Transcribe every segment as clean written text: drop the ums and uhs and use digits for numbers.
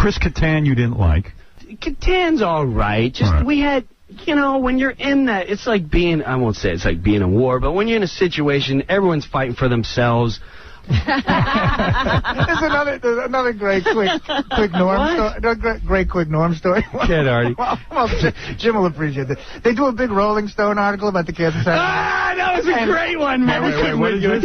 Chris Kattan you didn't like. Kattan's all right. Just we had, you know, when you're in that, it's like being, I won't say it's like being in war, but when you're in a situation, everyone's fighting for themselves. There's another great quick Norm story. Great quick Norm story. Get Artie. Well, Jim will appreciate it. They do a big Rolling Stone article about the Kansas City. Ah, that was a great one, man. Wait, what did you?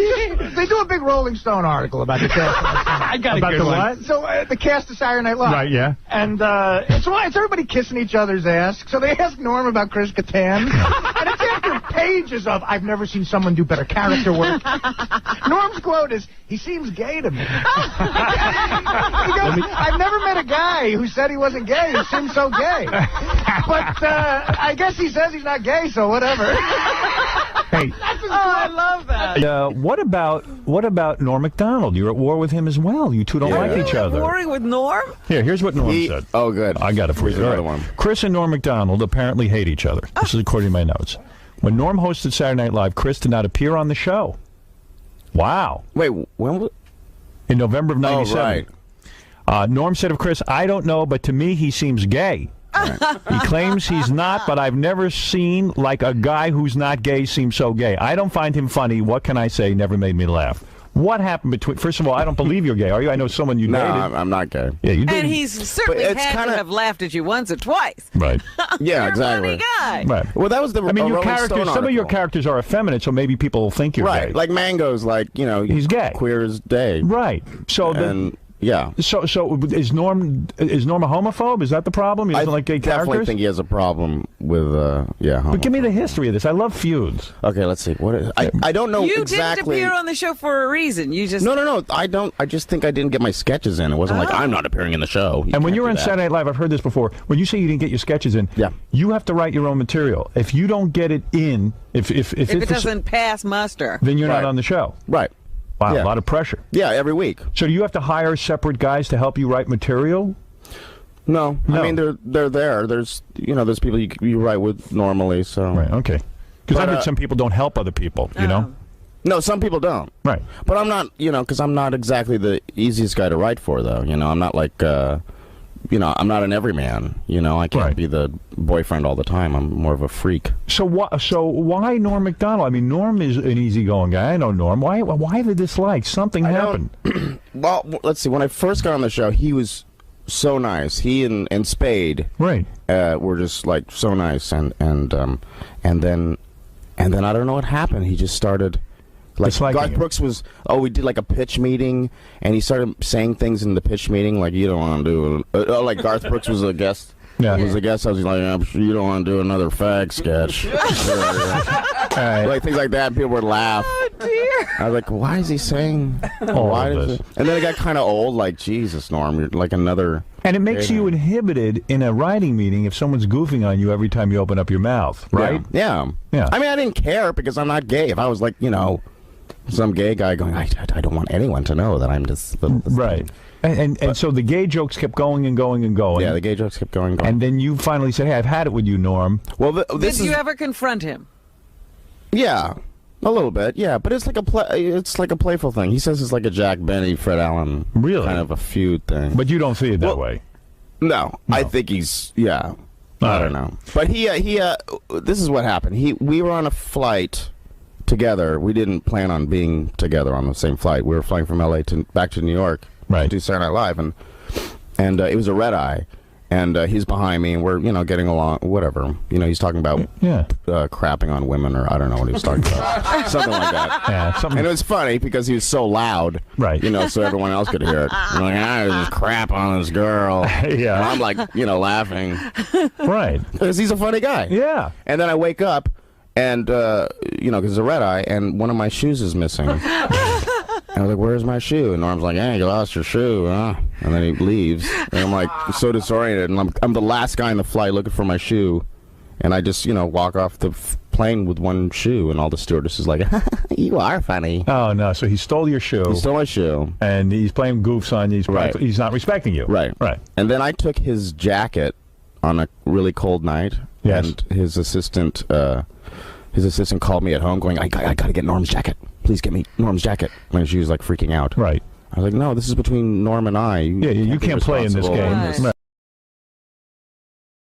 They do a big Rolling Stone article about the cast. I got about a good the one. What? So the cast of Saturday Night Live. Right, yeah. And it's everybody kissing each other's ass. So they ask Norm about Chris Kattan, and it's after pages of I've never seen someone do better character work. Norm's quote is, "He seems gay to me." He goes, I've never met a guy who said he wasn't gay. He seems so gay. But I guess he says he's not gay, so whatever. Hey, I love that. what about Norm MacDonald? You're at war with him as well. You two don't like each other. Warring with Norm? Here's what Norm said. Oh, good. I got it for you. Another one. Chris and Norm MacDonald apparently hate each other. This is according to my notes. When Norm hosted Saturday Night Live, Chris did not appear on the show. Wow. Wait, when was... In November of '97. Oh, right. Norm said of Chris, "I don't know, but to me he seems gay." He claims he's not, but I've never seen like a guy who's not gay seem so gay. I don't find him funny. What can I say? Never made me laugh. What happened between... First of all, I don't believe you're gay, are you? I know someone you dated. No, I'm not gay. Yeah, you did. And he's certainly had to have laughed at you once or twice. Right. Yeah, You're exactly. a funny guy. Right. Well, that was the... I mean, your Rolling characters. Stone Some of your article. characters are effeminate, so maybe people will think you're Right. gay. Like Mango's, like, you know, he's gay. Queer as day. Right. So yeah. So is Norm a homophobe? Is that the problem? He doesn't like gay definitely characters? think he has a problem with But give me the history of this. I love feuds. Okay, let's see. What is, I don't know You exactly. didn't appear on the show for a reason. You just No. I don't. I just think I didn't get my sketches in. It wasn't like I'm not appering in the show. And when you're on Saturday Night Live, I've heard this before. When you say you didn't get your sketches in, you have to write your own material. If you don't get it in, if it doesn't pass muster, then you're not on the show. Right. Wow, a lot of pressure. Yeah, every week. So do you have to hire separate guys to help you write material? No. I mean they're there. There's there's people you write with normally. So right, okay. Because I've heard some people don't help other people. You know. No, some people don't. Right. But I'm not. Because I'm not exactly the easiest guy to write for, though. I'm not like. I'm not an everyman. I can't be the boyfriend all the time. I'm more of a freak. So why Norm MacDonald? I mean, Norm is an easygoing guy. I know Norm. Why the dislike? Something happened. Well, let's see. When I first got on the show, he was so nice. He and Spade, right, were just like so nice. And then I don't know what happened. He just started. Like Garth Brooks was, we did like a pitch meeting, and he started saying things in the pitch meeting like, you don't want to do, like Garth Brooks was a guest. Yeah. Was a guest. I was like, I'm sure you don't want to do another fag sketch. Like things like that, people would laugh. Oh, dear. I was like, why is he saying why is it? And then it got kind of old, like, Jesus, Norm, you're like another... And it makes you inhibited in a writing meeting if someone's goofing on you every time you open up your mouth, right? Yeah. I mean, I didn't care because I'm not gay. If I was like, some gay guy going, I don't want anyone to know that I'm just... Right. And so the gay jokes kept going and going and going. Yeah, the gay jokes kept going and going. And then you finally said, hey, I've had it with you, Norm. Well, Did you ever confront him? Yeah, a little bit, yeah. But it's like a playful thing. He says it's like a Jack Benny, Fred Allen kind of a feud thing. But you don't see it that way? No, I think he's, I don't know. But he this is what happened. We were on a flight together. We didn't plan on being together on the same flight. We were flying from L.A. back to New York to do Saturday Night Live, and it was a red eye, and he's behind me, and we're getting along, whatever. He's talking about crapping on women, or I don't know what he was talking about, something like that. Yeah, something. And it was funny because he was so loud, right? So everyone else could hear it. Like, I just crap on this girl. Yeah, and I'm like, laughing, right? Because he's a funny guy. Yeah. And then I wake up. And, because it's a red eye, and one of my shoes is missing. And I was like, where's my shoe? And Norm's like, hey, you lost your shoe, huh? And then he leaves. And I'm like, so disoriented. And I'm the last guy in the flight looking for my shoe. And I just, walk off the plane with one shoe. And all the stewardesses like, you are funny. Oh, no. So he stole your shoe. He stole my shoe. And he's playing goofs on you. He's not respecting you. Right. And then I took his jacket on a really cold night. Yes. And his assistant called me at home going, I got to get Norm's jacket. Please get me Norm's jacket. And she was like freaking out. Right. I was like, no, this is between Norm and I. You can't play in this game.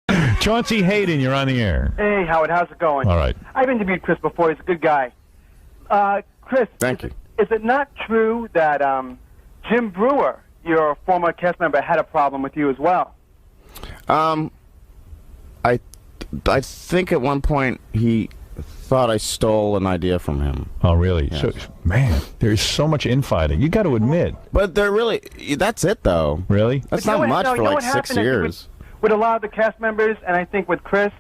Right. Chauncey Hayden, you're on the air. Hey, Howard, how's it going? All right. I've interviewed Chris before. He's a good guy. Chris. Thank you. Is it not true that Jim Brewer, your former cast member, had a problem with you as well? I think at one point he thought I stole an idea from him. Oh, really? Yes. So, man, there's so much infighting. You got to admit. But they're really, that's it though. Really? That's not much for like 6 years. With a lot of the cast members, and I think with Chris,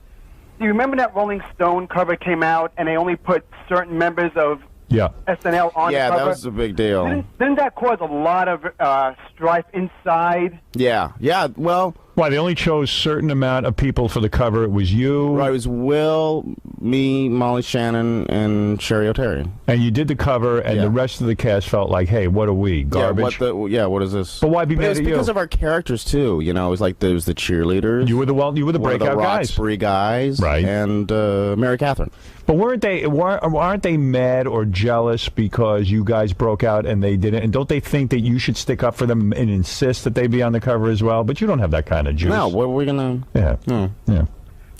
do you remember that Rolling Stone cover came out and they only put certain members of SNL on the cover? Yeah, that was a big deal. Didn't that cause a lot of strife inside? Yeah, well... Why, they only chose certain amount of people for the cover. It was you. Right, it was Will, me, Molly Shannon, and Sherry O'Terry. And you did the cover, and the rest of the cast felt like, hey, what are we, garbage? What is this? But why be mad at you? It was because of our characters, too. You know, it was like there was the cheerleaders. You were the breakout guys. Roxbury guys. Right. And Mary Catherine. But aren't they mad or jealous because you guys broke out and they didn't? And don't they think that you should stick up for them and insist that they be on the cover as well? But you don't have that kind of juice. No, what are we gonna? Yeah. Yeah.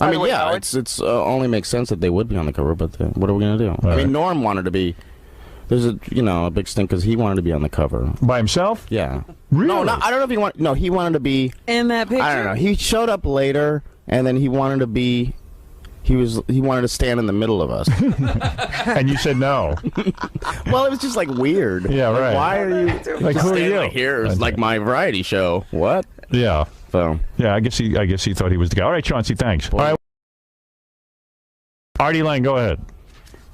I mean, it's only makes sense that they would be on the cover, but what are we gonna do? I mean, Norm wanted to be. There's a big stink because he wanted to be on the cover by himself. Yeah. Really? No, I don't know if he wanted. No, he wanted to be in that picture. I don't know. He showed up later, and then he wanted to be. He wanted to stand in the middle of us. And you said no. Well, it was just like weird. Yeah, like, right. Why are you like who are you? Like here is like my variety show. What? Yeah. So yeah, I guess he thought he was the guy. All right, Chauncey, thanks. All right. Artie Lang, go ahead.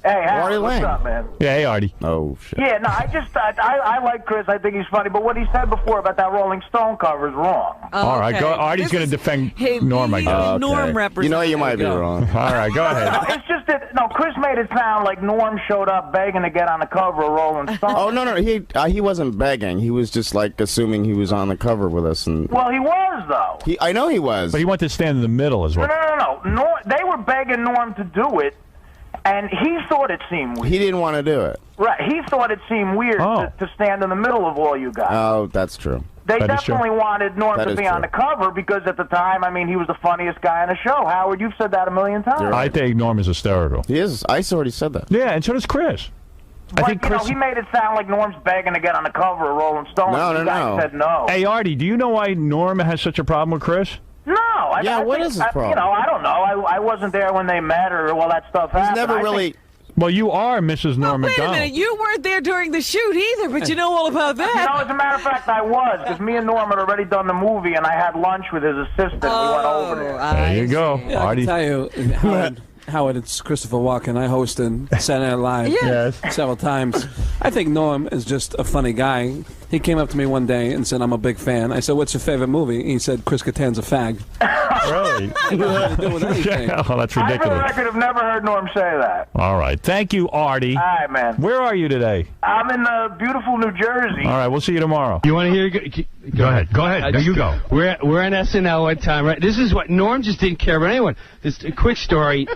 Hey, Howard, what's up, man? Yeah, hey, Artie. Oh, shit. Yeah, no, I like Chris. I think he's funny. But what he said before about that Rolling Stone cover is wrong. All right, go. Artie's going to defend Norm, I guess. Norm representative. You know you might be wrong. All right, go ahead. No, it's just that, Chris made it sound like Norm showed up begging to get on the cover of Rolling Stone. Oh, no, he wasn't begging. He was just, like, assuming he was on the cover with us. Well, he was, though. I know he was. But he wanted to stand in the middle as well. No. They were begging Norm to do it. And he thought it seemed weird. He didn't want to do it. Right. He thought it seemed weird to stand in the middle of all you guys. Oh, that's true. They definitely wanted Norm to be on the cover because at the time, I mean, he was the funniest guy on the show. Howard, you've said that a million times. I think Norm is hysterical. He is. I already said that. Yeah, and so does Chris. But, I think Chris, he made it sound like Norm's begging to get on the cover of Rolling Stone. No. You guys said no. Hey, Artie, do you know why Norm has such a problem with Chris? No. What is his problem? I don't know. I wasn't there when they met or all that stuff happened. He's never really... Well, you are Mrs. Norm MacDonald. Wait a minute, you weren't there during the shoot either, but you know all about that. As a matter of fact, I was, because me and Norm had already done the movie, and I had lunch with his assistant. We went over there. There you go. Yeah, I can tell you, Howard, it's Christopher Walken. I hosted Saturday Night Live several times. I think Norm is just a funny guy. He came up to me one day and said, I'm a big fan. I said, what's your favorite movie? He said, Chris Kattan's a fag. Really? Nothing to do with anything. Oh, that's ridiculous. I, for the record, have never heard Norm say that. All right. Thank you, Artie. All right, man. Where are you today? I'm in beautiful New Jersey. All right, we'll see you tomorrow. You want to hear? Go ahead. Go ahead. You go. We're on SNL one time, right? This is what Norm just didn't care about anyone. This a quick story.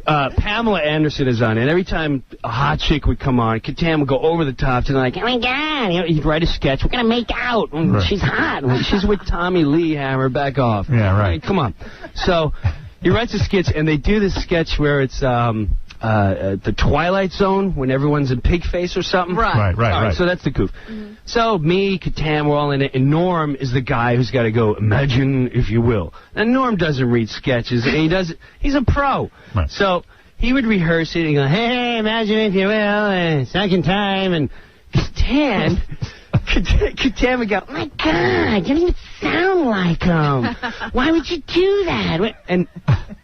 Pamela Anderson is on, and every time a hot chick would come on, Kattan would go over the top to like, oh my God, he'd write a sketch. We're gonna make out. Right. She's hot. She's with Tommy Lee Hammer. Back off. Yeah, right. Come on. So he writes a sketch, and they do this sketch where it's the Twilight Zone when everyone's in pig face or something. Right. So that's the goof. So me, Kattan, we're all in it, and Norm is the guy who's got to go, imagine if you will. And Norm doesn't read sketches, and he's a pro. Right. So he would rehearse it and go, hey, imagine if you will, second time, and Kattan would go, oh my God, you don't even sound like him. Why would you do that? And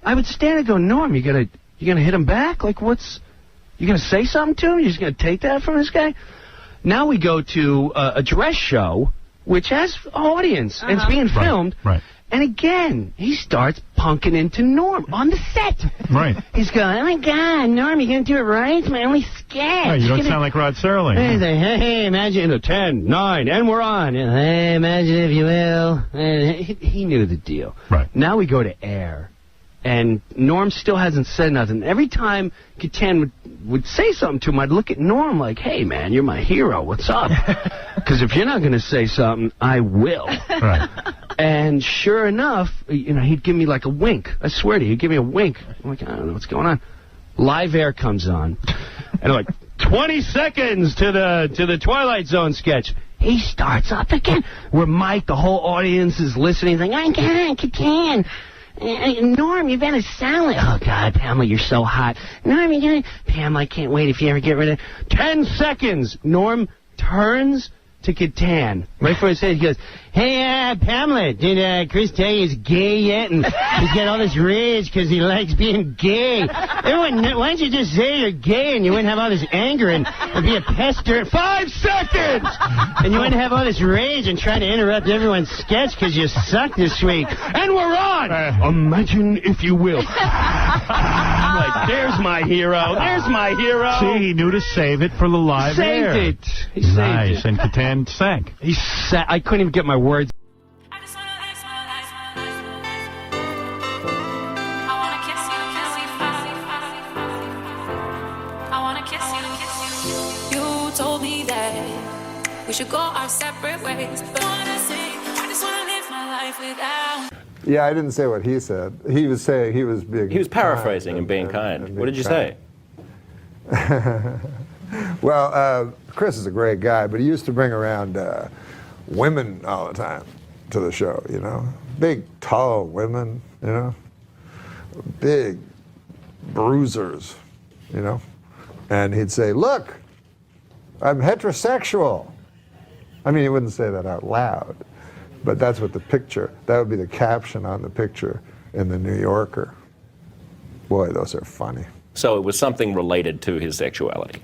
I would stand and go, Norm, you gonna hit him back? Like, you gonna say something to him? You just gonna take that from this guy? Now we go to a dress show, which has audience, and it's being filmed. Right. And again, he starts punking into Norm on the set. Right. He's going, oh my God, Norm, you gonna do it right? It's my only sketch. Right, you don't sound like Rod Serling. He's like, hey, imagine 10, 9, and we're on. And, hey, imagine if you will. And he knew the deal. Right. Now we go to air. And Norm still hasn't said nothing. Every time Catan would say something to him, I'd look at Norm like, hey, man, you're my hero. What's up? Because if you're not going to say something, I will. Right. And sure enough, he'd give me like a wink. I swear to you, he'd give me a wink. I'm like, I don't know what's going on. Live Air comes on. And I'm like, 20 seconds to the Twilight Zone sketch. He starts up again. Where Mike, the whole audience is listening, like, I can't, Catan. Norm, you've been a salad. Oh, God, Pamela, you're so hot. Norm, Pamela, I can't wait if you ever get rid of 10 seconds. Norm turns to Catan. Right before he said, he goes, hey, Pamela, did Chris tell you he's gay yet? And he's got all this rage because he likes being gay. Everyone, why don't you just say you're gay and you wouldn't have all this anger and be a pester? 5 seconds! And you wouldn't have all this rage and try to interrupt everyone's sketch because you suck this week. And we're on! Imagine if you will. I'm like, there's my hero. There's my hero. See, he knew to save it for the Live Air. Saved it. He saved nice, it. and Catan sank. I couldn't even get my words. You told me that we should go our separate ways. But I just want to live my life without. Yeah, I didn't say what he said. He was saying he was being. He was paraphrasing and being kind. What did you say? Well, Chris is a great guy, but he used to bring around women all the time to the show, Big, tall women, Big bruisers, And he'd say, look, I'm heterosexual. I mean, he wouldn't say that out loud, but that's what that would be the caption on the picture in the New Yorker. Boy, those are funny. So it was something related to his sexuality.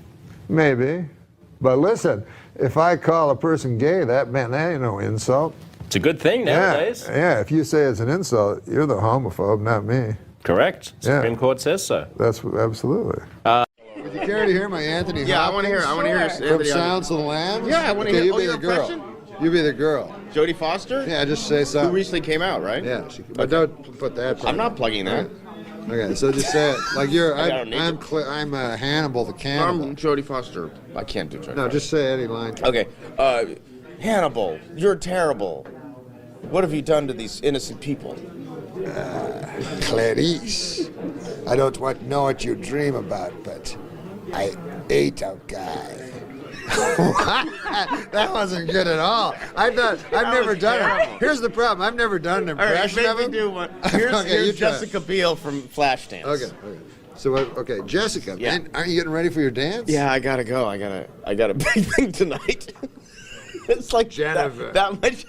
Maybe. But listen, if I call a person gay, that ain't no insult. It's a good thing nowadays. Yeah, if you say it's an insult, you're the homophobe, not me. Correct. Supreme Court says so. That's absolutely. Would you care to hear my Anthony Hopkins? Yeah, I want to hear. From Sounds of the Lambs? Yeah, I want to hear. You be the girl. You be the girl. Jodie Foster? Yeah, just say something. Who recently came out, right? Yeah, but don't put that. I'm not plugging that. Okay, so just say it like you're. I'm Hannibal the cannibal. I'm Jodie Foster. I can't do Jodie. No, just say any line. Okay, Hannibal, you're terrible. What have you done to these innocent people? Clarice, I don't know what you dream about, but I ate a guy. That wasn't good at all. I've never done it. Here's the problem. I've never done an impression of him. Do one. Here's Jessica Biel from Flashdance. Okay. So okay, Jessica. Yeah. Man, aren't you getting ready for your dance? Yeah, I gotta go. I got a big thing tonight. It's like Jennifer. That much.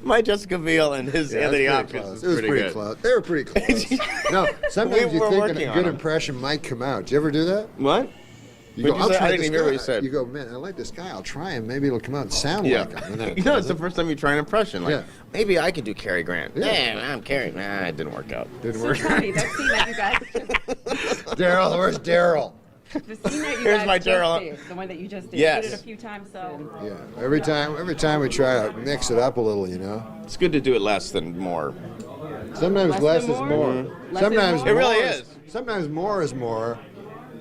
My Jessica Biel and his Anthony Hopkins. It was pretty good. close. They were pretty close. No, sometimes you think a good impression might come out. Do you ever do that? What? You go, I'll try I didn't even hear what you said. You go, man, I like this guy. I'll try him. Maybe it'll come out and sound like him. It's the first time you try an impression. Like, yeah. Maybe I could do Cary Grant. Yeah. I'm Cary. Nah, it didn't work out. Didn't work out. Funny, that scene that you guys Daryl, where's Daryl? The scene that you Here's guys my just Daryl. did, the one that you just did. Yes. You did it a few times, so. Yeah. Every time we try to mix it up a little, It's good to do it less than more. Sometimes less is more. Mm-hmm. Sometimes it really is. Sometimes more is more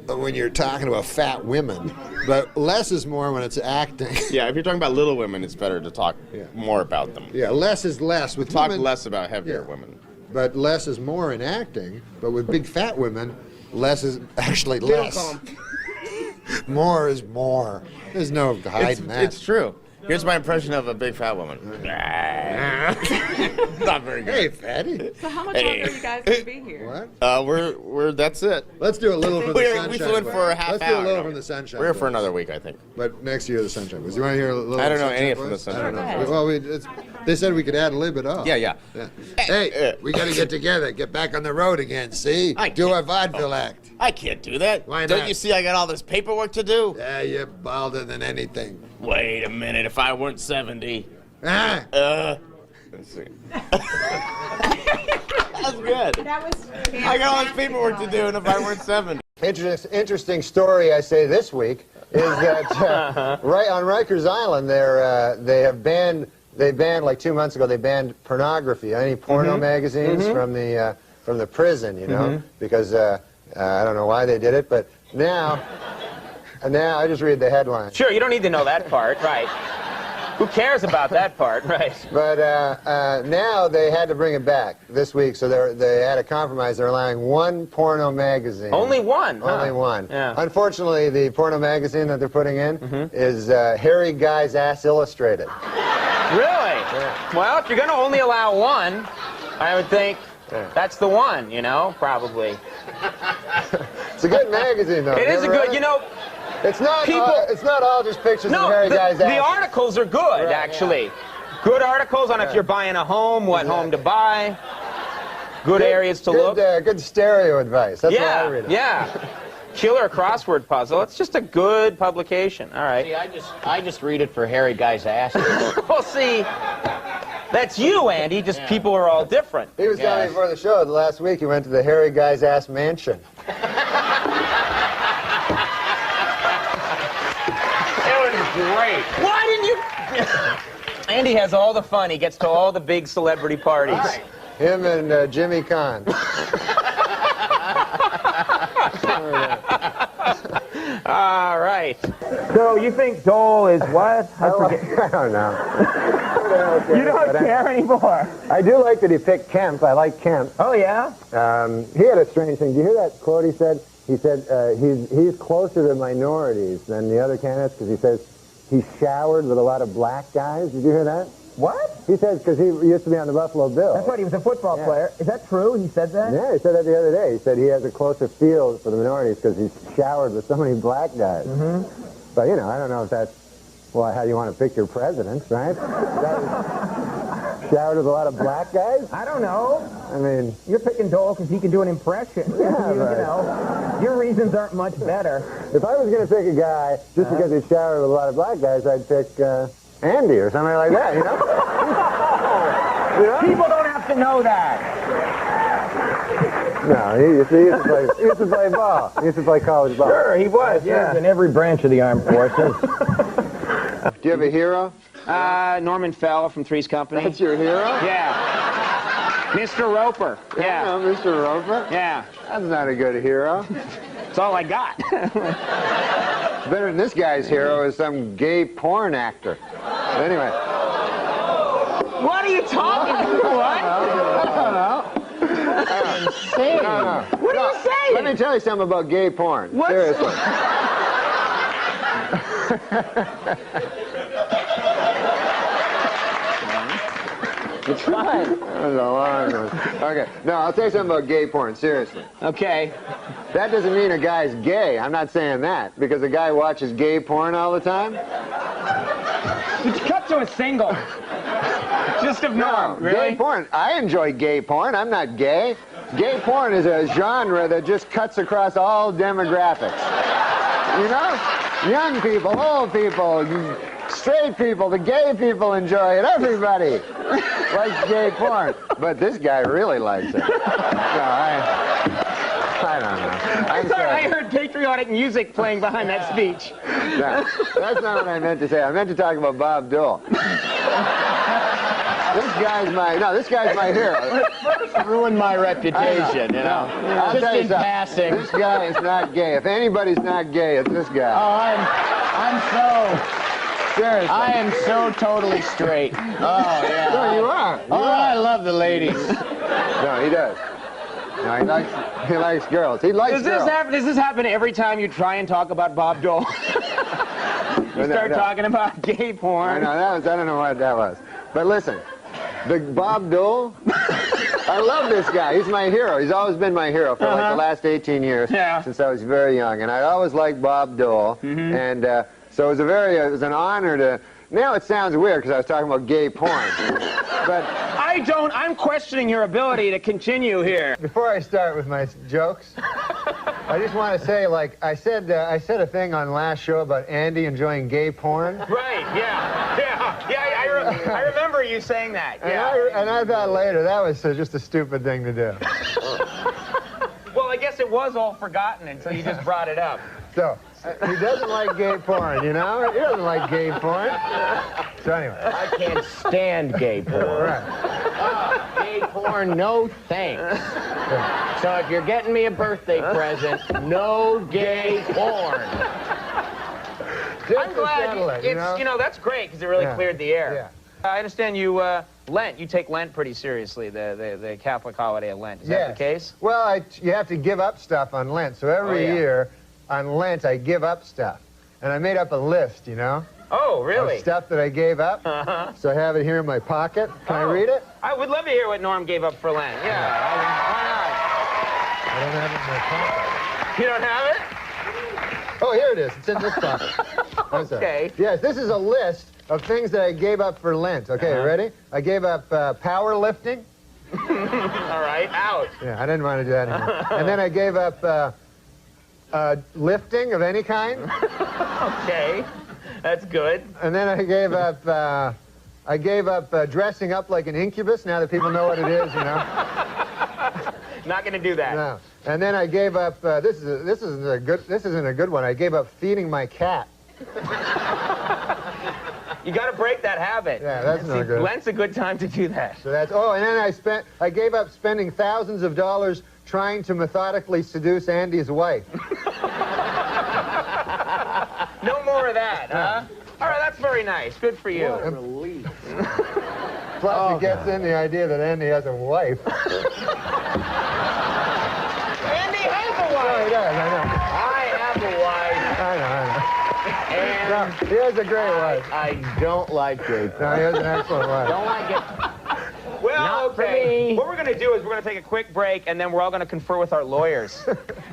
when you're talking about fat women, but less is more when it's acting. Yeah, if you're talking about little women, it's better to talk more about them. Yeah, less is less. With talk women, less about heavier women. But less is more in acting. But with big fat women, less is actually less. More is more. There's no hiding that. It's true. Here's my impression of a big fat woman. Not very good. Hey, fatty. So how much longer are you guys going to be here? What? We're that's it. Let's do a little from the Sunshine. We flew in for a half Let's hour. do a little from the Sunshine. We're here for another week, I think. But next year the Sunshine Boys. You want to hear a little? I don't know any from from the Sunshine Boys. I don't know. Well, they said we could ad-lib it all. Yeah. Hey, we got to get together. Get back on the road again. See? Do a vaudeville act. I can't do that. Why not? Don't you see I got all this paperwork to do? Yeah, you're balder than anything. Wait a minute. If I weren't 70. Ah. Let's see. That's good. That was fantastic. I got all this paperwork to do, and if I weren't 70. Interesting story, I say, this week is that right on Rikers Island, they banned like 2 months ago. They banned pornography, any porno magazines from from the prison, you know, because I don't know why they did it, but now I just read the headline. Sure, you don't need to know that part, right? Who cares about that part, right? But now they had to bring it back this week, so they had a compromise. They're allowing one porno magazine. Only one? Only one. Yeah. Unfortunately, the porno magazine that they're putting in is Hairy Guy's Ass Illustrated. Really? Yeah. Well, if you're going to only allow one, I would think that's the one, you know, probably. It's a good magazine, though. It is a good, you know... It's not. It's not all just pictures of Hairy Guy's ass. The articles are good, actually. Yeah. Good articles on if you're buying a home, what home to buy. Good areas to look. Good stereo advice. That's why I read it. Yeah. Killer crossword puzzle. It's just a good publication. All right. See, I just read it for Hairy Guy's ass. Well, see, that's you, Andy. Just people are all different. He was telling me before the show the last week he went to the Hairy Guy's Ass mansion. Great. Why didn't you... Andy has all the fun. He gets to all the big celebrity parties. Right. Him and Jimmy Kahn. All right. So you think Dole is what? I don't know. You don't care anymore. I do like that he picked Kemp. I like Kemp. Oh, yeah? He had a strange thing. Did you hear that quote he said? He said he's closer to minorities than the other candidates because he says he showered with a lot of black guys. Did you hear that? What? He says because he used to be on the Buffalo Bills. That's right, he was a football player. Is that true? He said that? Yeah, he said that the other day. He said he has a closer feel for the minorities because he's showered with so many black guys. But, you know, I don't know if that's, well, how you want to pick your presidents, right? Showered with a lot of black guys? I don't know. I mean... You're picking Dole because he can do an impression. Yeah, you know, your reasons aren't much better. If I was going to pick a guy just because he's showered with a lot of black guys, I'd pick Andy or something like that, you know? You know? People don't have to know that. No, he used to play ball. He used to play college ball. Sure, he was. Yeah. In every branch of the armed forces. Do you have a hero? Norman Fell from Three's Company. That's your hero? Yeah. Mr. Roper. Yeah. No, Mr. Roper? Yeah. That's not a good hero. That's all I got. Better than this guy's hero is some gay porn actor. Anyway. What are you talking about? What? I don't know. Insane. No. What are you saying? Let me tell you something about gay porn. What's... Seriously. It's fine. Okay. No, I'll tell you something about gay porn. Seriously. Okay. That doesn't mean a guy's gay. I'm not saying that. Because a guy watches gay porn all the time. Cut to a single. Just of Norm, really? Gay porn. I enjoy gay porn. I'm not gay. Gay porn is a genre that just cuts across all demographics. You know? Young people, old people, straight people, the gay people enjoy it. Everybody likes gay porn. But this guy really likes it. No, I don't know. I heard patriotic music playing behind that speech. No, that's not what I meant to say. I meant to talk about Bob Dole. This guy's my hero. First ruined my reputation, you know. I'll Just in passing. This guy is not gay. If anybody's not gay, it's this guy. Oh, I'm so... Seriously. I am so totally straight. Oh, yeah. No, you are. I love the ladies. No, he does. No, he likes girls. He likes girls. Does this happen every time you try and talk about Bob Dole? You start talking about gay porn. I don't know what that was. But listen, the Bob Dole, I love this guy. He's my hero. He's always been my hero for like the last 18 years since I was very young. And I always liked Bob Dole. And so it was an honor to... Now it sounds weird because I was talking about gay porn. But I'm questioning your ability to continue here. Before I start with my jokes, I just want to say, like, I said a thing on last show about Andy enjoying gay porn. Right, I remember you saying that. Yeah. And I thought later, that was just a stupid thing to do. Well, I guess it was all forgotten until you just brought it up. So, he doesn't like gay porn, you know? He doesn't like gay porn. So anyway. I can't stand gay porn. Right. Gay porn, no thanks. So if you're getting me a birthday present, no gay porn. I'm glad it's, you know, that's great because it really cleared the air. Yeah. I understand you, Lent, you take Lent pretty seriously, the Catholic holiday of Lent. Is that the case? Well, you have to give up stuff on Lent. So every year on Lent, I give up stuff. And I made up a list, you know? Oh, really? Of stuff that I gave up. So I have it here in my pocket. Can I read it? I would love to hear what Norm gave up for Lent. Yeah. I don't have it in my pocket. You don't have it? Oh, here it is. It's in this pocket. Okay. Yes, this is a list of things that I gave up for Lent. Okay, ready? I gave up powerlifting. All right, out. Yeah, I didn't want to do that anymore. And then I gave up lifting of any kind. Okay, that's good. And then I gave up dressing up like an incubus. Now that people know what it is, you know. Not going to do that. No. And then I gave up. This isn't a good one. I gave up feeding my cat. You got to break that habit. Yeah, that's no good. Lent's a good time to do that. So that's. Oh, and then I gave up spending thousands of dollars trying to methodically seduce Andy's wife. No more of that, huh? All right, that's very nice. Good for you. What a relief. Plus, it gets in the idea that Andy has a wife. Andy has a wife. Oh, he does, I know. I have a wife. I know. And no, he has a great wife. I don't like it. No, he has an excellent wife. Don't like it. Well, Not for okay. me. What we're going to do is we're going to take a quick break, and then we're all going to confer with our lawyers.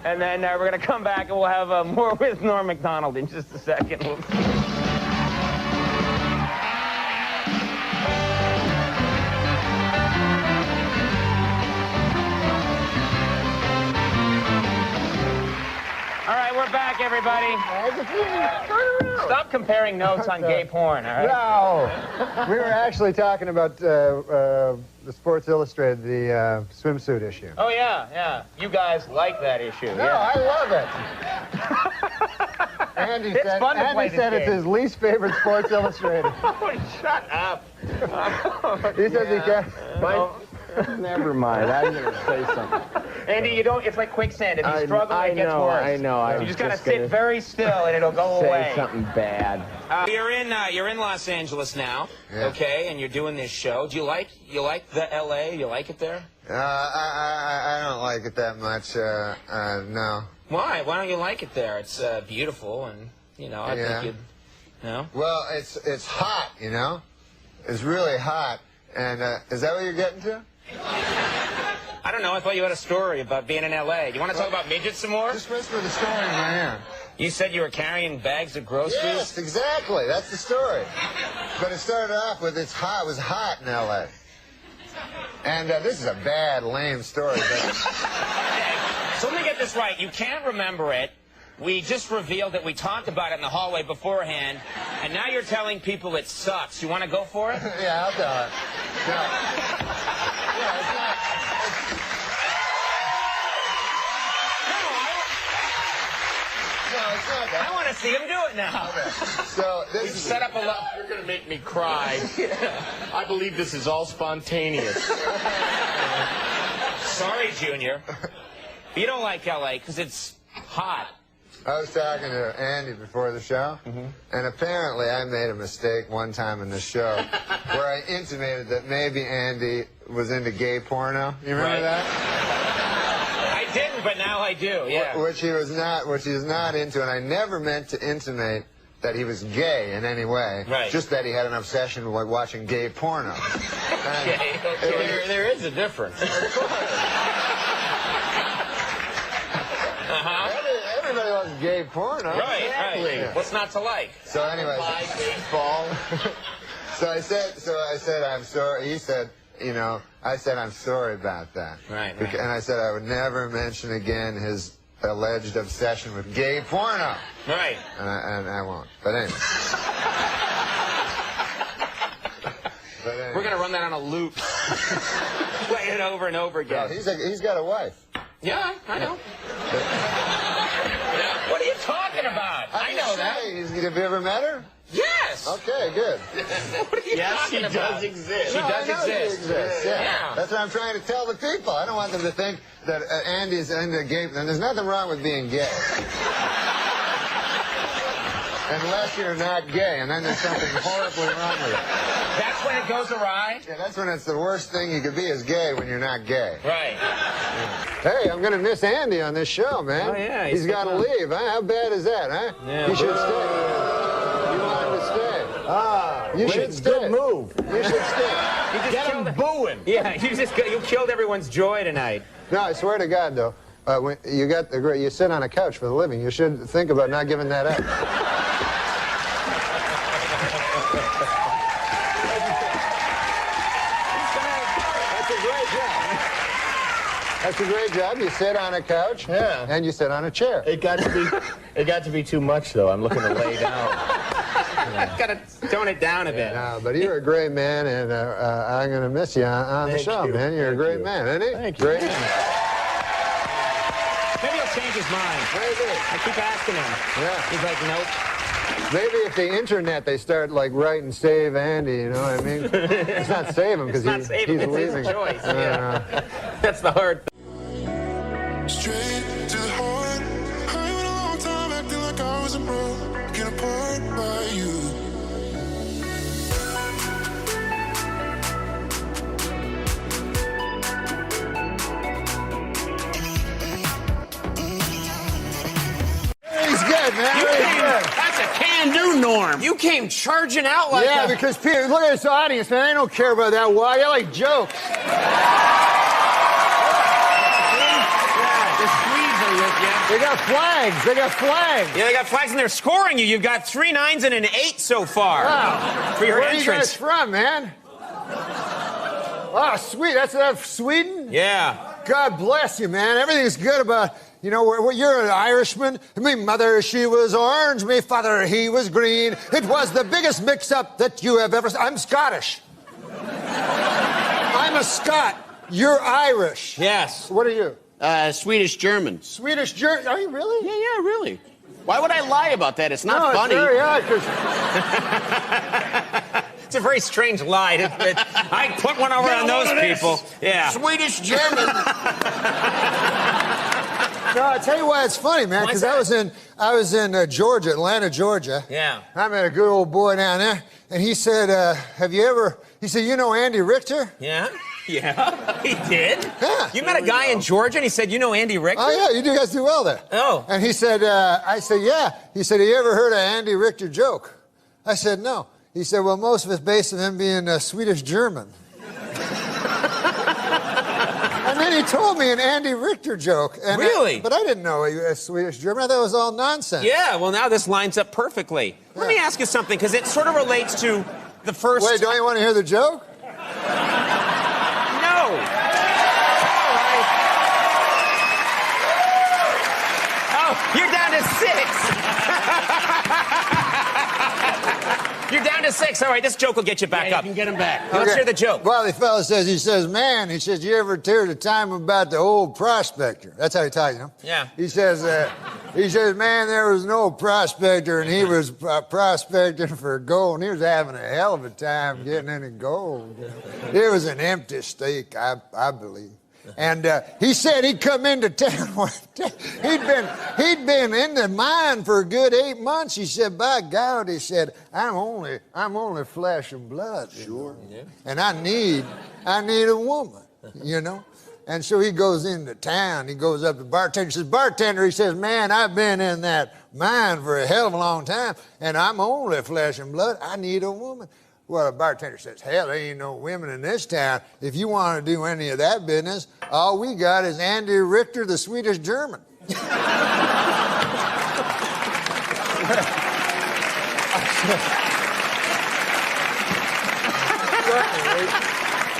And then we're going to come back, and we'll have more with Norm MacDonald in just a second. All right, we're back, everybody. Stop comparing notes on gay porn, all right? No. We were actually talking about the Sports Illustrated, the swimsuit issue. Oh, yeah. You guys like that issue. No, I love it. Andy It's said, fun to play Andy said this it's game. his least favorite Sports Illustrated. Oh, shut up. He says he can't. Never mind. I'm going to say something. Andy, you don't. It's like quicksand. If you struggle, it gets worse. I know. You just gotta sit very still, and it'll go away. Say something bad. You're in Los Angeles now, okay, and you're doing this show. Do you like the L.A.? You like it there? I don't like it that much. No. Why? Why don't you like it there? It's beautiful, and I think you'd. No. Well, it's hot, you know. It's really hot, and is that what you're getting to? I don't know. I thought you had a story about being in L.A. You want to talk about midgets some more? Just whisper the story in my ear. You said you were carrying bags of groceries? Yes, exactly. That's the story. But it started off with it was hot in L.A. And this is a bad, lame story. But... So let me get this right. You can't remember it. We just revealed that we talked about it in the hallway beforehand, and now you're telling people it sucks. You want to go for it? Yeah, I'll tell it. No. Yeah, it's not... It's not that. I want to see him do it now. Okay. So this is set up a lot. You're going to make me cry. I believe this is all spontaneous. Sorry, Junior. You don't like L.A. because it's hot. I was talking to Andy before the show, and apparently I made a mistake one time in the show where I intimated that maybe Andy was into gay porno. You remember that? I didn't, but now I do, yeah. Which he is not into, and I never meant to intimate that he was gay in any way. Right. Just that he had an obsession with watching gay porno. Okay. There is a difference. Everybody loves gay porno. Right, Exactly. right. Yeah. What's not to like? So anyway, Baseball. so I said I'm sorry. He said, I said I'm sorry about that. Right. And I said I would never mention again his alleged obsession with gay porno. Right. And I won't. But anyway. We're going to run that on a loop. Play it over and over again. Well, he's got a wife. Yeah, I know. What are you talking about? I know that. Have you ever met her? Yes. Okay, good. Yes, she does exist. She does exist. Yeah. That's what I'm trying to tell the people. I don't want them to think that Andy's into gay. And there's nothing wrong with being gay. Unless you're not gay, and then there's something horribly wrong with it. That's when it goes awry? Yeah, that's when it's the worst thing you could be is gay when you're not gay. Right. Hey, I'm going to miss Andy on this show, man. Oh, yeah. He's got to leave, huh? How bad is that, huh? Yeah. He should stay. You want him to stay. You should stay. Good move. You should stay. You just get him booing. Yeah, you killed everyone's joy tonight. No, I swear to God, though, when you sit on a couch for the living, you should think about not giving that up. That's a great job. You sit on a couch, and you sit on a chair. It got to be too much, though. I'm looking to lay down. I've got to tone it down a bit. No, but you're a great man, and I'm going to miss you on the show, man. You're a great man, isn't he? Thank you. Great. Maybe he'll change his mind. Maybe. I keep asking him. Yeah. He's like, nope. Maybe if the internet, they start like writing "Save Andy," you know what I mean? It's not save him because he's leaving. His choice. That's the hard thing. Straight to the heart. I went a long time acting like I was broken apart by you. He's good, man. That's a can-do, Norm. You came charging out like Yeah, because Peter, look at this audience, man. They don't care about that. Why? They like jokes. The Swedes are with you. They got flags. They got flags. Yeah, they got flags and they're scoring you. You've got 3 9s and an 8 so far. Wow. For your Where entrance. are you guys from, man? Oh, sweet. That's Sweden? Yeah. God bless you, man. Everything's good about, you know, you're an Irishman. Me mother, she was orange. Me father, he was green. It was the biggest mix-up that you have ever seen. I'm Scottish. I'm a Scot. You're Irish. Yes. What are you? Swedish German. Swedish German. Are you really? Yeah, really. Why would I lie about that? It's not funny. It's very odd, 'cause it's a very strange lie. I put one over on those people. Yeah. Swedish German. No, I'll tell you why it's funny, man, because I was in Georgia, Atlanta, Georgia. Yeah. I met a good old boy down there, and he said, he said, you know Andy Richter? Yeah. Yeah, he did. Yeah. You met a guy in Georgia, and he said, you know Andy Richter? Oh, yeah, you guys do well there. Oh. And he said, I said, yeah. He said, have you ever heard of Andy Richter joke? I said, no. He said, well, most of it's based on him being Swedish German. And then he told me an Andy Richter joke. And Really? But I didn't know he was Swedish German. I thought it was all nonsense. Yeah, well, now this lines up perfectly. Let me ask you something, because it sort of relates to the first... Wait, don't you want to hear the joke? No. Oh, you're down to 6. You're down to 6. All right, this joke will get you back up. You can get him back. Let's hear the joke. Well, the fellow says, he says, you ever hear the time about the old prospector? That's how he talks, you know? Yeah. He says, man, there was an old prospector, and he was prospecting for gold, and he was having a hell of a time getting any gold. It was an empty stake, I believe. And he said he'd come into town one day. He'd been in the mine for a good 8 months. He said, by God, he said, I'm only flesh and blood. Sure. You know? And I need a woman, you know. And so he goes into town. He goes up to the bartender. He says, bartender, he says, man, I've been in that mine for a hell of a long time, and I'm only flesh and blood. I need a woman. Well, the bartender says, hell, there ain't no women in this town. If you want to do any of that business, all we got is Andy Richter, the Swedish German.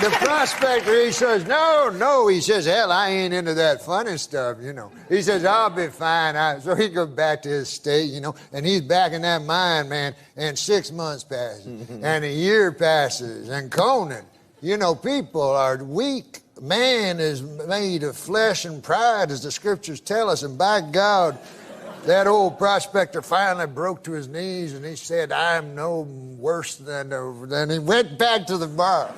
The prospector, he says, no, he says, hell, I ain't into that funny stuff, you know. He says, I'll be fine. So he goes back to his state, you know, and he's back in that mine, man, and 6 months passes, and a year passes, and Conan, you know, people are weak. Man is made of flesh and pride, as the scriptures tell us, and by God, That old prospector finally broke to his knees and he said, I'm no worse than... Then he went back to the bar.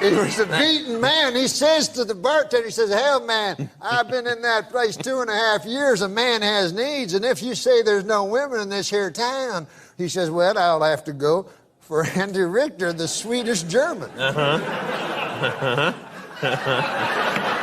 He was a beaten man. He says to the bartender, he says, hell, man, I've been in that place 2.5 years. A man has needs, and if you say there's no women in this here town, he says, well, I'll have to go for Andy Richter, the Swedish German.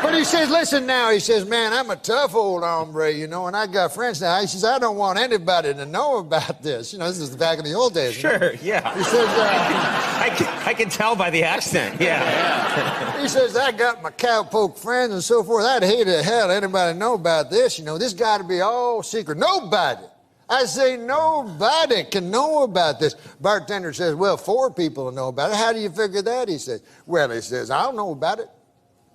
But he says, listen now, he says, man, I'm a tough old hombre, you know, and I got friends now. He says, I don't want anybody to know about this. You know, this is back in the old days. Sure, yeah. He says, I can tell by the accent, yeah. He says, I got my cowpoke friends and so forth. I'd hate to hell anybody know about this. You know, this got to be all secret. Nobody. I say nobody can know about this. Bartender says, well, 4 people will know about it. How do you figure that? He says, well, he says, I don't know about it.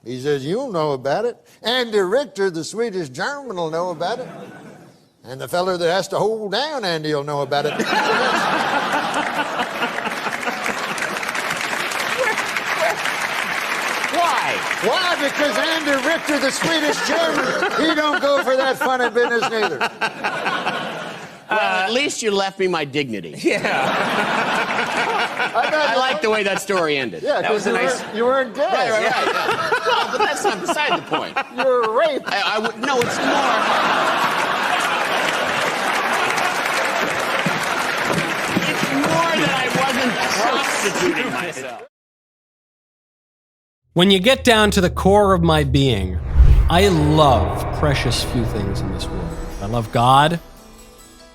He says, you'll know about it. Andy Richter, the Swedish German, will know about it. And the fella that has to hold down Andy will know about it. Why? Why? Because Andy Richter, the Swedish German, he don't go for that funny business neither. Well, at least you left me my dignity. Yeah. I like the way that story ended. Yeah, that was a nice. You weren't gay. Right. Yeah. No, but that's not beside the point. You were raped. No, it's more. It's more that I wasn't prostituting myself. When you get down to the core of my being, I love precious few things in this world. I love God.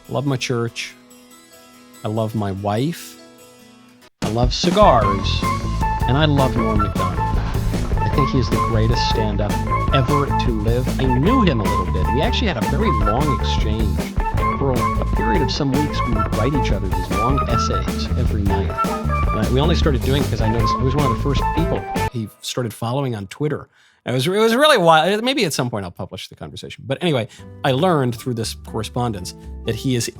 I love my church. I love my wife. I love cigars. And I love Norm MacDonald. I think he's the greatest stand-up ever to live. I knew him a little bit. We actually had a very long exchange. For a period of some weeks, we would write each other these long essays every night. And we only started doing it because I noticed I was one of the first people he started following on Twitter. It was really wild. Maybe at some point I'll publish the conversation. But anyway, I learned through this correspondence that he is was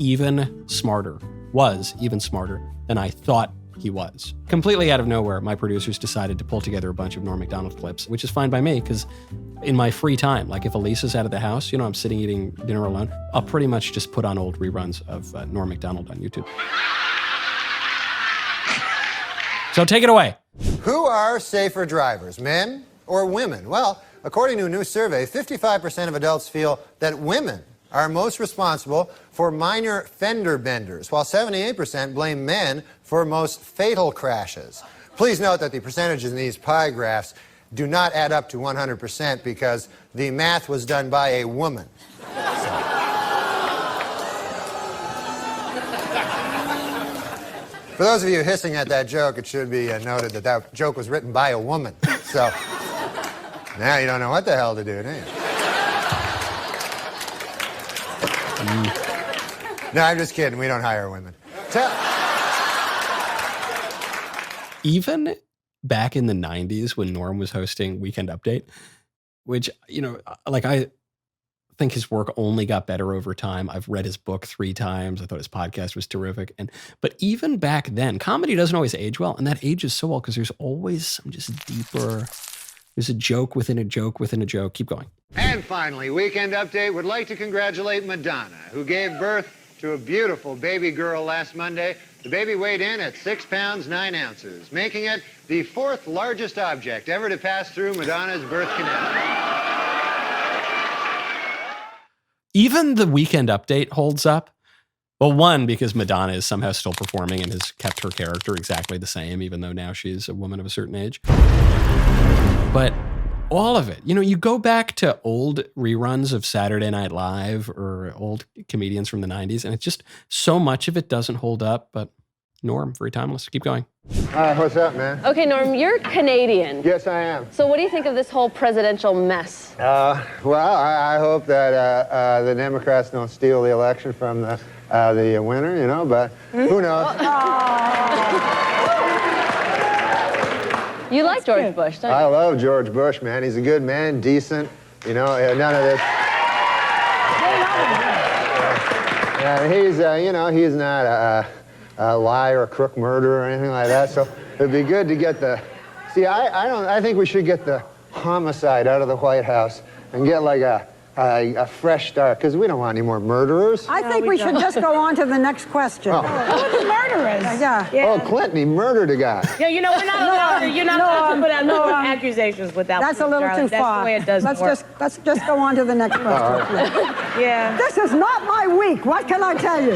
even smarter than I thought he was. Completely out of nowhere, my producers decided to pull together a bunch of Norm MacDonald clips, which is fine by me because in my free time, like if Elisa's out of the house, I'm sitting eating dinner alone, I'll pretty much just put on old reruns of Norm MacDonald on YouTube. So take it away. Who are safer drivers, men or women? Well, according to a new survey, 55% of adults feel that women are most responsible for minor fender benders, while 78% blame men for most fatal crashes. Please note that the percentages in these pie graphs do not add up to 100% because the math was done by a woman. For those of you hissing at that joke, it should be noted that that joke was written by a woman. So now you don't know what the hell to do, do you? No, I'm just kidding. We don't hire women. Even back in the 90s when Norm was hosting Weekend Update, which, I think his work only got better over time. I've read his book 3 times. I thought his podcast was terrific. But even back then, comedy doesn't always age well. And that ages so well because there's always some just deeper, there's a joke within a joke within a joke. Keep going. And finally, Weekend Update would like to congratulate Madonna, who gave birth to a beautiful baby girl last Monday. The baby weighed in at 6 pounds, 9 ounces, making it the 4th largest object ever to pass through Madonna's birth canal. Even the Weekend Update holds up. Well, one, because Madonna is somehow still performing and has kept her character exactly the same, even though now she's a woman of a certain age. But all of it, you go back to old reruns of Saturday Night Live or old comedians from the 90s, and it's just so much of it doesn't hold up. But Norm, very timeless. Keep going. Hi, what's up, man? Okay, Norm, you're Canadian. Yes, I am. So what do you think of this whole presidential mess? Well, I hope that the Democrats don't steal the election from the winner, but who knows? You like George Bush, don't you? I love George Bush, man. He's a good man, decent, none of this. He's not a liar, crook, murderer, or anything like that. So it'd be good to get I think we should get the homicide out of the White House and get like a a fresh start, because we don't want any more murderers. I think we should just go on to the next question. Oh. Who are the murderers? Oh, Clinton, he murdered a guy. Yeah, you know, we're not allowed to, you're not allowed to put out no accusations without That's a little darling. too far. That's the way it does work. Let's just go on to the next question. Yeah. This is not my week. What can I tell you?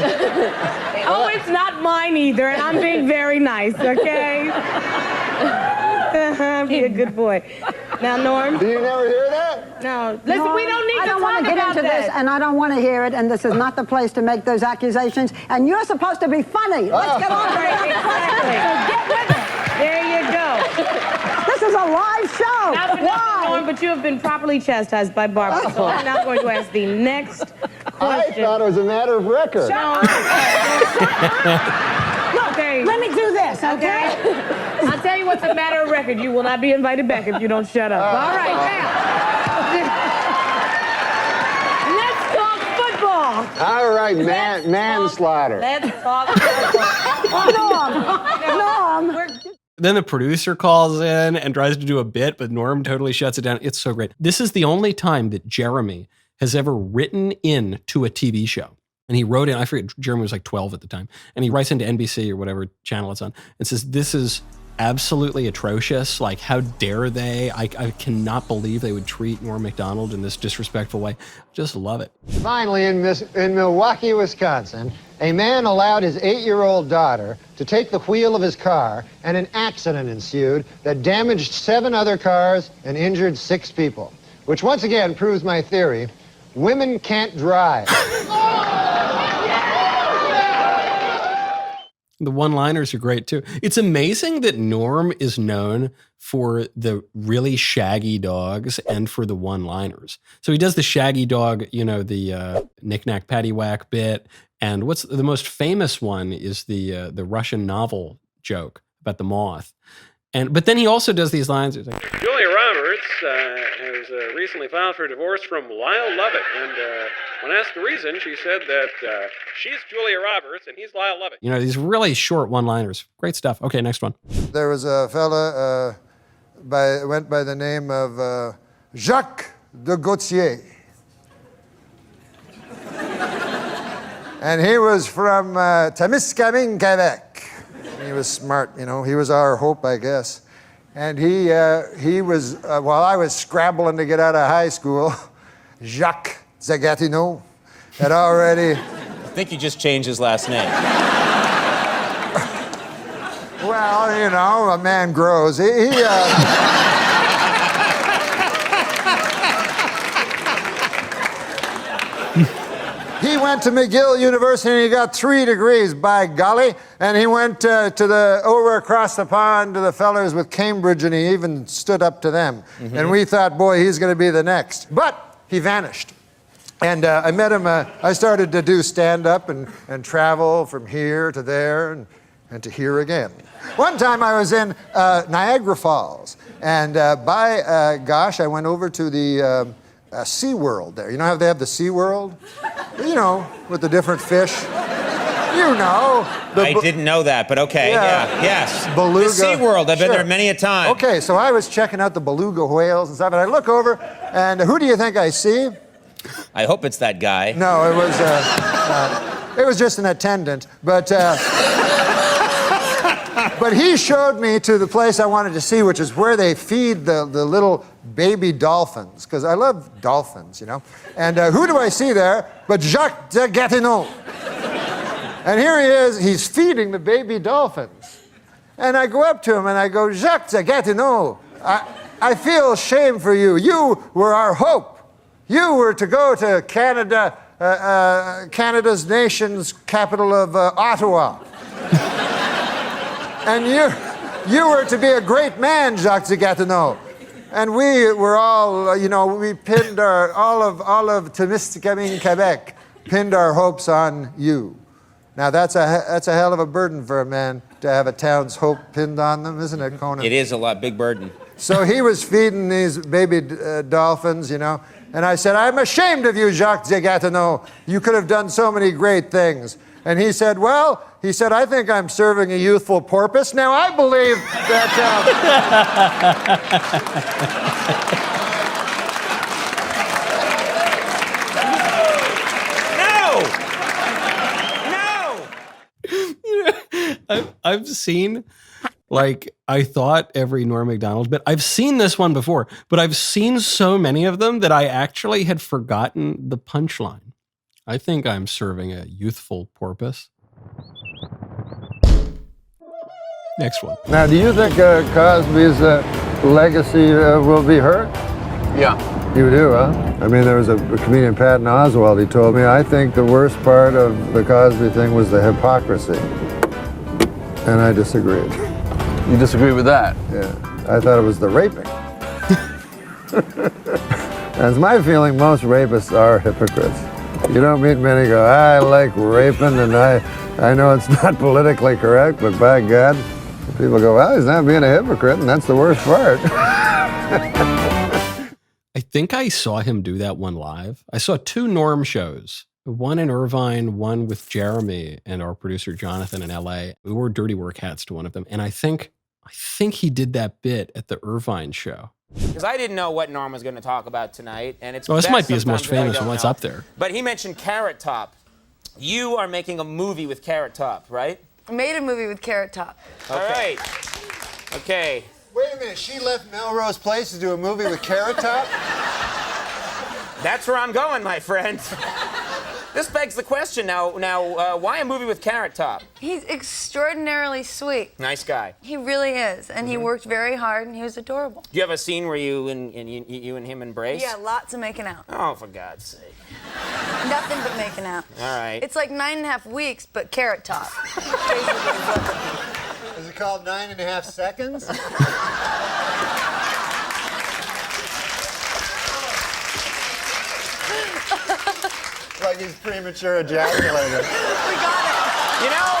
Oh, it's not mine either, and I'm being very nice, okay? Be a good boy. Now, Norm. Do you never hear that? No. Listen, we don't need I to don't talk want to get about into this, that. and I don't want to hear it, and this is not the place to make those accusations, and you're supposed to be funny. Let's get on to the next question. So get with it. There you go. This is a live show. Why? Norm, but you have been properly chastised by Barbara, so I'm now going to ask the next question. I thought it was a matter of record. Okay. Let me do this, okay? I'll tell you what's a matter of record. You will not be invited back if you don't shut up. All right, now. Let's talk football. All right, manslaughter. Let's talk football. Norm. Then the producer calls in and tries to do a bit, but Norm totally shuts it down. It's so great. This is the only time that Jeremy has ever written in to a TV show. And he wrote in, I forget, Jeremy was like 12 at the time, and he writes into NBC or whatever channel it's on and says, this is absolutely atrocious. Like, how dare they? I cannot believe they would treat Norm MacDonald in this disrespectful way. Just love it. Finally, in Milwaukee, Wisconsin, a man allowed his 8-year-old daughter to take the wheel of his car, and an accident ensued that damaged 7 other cars and injured 6 people, which once again proves my theory: women can't drive. The one-liners are great too. It's amazing that Norm is known for the really shaggy dogs and for the one-liners. So he does the shaggy dog, you know, the knick-knack paddywhack bit. And what's the most famous one is the Russian novel joke about the moth. But then he also does these lines. He's like, Julia Roberts has recently filed for divorce from Lyle Lovett, and when asked the reason, she said that she's Julia Roberts and he's Lyle Lovett. you know, these really short one-liners. Great stuff. Okay, next one. There was a fella went by the name of Jacques de Gautier. And he was from Témiscamingue, Quebec. He was smart, you know. He was our hope, I guess. And he was, while I was scrabbling to get out of high school, Jacques Zagatineau had already... I think you just changed his last name. Well, you know, a man grows. He went to McGill University and he got 3 degrees, by golly. And he went over across the pond to the fellers with Cambridge, and he even stood up to them. Mm-hmm. And we thought, boy, he's going to be the next. But he vanished. And I met him, I started to do stand-up and travel from here to there and to here again. One time I was in Niagara Falls, and gosh, I went over to the SeaWorld there. You know how they have the SeaWorld? You know, with the different fish. You know. I didn't know that, but okay, yeah, yes. Beluga. The SeaWorld, I've been Sure. there many a time. Okay, so I was checking out the beluga whales and stuff, and I look over, and who do you think I see? I hope it's that guy. No, it was just an attendant, but he showed me to the place I wanted to see, which is where they feed the little baby dolphins, because I love dolphins, you know. And who do I see there but Jacques de Gatineau? And here he is, he's feeding the baby dolphins. And I go up to him and I go, Jacques de Gatineau, I feel shame for you. You were our hope. You were to go to Canada, Canada's nation's capital of Ottawa. And you were to be a great man, Jacques de Gatineau. And we were all, you know, we pinned all of Témiscamingue, Quebec, pinned our hopes on you. Now that's a hell of a burden for a man to have a town's hope pinned on them, isn't it, Conan? It is a big burden. So he was feeding these baby dolphins, you know, and I said, I'm ashamed of you, Jacques de Gatineau. You could have done so many great things. And he said, I think I'm serving a youthful porpoise. Now, I believe that... I've seen, like, I thought every Norm MacDonald bit. I've seen this one before, but I've seen so many of them that I actually had forgotten the punchline. I think I'm serving a youthful porpoise. Next one. Now, do you think Cosby's legacy will be hurt? Yeah. You do, huh? I mean, there was a comedian, Patton Oswalt, he told me, I think the worst part of the Cosby thing was the hypocrisy. And I disagreed. You disagree with that? Yeah. I thought it was the raping. And it's my feeling most rapists are hypocrites. You don't meet many go, I like raping, and I know it's not politically correct, but by God, people go, well, he's not being a hypocrite, and that's the worst part. I think I saw him do that one live. I saw 2 Norm shows, one in Irvine, one with Jeremy and our producer Jonathan in LA. We wore dirty work hats to one of them. And I think he did that bit at the Irvine show. Because I didn't know what Norm was going to talk about tonight, and it's. Oh, this best might be his most sometimes that I famous don't one. It's know. up there. But he mentioned Carrot Top. You are making a movie with Carrot Top, right? I made a movie with Carrot Top. All right. Okay. Wait a minute, she left Melrose Place to do a movie with Carrot Top? That's where I'm going, my friend. This begs the question now, why a movie with Carrot Top? He's extraordinarily sweet. Nice guy. He really is, and he worked very hard, and he was adorable. Do you have a scene where you and him embrace? Yeah, lots of making out. Oh, for God's sake. Nothing but making out. All right. It's like 9.5 weeks, but Carrot Top. Is it called 9.5 Seconds? Like he's premature ejaculator. We got it. You know,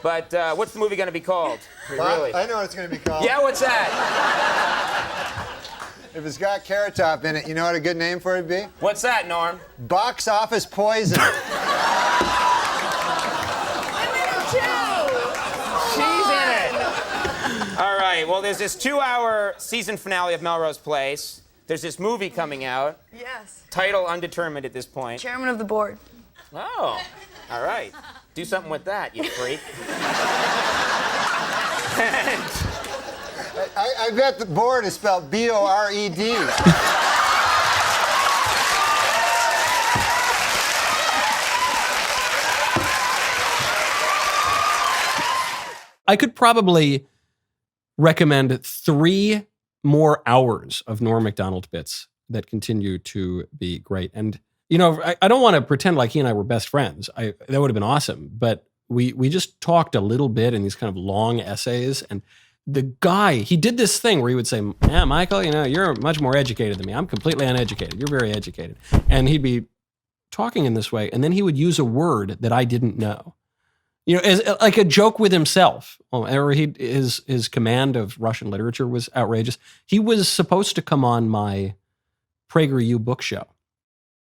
but what's the movie going to be called? Really? I know what it's going to be called. Yeah, what's that? If it's got Carrot Top in it, you know what a good name for it would be? What's that, Norm? Box Office Poison. She's in it. All right, well, there's this 2-hour season finale of Melrose Place. There's this movie coming out. Yes. Title undetermined at this point. Chairman of the board. Oh, all right. Do something with that, you freak. I bet the board is spelled B-O-R-E-D. I could probably recommend 3 more hours of Norm MacDonald bits that continue to be great. And, you know, I don't want to pretend like he and I were best friends. That would have been awesome. But we just talked a little bit in these kind of long essays. And the guy, he did this thing where he would say, yeah, Michael, you know, you're much more educated than me. I'm completely uneducated. You're very educated. And he'd be talking in this way. And then he would use a word that I didn't know. You know, as like a joke with himself. Or his command of Russian literature was outrageous. He was supposed to come on my PragerU book show,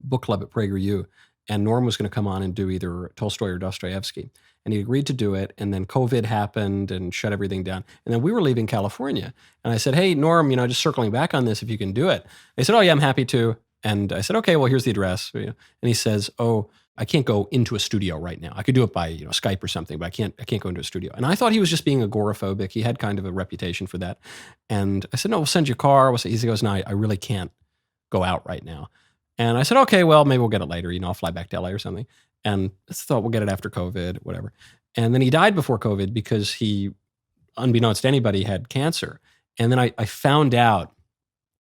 book club at PragerU, and Norm was going to come on and do either Tolstoy or Dostoevsky. And he agreed to do it, and then COVID happened and shut everything down. And then we were leaving California. And I said, hey, Norm, you know, just circling back on this, if you can do it. They said, oh, yeah, I'm happy to. And I said, okay, well, here's the address. And he says, oh, I can't go into a studio right now. I could do it by, you know, Skype or something, but I can't go into a studio. And I thought he was just being agoraphobic. He had kind of a reputation for that. And I said, no, we'll send you a car. He goes, no, I really can't go out right now. And I said, okay, well, maybe we'll get it later. You know, I'll fly back to LA or something. And I thought we'll get it after COVID, whatever. And then he died before COVID because he, unbeknownst to anybody, had cancer. And then I found out,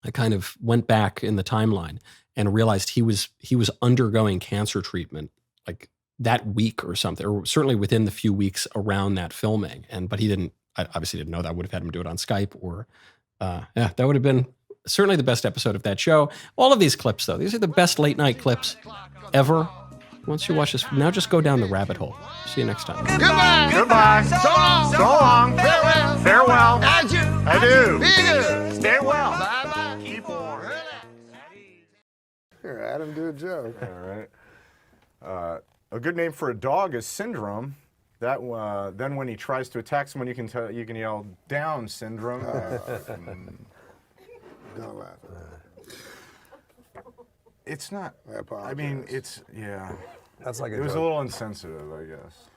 I kind of went back in the timeline and realized he was undergoing cancer treatment like that week or something, or certainly within the few weeks around that filming. But I obviously didn't know that. I would have had him do it on Skype or, that would have been certainly the best episode of that show. All of these clips, though, these are the best late night clips ever. Once you watch this, now just go down the rabbit hole. See you next time. Goodbye. Goodbye. So long. So long. Farewell. Farewell. Adieu. Adieu. Be good. Stay well. Bye-bye. Keep warm. Here, Adam, do a joke. All right. A good name for a dog is Syndrome. That then when he tries to attack someone, you can yell "Down, Syndrome." Don't laugh. It's not. I apologize. I mean, it's yeah. That's like it was a little insensitive, I guess.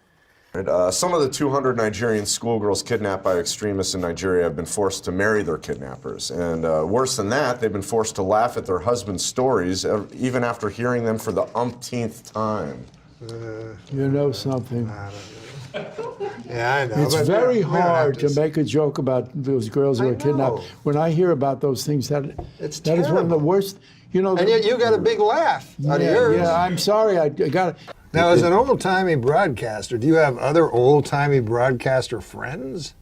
Some of the 200 Nigerian schoolgirls kidnapped by extremists in Nigeria have been forced to marry their kidnappers. And worse than that, they've been forced to laugh at their husbands' stories even after hearing them for the umpteenth time. You know something. Yeah, I know. It's but very we don't have hard to make a joke about those girls who are kidnapped. When I hear about those things, that is one of the worst. You know, and yet you got a big laugh out of yours. Yeah, I'm sorry. I got. Now, as an old-timey broadcaster, do you have other old-timey broadcaster friends?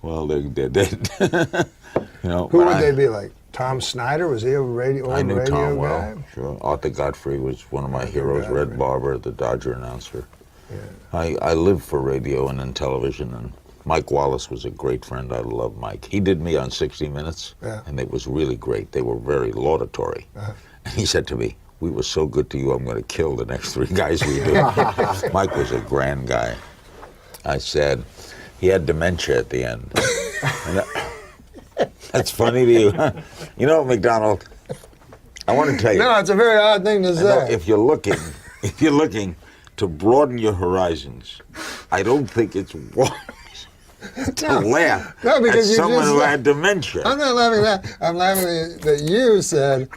Well, they did. You know, who would they be like? Tom Snyder, was he a radio guy? I knew Tom well. Sure. Arthur Godfrey was one of my heroes. Red Barber, the Dodger announcer. Yeah. I lived for radio and then television, and Mike Wallace was a great friend. I love Mike. He did me on 60 Minutes, and it was really great. They were very laudatory. And he said to me, "We were so good to you, I'm going to kill the next 3 guys we do." Mike was a grand guy. I said, he had dementia at the end. That's funny to you, huh? You know, McDonald, I want to tell you. No, it's a very odd thing to say. If you're looking to broaden your horizons, I don't think it's wise to laugh at someone who had dementia. I'm not laughing at that. I'm laughing that you said.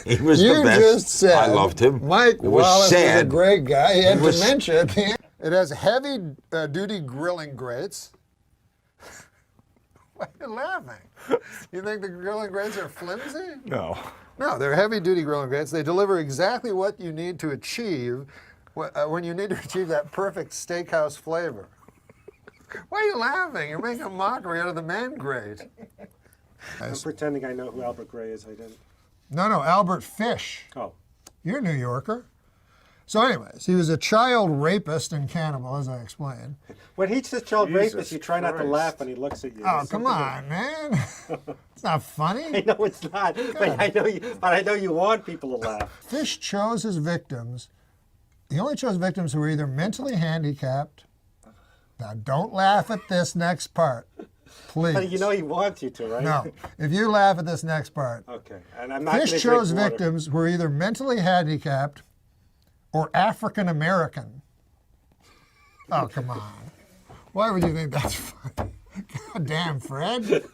He was you the best. Just said. I loved him. Mike Wallace was a great guy. He had dementia at the end. It has heavy-duty grilling grates. Why are you laughing? You think the grilling grates are flimsy? No. No, they're heavy-duty grilling grates. They deliver exactly what you need to achieve when you need to achieve that perfect steakhouse flavor. Why are you laughing? You're making a mockery out of the man grate. I'm pretending I know who Albert Gray is. I didn't. No, Albert Fish. Oh. You're a New Yorker. So anyways, he was a child rapist and cannibal, as I explained. When he says child rapist, you try not to laugh when he looks at you. Oh, come on, man. It's not funny. I know it's not, but I know you want people to laugh. Fish chose his victims. He only chose victims who were either mentally handicapped. Now, don't laugh at this next part, please. But you know he wants you to, right? No. If you laugh at this next part. Okay. And I'm not Fish chose victims who were either mentally handicapped or African American. Oh, come on. Why would you think that's funny? God damn, Fred.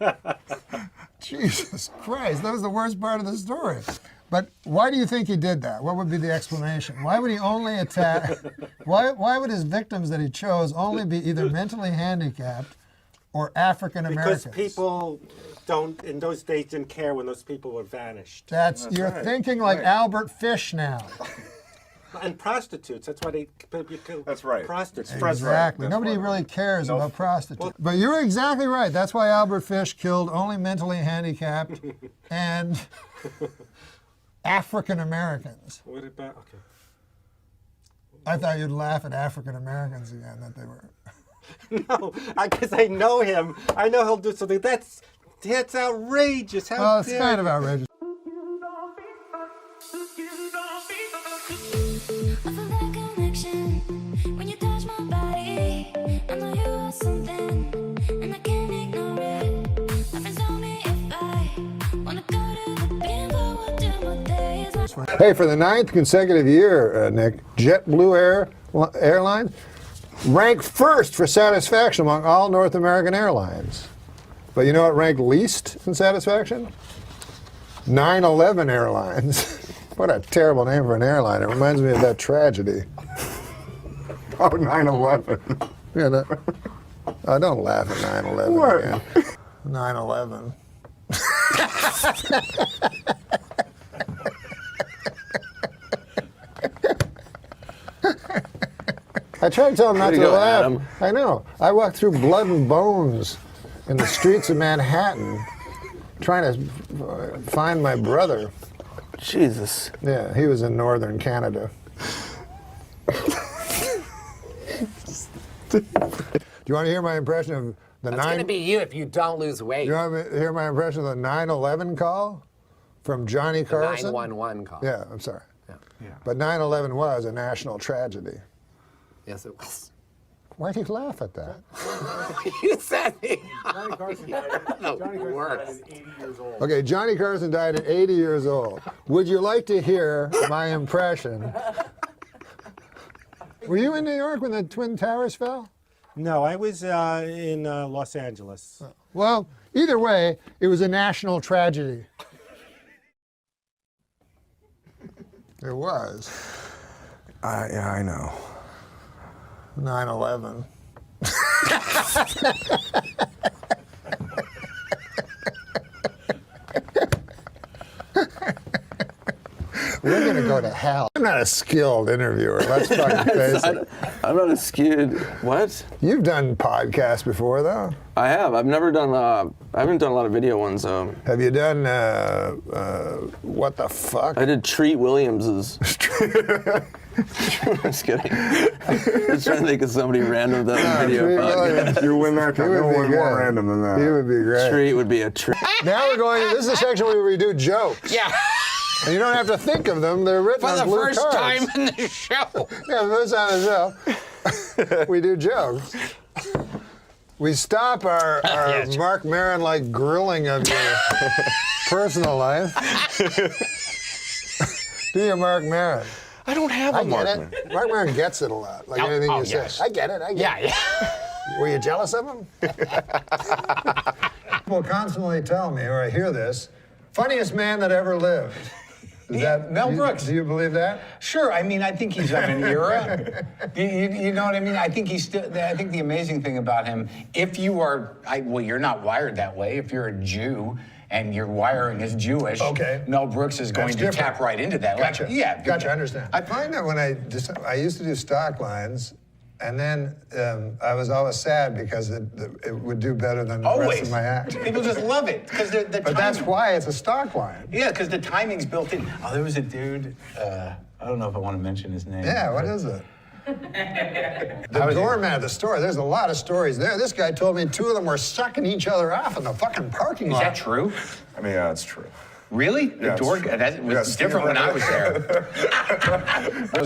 Jesus Christ, that was the worst part of the story. But why do you think he did that? What would be the explanation? Why would he only attack? Why would his victims that he chose only be either mentally handicapped or African Americans? Because people in those days didn't care when those people were vanished. You're thinking like Albert Fish now. And prostitutes. That's why they kill prostitutes. Exactly. Nobody really cares about prostitutes. But you're exactly right. That's why Albert Fish killed only mentally handicapped and African Americans. What about? Okay. I thought you'd laugh at African Americans again. That they were. No, because I know him. I know he'll do something. That's outrageous. Well, it's kind of outrageous. Hey, for the 9th consecutive year, Nick, JetBlue Airlines ranked first for satisfaction among all North American airlines. But you know what ranked least in satisfaction? 9/11 Airlines. What a terrible name for an airline. It reminds me of that tragedy. Oh, 9/11. Yeah, don't laugh at 9/11 What? again. 9/11. I tried to tell him not to laugh. Adam. I know. I walked through blood and bones in the streets of Manhattan trying to find my brother. Jesus. Yeah, he was in northern Canada. Do you want to hear my impression of the That's going to be you if you don't lose weight. Do you want to hear my impression of the 9/11 call from Johnny Carson? The 911 call. Yeah, I'm sorry. Yeah. But 9/11 was a national tragedy. Yes, it was. Why do you laugh at that? You said it. Johnny Carson died at 80 years old. Okay, Johnny Carson died at 80 years old. Would you like to hear my impression Were you in New York when the Twin Towers fell? No, I was in Los Angeles. Well, either way, it was a national tragedy. It was. Yeah, I know. 9/11. We're going to go to hell. I'm not a skilled interviewer. Let's fucking face it. I'm not a skilled. What? You've done podcasts before, though. I have. I've never done. I haven't done a lot of video ones. Have you done what the fuck? I did Treat Williams's. I'm just kidding. I was trying to think of somebody random that video podcast. You win that. No one more random than that. He would be great. Treat would be a treat. Now we're going. This is a section where we do jokes. Yeah. And you don't have to think of them. They're written on blue cards. For the first time in the show. Yeah, the first time in the show. We do jokes. We stop our Mark Maron-like grilling of your personal life. Do your Mark Maron. I don't have a Mark Maron. Mark Maron gets it a lot, like anything you say. I get it, I get it. Yeah. Were you jealous of him? People constantly tell me, or I hear this, funniest man that ever lived. Mel Brooks. Do you believe that? Sure. I mean, I think he's of an era. You know what I mean? I think he's still. I think the amazing thing about him, if you are, well, you're not wired that way. If you're a Jew and your wiring is Jewish, okay, Mel Brooks is going to tap right into that. Gotcha. Like, yeah. Gotcha. I understand. I find that when I used to do stock lines. And then I was always sad because it would do better than the rest of my act. People just love it because the But that's why it's a stock line. Yeah, because the timing's built in. Oh, there was a dude. I don't know if I want to mention his name. Yeah, what is it? The doorman at the store. There's a lot of stories there. This guy told me 2 of them were sucking each other off in the fucking parking lot. Is that true? I mean, yeah, it's true. Really? The door? That was different when I was there.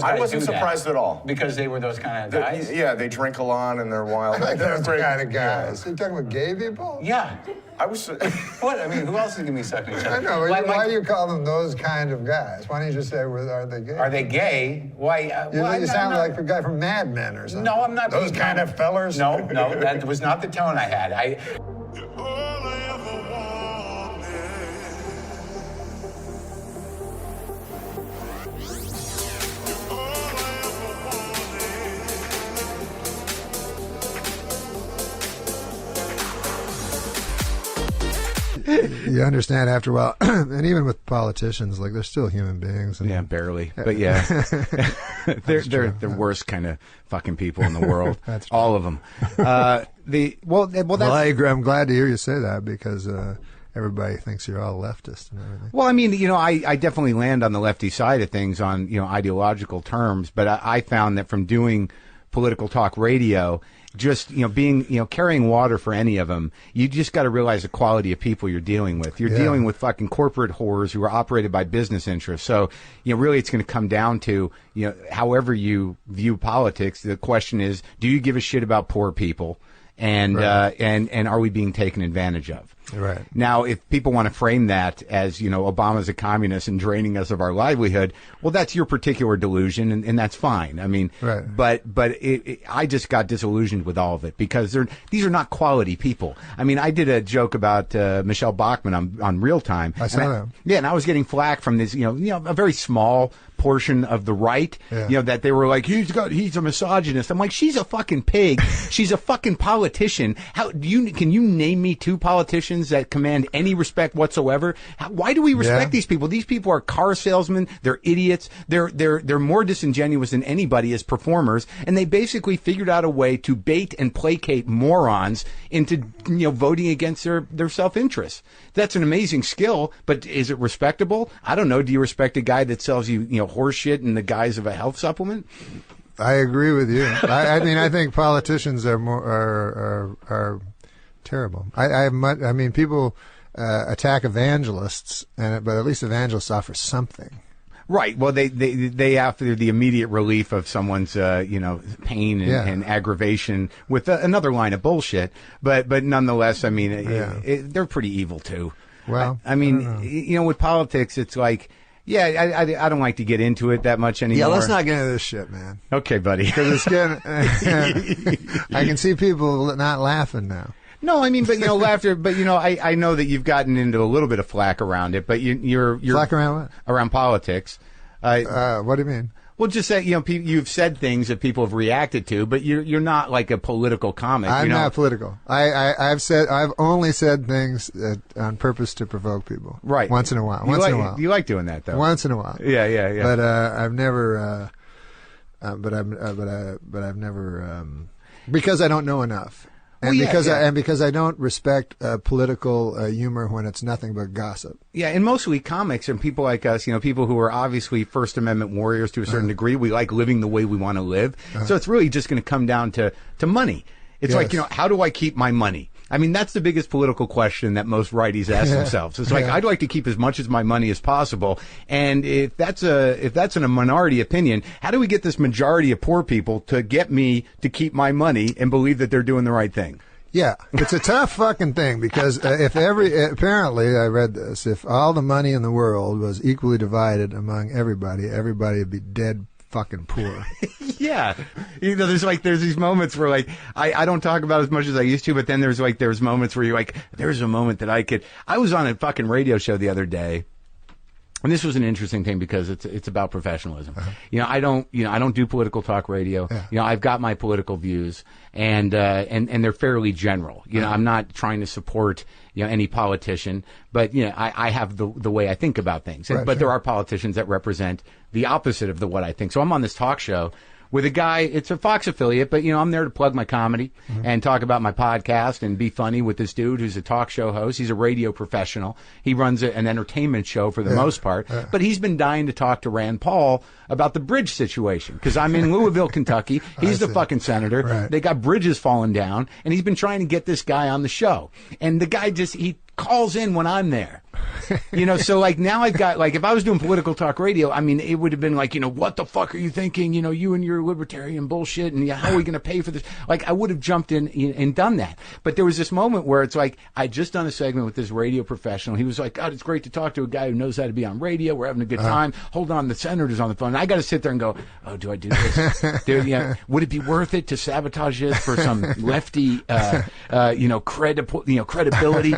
I wasn't surprised at all. Because they were those kind of guys? Yeah, they drink a lot and they're wild. Like those kind of guys. Are you talking about gay people? Yeah. I was. What? I mean, who else is going to be sucking each other? I know. Why do you call them those kind of guys? Why don't you just say, are they gay? Are they gay? Why? You sound like a guy from Mad Men or something. No, I'm not. Those kind of fellers? No, that was not the tone I had. You understand after a while, and even with politicians, like they're still human beings. And, yeah, barely, but yeah, they're the worst kind of fucking people in the world. That's true. All of them. Well, I'm glad to hear you say that because everybody thinks you're all leftist and everything. Well, I mean, I definitely land on the lefty side of things on ideological terms, but I found that from doing political talk radio, just being carrying water for any of them, you just got to realize the quality of people you're dealing with. You're dealing with fucking corporate whores who are operated by business interests. So really it's going to come down to however you view politics. The question is, do you give a shit about poor people, and and are we being taken advantage of? Right. Now, if people want to frame that as, Obama's a communist and draining us of our livelihood, well, that's your particular delusion, and that's fine. I mean, right. but I just got disillusioned with all of it because these are not quality people. I mean, I did a joke about Michelle Bachmann on Real Time. I saw that. Yeah, and I was getting flack from this, a very small portion of the right, that they were like, he's a misogynist. I'm like, she's a fucking pig. She's a fucking politician. Can you name me 2 politicians that command any respect whatsoever? Why do we respect these people? These people are car salesmen. They're idiots. They're more disingenuous than anybody as performers, and they basically figured out a way to bait and placate morons into voting against their self-interest. That's an amazing skill, but is it respectable? I don't know. Do you respect a guy that sells you horse shit in the guise of a health supplement? I agree with you. I mean, I think politicians are terrible. I mean, people attack evangelists, but at least evangelists offer something. Right. Well, they after the immediate relief of someone's pain and aggravation with another line of bullshit. But nonetheless, I mean, they're pretty evil too. Well, I mean, with politics, it's like, Yeah, I don't like to get into it that much anymore. Yeah, let's not get into this shit, man. Okay, buddy. Because it's getting. I can see people not laughing now. No, I mean, but laughter. But I know that you've gotten into a little bit of flack around it. But you're flack around what? Around politics. What do you mean? Well, just that you've said things that people have reacted to, but you're not like a political comic. I'm not political. I've only said things on purpose to provoke people. Right. Once in a while. You like doing that though. Once in a while. Yeah. But I've never. But I've never. Because I don't know enough. And because I don't respect political humor when it's nothing but gossip. Yeah, and mostly comics and people like us, people who are obviously First Amendment warriors to a certain degree. We like living the way we want to live. So it's really just going to come down to money. It's like, how do I keep my money? I mean, that's the biggest political question that most righties ask themselves. It's like, I'd like to keep as much of my money as possible. And if that's in a minority opinion, how do we get this majority of poor people to get me to keep my money and believe that they're doing the right thing? Yeah, it's a tough fucking thing because apparently I read this, if all the money in the world was equally divided among everybody would be dead fucking poor. Yeah. There's these moments where I don't talk about as much as I used to, but then there's moments where you're like, there's a moment that I was on a fucking radio show the other day. And this was an interesting thing because it's about professionalism. I don't do political talk radio. I've got my political views and they're fairly general. I'm not trying to support any politician, but I have the way I think about things. But there are politicians that represent the opposite of what I think. So I'm on this talk show with a guy, it's a Fox affiliate, but I'm there to plug my comedy and talk about my podcast and be funny with this dude who's a talk show host. He's a radio professional. He runs an entertainment show for the most part, but he's been dying to talk to Rand Paul about the bridge situation because I'm in Louisville, Kentucky. He's the fucking senator. Right. They got bridges falling down, and he's been trying to get this guy on the show. And the guy he calls in when I'm there. So now I've got, if I was doing political talk radio, I mean, it would have been what the fuck are you thinking? You and your libertarian bullshit, and how are we going to pay for this? I would have jumped in and done that. But there was this moment where it's I just done a segment with this radio professional. He was like, God, it's great to talk to a guy who knows how to be on radio. We're having a good time. Hold on, the senator's on the phone. And I got to sit there and go, oh, do I do this? Would it be worth it to sabotage this for some lefty, credibility?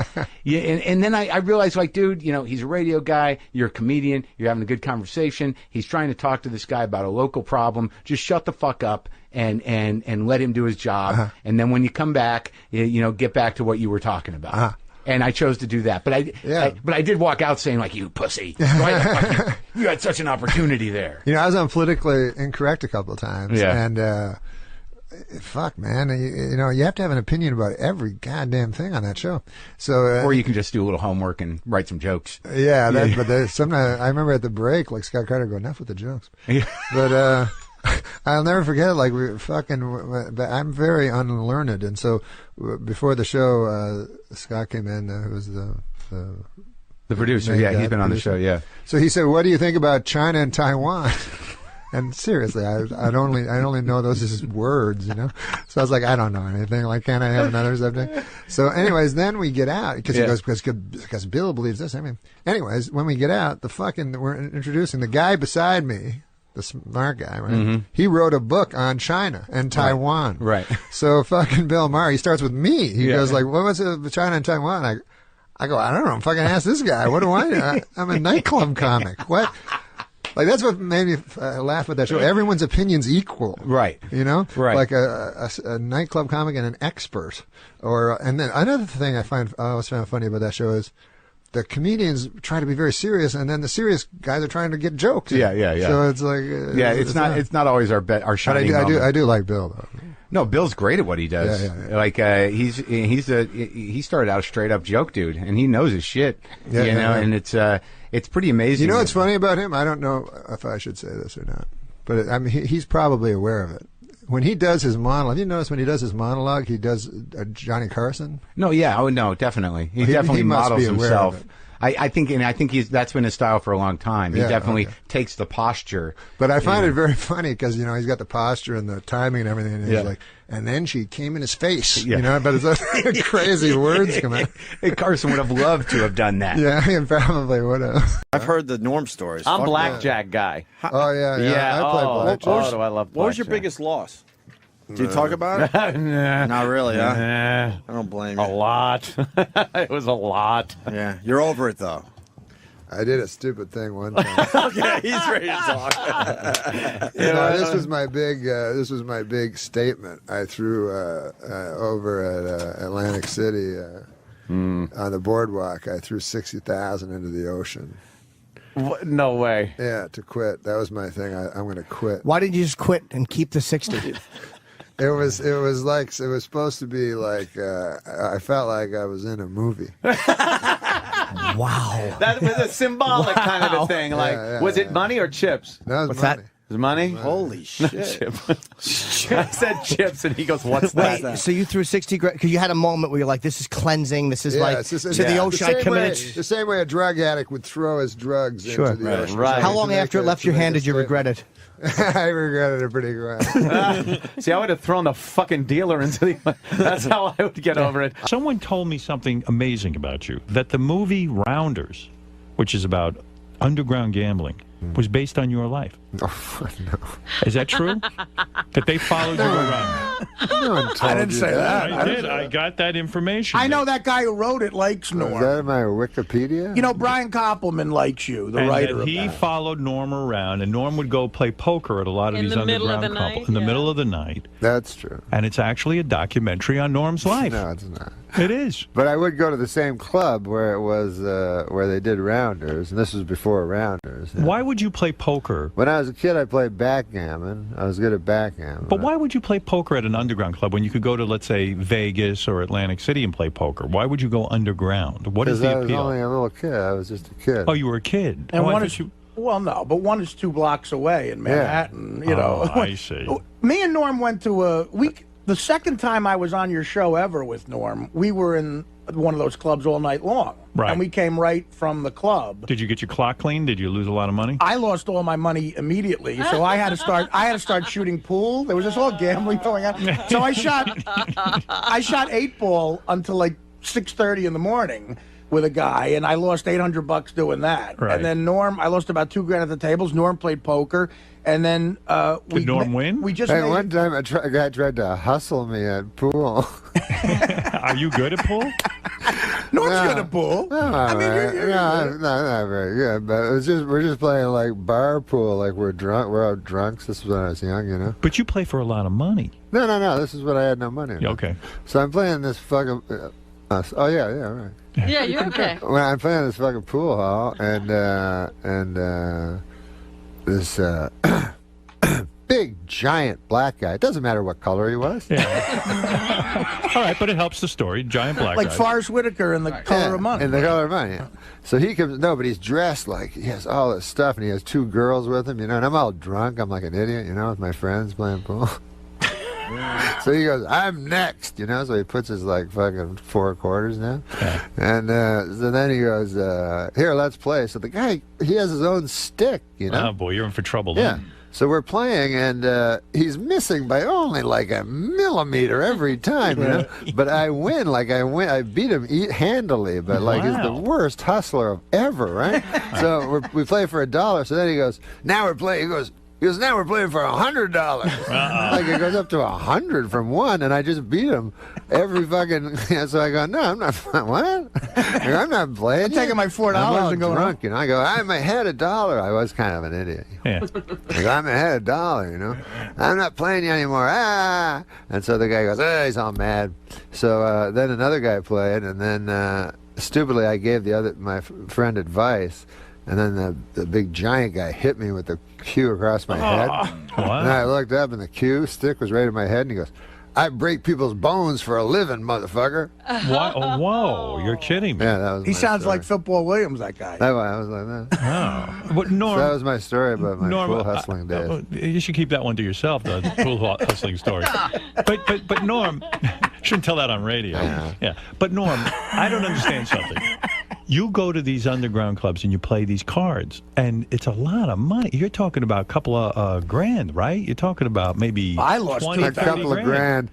And then I realized, dude, he's a radio guy. You're a comedian. You're having a good conversation. He's trying to talk to this guy about a local problem. Just shut the fuck up and let him do his job. And then when you come back, get back to what you were talking about. And I chose to do that. But I did walk out saying, you pussy. You had such an opportunity there. I was on Politically Incorrect a couple of times. Yeah. And fuck, man, you have to have an opinion about every goddamn thing on that show. So, or you can just do a little homework and write some jokes. Yeah, but sometimes I remember at the break, Scott Carter go, enough with the jokes. But I'll never forget it. I'm very unlearned, and so before the show, Scott came in, who was the producer. Yeah, he's been on the show. Yeah. So he said, "What do you think about China and Taiwan?" And seriously, I only know those as words, So I was like, I don't know anything. Can't I have another subject? So anyways, then we get out because he goes, because Bill believes this. Anyways, when we get out, we're introducing the guy beside me, the smart guy, right? Mm-hmm. He wrote a book on China and Taiwan. Right. So Bill Maher, he starts with me. He goes what was it, China and Taiwan? I go, I don't know. Fucking ask this guy. What do I know? I'm a nightclub comic. What? That's what made me laugh at that show. Everyone's opinion's equal. Right. Right. Like a nightclub comic and an expert. And then another thing I always found funny about that show is the comedians try to be very serious, and then the serious guys are trying to get jokes. Yeah. So it's it's not always our shining moment. I do like Bill though. No, Bill's great at what he does. Yeah. He started out a straight up joke dude, and he knows his shit. And it's pretty amazing. What's funny about him? I don't know if I should say this or not, but he's probably aware of it. When he does his monologue, have you noticed when he does his monologue, he does Johnny Carson? No, yeah, no, definitely. He definitely models himself I think that's been his style for a long time. He definitely takes the posture. But I find it very funny because he's got the posture and the timing and everything, and he's like, and then she came in his face, but it's like crazy words come out. Carson would have loved to have done that. Yeah, he probably would have. I've heard the Norm stories. I'm blackjack guy. Oh yeah. I play blackjack. I love What was your biggest loss? Did you talk about it? Nah. Not really, huh? Nah. I don't blame you. A lot. It was a lot. Yeah, you're over it though. I did a stupid thing one time. Okay, he's ready to talk. This was my big statement I threw over at Atlantic City on the boardwalk. I threw 60,000 into the ocean. What? No way. Yeah, to quit. That was my thing. I'm going to quit. Why didn't you just quit and keep the 60? It was supposed to be like I felt like I was in a movie. Wow. That was a symbolic kind of a thing. Like, was it money or chips? That was What's money. that? Is it money? Holy shit. I said chips, and he goes, what's Wait, that? so you threw 60 grand because you had a moment where you're like, this is cleansing. This is the ocean. I committed. The same way a drug addict would throw his drugs into the ocean. Right. How long after it left your hand did you regret it? I regretted it pretty good. See, I would have thrown the fucking dealer into the... That's how I would get over it. Someone told me something amazing about you, that the movie Rounders, which is about underground gambling, was based on your life. Oh, no. Is that true? That they followed you around? No one told I didn't say that. I did. I got that information. I know that guy who wrote it likes Norm. Is that in my Wikipedia? You know, Brian Koppelman likes you, the and writer that of he that. followed Norm around, and Norm would go play poker at a lot of these underground couples in the middle of the night. That's true. And it's actually a documentary on Norm's life. No, it's not. It is. But I would go to the same club where it was where they did Rounders, and this was before Rounders. Why would you play poker? When I was a kid, I played backgammon. I was good at backgammon. But why would you play poker at an underground club when you could go to, let's say, Vegas or Atlantic City and play poker? Why would you go underground? What is the appeal? Because I was only a little kid. I was just a kid. Oh, you were a kid. And oh, one is, well, no, but one is 2 blocks away in Manhattan. You know, I see. Me and Norm went to the second time I was on your show ever with Norm, we were in one of those clubs all night long. Right. And we came right from the club. Did you get your clock cleaned? Did you lose a lot of money? I lost all my money immediately, so I had to start shooting pool. There was this all gambling going on. So I shot 8-ball until like 6:30 in the morning with a guy, and I lost $800 doing that. Right. And then Norm, I lost about $2 grand at the tables. Norm played poker, and then Did Norm win? We just Hey, made, one time a guy tried to hustle me at pool. Are you good at pool? Norm's good at pool. No, not very good. But we're just playing like bar pool, like we're drunk. We're all drunks. This was when I was young, you know. But you play for a lot of money. No. This is when I had no money. Yeah, okay. So I'm playing this fucking. Right. Yeah, you're okay. When I'm playing this fucking pool hall, and this big giant black guy. It doesn't matter what color he was. Yeah. All right, but it helps the story. Giant black like guy. Forrest Whitaker in The Color of Money. In The Color of Money. Yeah. So he comes. No, but he's dressed like he has all this stuff, and he has 2 girls with him. You know, and I'm all drunk. I'm like an idiot. You know, with my friends playing pool. So he goes, I'm next, you know, so he puts his like fucking 4 quarters down. Yeah. And so then he goes, here, let's play. So the guy, he has his own stick, you know. Oh, boy, you're in for trouble. Yeah. Then. So we're playing, and he's missing by only like a millimeter every time, you know. But I win, I beat him handily, but like he's the worst hustler ever, right? So we play for $1. So then he goes, now we're playing, he goes, now we're playing for $100. Like it goes up to 100 from 1, and I just beat him every fucking. So I go, no, I'm not. What? I'm not playing. I'm taking my $4 and going drunk. You know, I go, I'm ahead $1. I was kind of an idiot. Yeah. I go, I'm ahead $1. You know, I'm not playing you anymore. Ah! And so the guy goes, he's all mad. So then another guy played, and then stupidly I gave my friend advice. And then the big giant guy hit me with the cue across my head. What? And I looked up, and the cue stick was right in my head, and he goes, I break people's bones for a living, motherfucker. What? Oh, whoa, you're kidding me. Yeah, that was He my sounds story. like Football Williams, that guy. I was like that. Oh. But Norm, So that was my story about my Norm, pool hustling days. You should keep that one to yourself, the pool hustling story. But Norm, shouldn't tell that on radio. Yeah. But Norm, I don't understand something. You go to these underground clubs and you play these cards, and it's a lot of money. You're talking about a couple of grand, right? You're talking about maybe I lost 20, a couple of grand.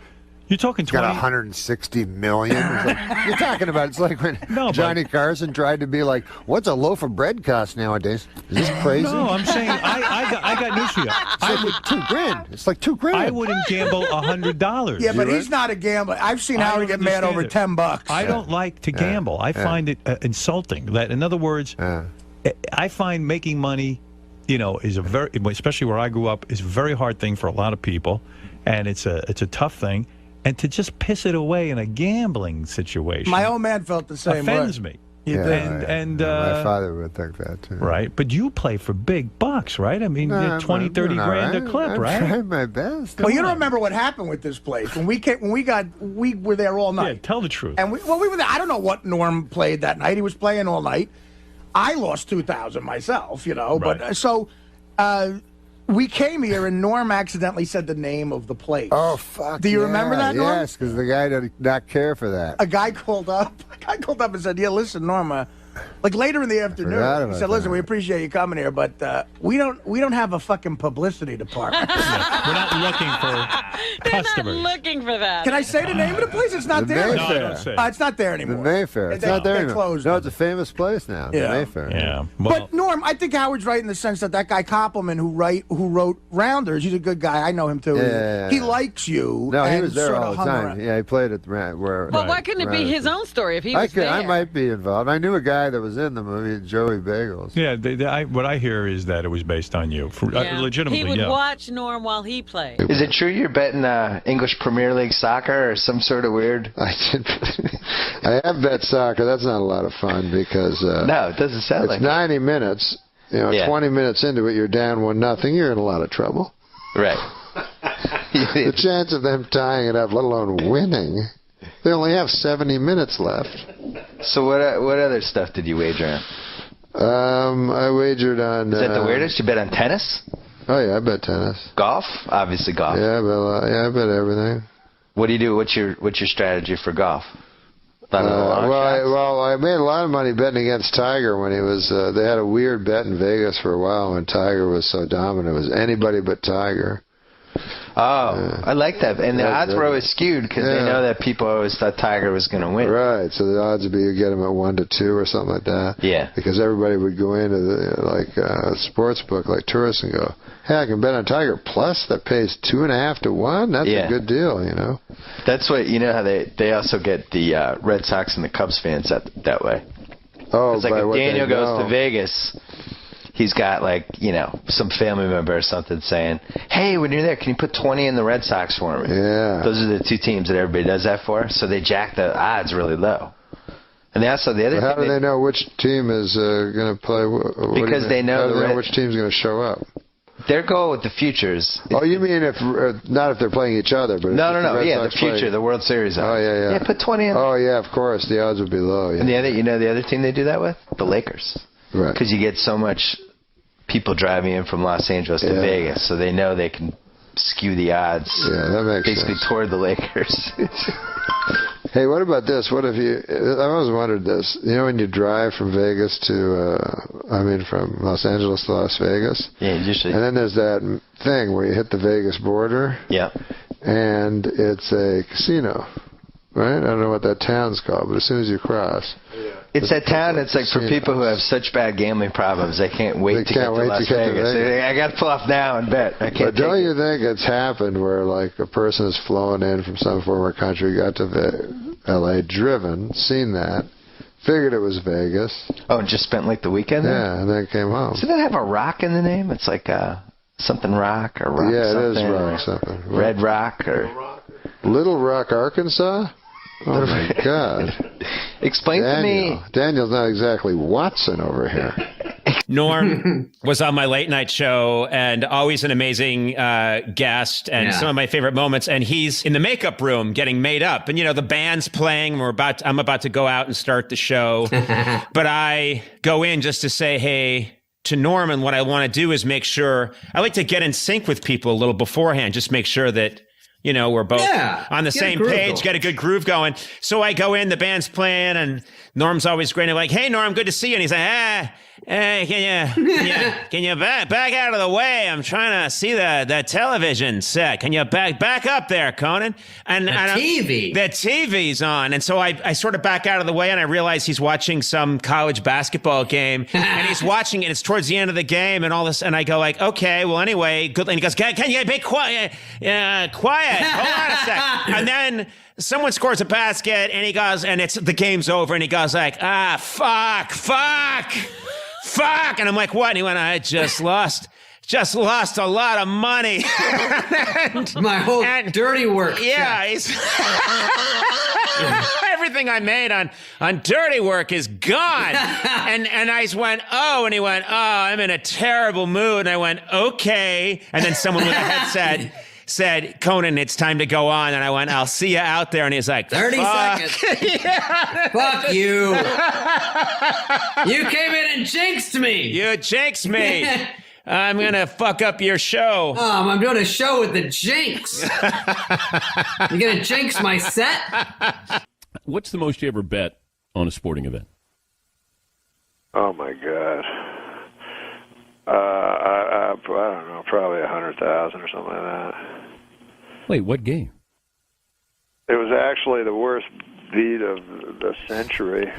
You're talking 20. Got 160 million. It's like, you're talking about. It's like when Johnny Carson tried to be like, "What's a loaf of bread cost nowadays? Is this crazy?" No, I'm saying I got news for you. I would $2,000. It's like $2,000. I wouldn't gamble $100. Yeah, but he's not a gambler. I've seen I Howard don't get mad over understand $10. I don't like to gamble. I find it insulting. That, in other words, I find making money, is a very, especially where I grew up, is a very hard thing for a lot of people, and it's a tough thing. And to just piss it away in a gambling situation, My old man felt the same offends way. me. You did. And my father would think that too. Right, but you play for big bucks, right? I mean, No, 20, 30 grand a clip, I'm right? trying my best. Well, you don't remember what happened with this place when we were there all night. Yeah, tell the truth. And we were there. I don't know what Norm played that night. He was playing all night. I lost $2,000 myself, Right. But so we came here and Norm accidentally said the name of the place. Oh fuck! Do you remember that, Norm? Yes, because the guy did not care for that. A guy called up and said, "Yeah, listen, Norma." Like later in the afternoon, he said, "Listen, we appreciate you coming here, but we don't have a fucking publicity department. We're not looking for customers. Looking for that. Can I say the name of the place? It's not The there. Mayfair. No, don't say it. It's not there anymore. The Mayfair. It's not there They anymore. closed No, it. it's a famous place now. Yeah. The Mayfair. Yeah. But Norm, I think Howard's right in the sense that guy Koppelman, who wrote Rounders, he's a good guy. I know him too. Yeah. He likes you. No, he and was there sort of all the hung time. around. Yeah, he played at where. But why couldn't it be his own story if he was there? I might be involved. I knew a guy that was in the movie, Joey Bagels. Yeah, what I hear is that it was based on you. Yeah. Legitimately, He would yeah. watch Norm while he played. Is it true you're betting English Premier League soccer or some sort of weird? I have bet soccer. That's not a lot of fun because no, it doesn't sound like it's 90 minutes. 20 minutes into it, you're down 1-0. You're in a lot of trouble. Right. The chance of them tying it up, let alone winning, they only have 70 minutes left. So what other stuff did you wager on? I wagered on. Is that the weirdest? You bet on tennis? Oh yeah, I bet tennis. Golf? Obviously golf. Yeah, I bet everything. What do you do? What's your strategy for golf? I made a lot of money betting against Tiger when he was. They had a weird bet in Vegas for a while when Tiger was so dominant. It was anybody but Tiger. Oh, I like that. And the odds were always skewed because they know that people always thought Tiger was going to win. Right. So the odds would be you get him at 1-2 or something like that. Yeah. Because everybody would go into the sports book like tourists and go, "Hey, I can bet on Tiger plus that pays 2.5 to 1. That's a good deal, That's what how they also get the Red Sox and the Cubs fans that way. Oh, it's like if Daniel goes to Vegas. He's got some family member or something saying, "Hey, when you're there, can you put 20 in the Red Sox for me?" Yeah. Those are the two teams that everybody does that for. So they jack the odds really low. And also the other. How do they know which team is going to play? Because they know which team's going to show up. Their goal with the futures. Oh, you mean not if they're playing each other, but no, yeah, the future, the World Series. Oh yeah. Yeah, put 20 in. Oh yeah, of course, the odds would be low. Yeah. And the other team they do that with, the Lakers. Right. Because you get so much people driving in from Los Angeles to Vegas, so they know they can skew the odds. Yeah, that makes basically sense. toward the Lakers. Hey, what about this? What if I always wondered this. When you drive from Vegas from Los Angeles to Las Vegas? Yeah, usually. And then there's that thing where you hit the Vegas border. Yeah. And it's a casino, right? I don't know what that town's called, but as soon as you cross. It's that town. It's like for people who have such bad gambling problems, they can't wait to get to Las Vegas. I got to pull off now and bet. I can't. But don't you think it's happened where a person has flown in from some former country, got to L.A., driven, seen that, figured it was Vegas. Oh, and just spent the weekend there? Yeah, and then came home. Does that have a rock in the name? It's like something rock or rock yeah, something. Yeah, it is rock something. Red Rock or Little Rock, Arkansas? Oh my God! Explain to me. Daniel's not exactly Watson over here. Norm was on my late night show and always an amazing guest and some of my favorite moments. And he's in the makeup room getting made up. And, the band's playing. I'm about to go out and start the show. But I go in just to say, hey, to Norm. And what I want to do is make sure I like to get in sync with people a little beforehand. Just make sure that You know, we're both on the get a same groove page, going. get a good groove going. So I go in, the band's playing, and Norm's always grinning like, "Hey, Norm, good to see you." And he's like, can you back out of the way? I'm trying to see the television set. Can you back up there, Conan? And TV. The TV's on. And so I sort of back out of the way, and I realize he's watching some college basketball game, and he's watching it. It's towards the end of the game, and all this. And I go like, okay, well, anyway, good. And he goes, can you be quiet? Quiet. Hold on a sec. And then someone scores a basket, and he goes, and the game's over, and he goes like, fuck. And I'm like, what? And he went, I just lost a lot of money. My whole dirty work. Yeah. Everything I made on dirty work is gone. and I went, oh, and he went, oh, I'm in a terrible mood. And I went, okay. And then someone with a headset said, Conan, it's time to go on. And I went, I'll see you out there. And he's like, 30 seconds. Fuck you. You came in and jinxed me. You jinxed me. I'm going to fuck up your show. I'm doing a show with the jinx. You going to jinx my set? What's the most you ever bet on a sporting event? Oh my God. I don't know, probably 100,000 or something like that. Wait, what game? It was actually the worst beat of the century.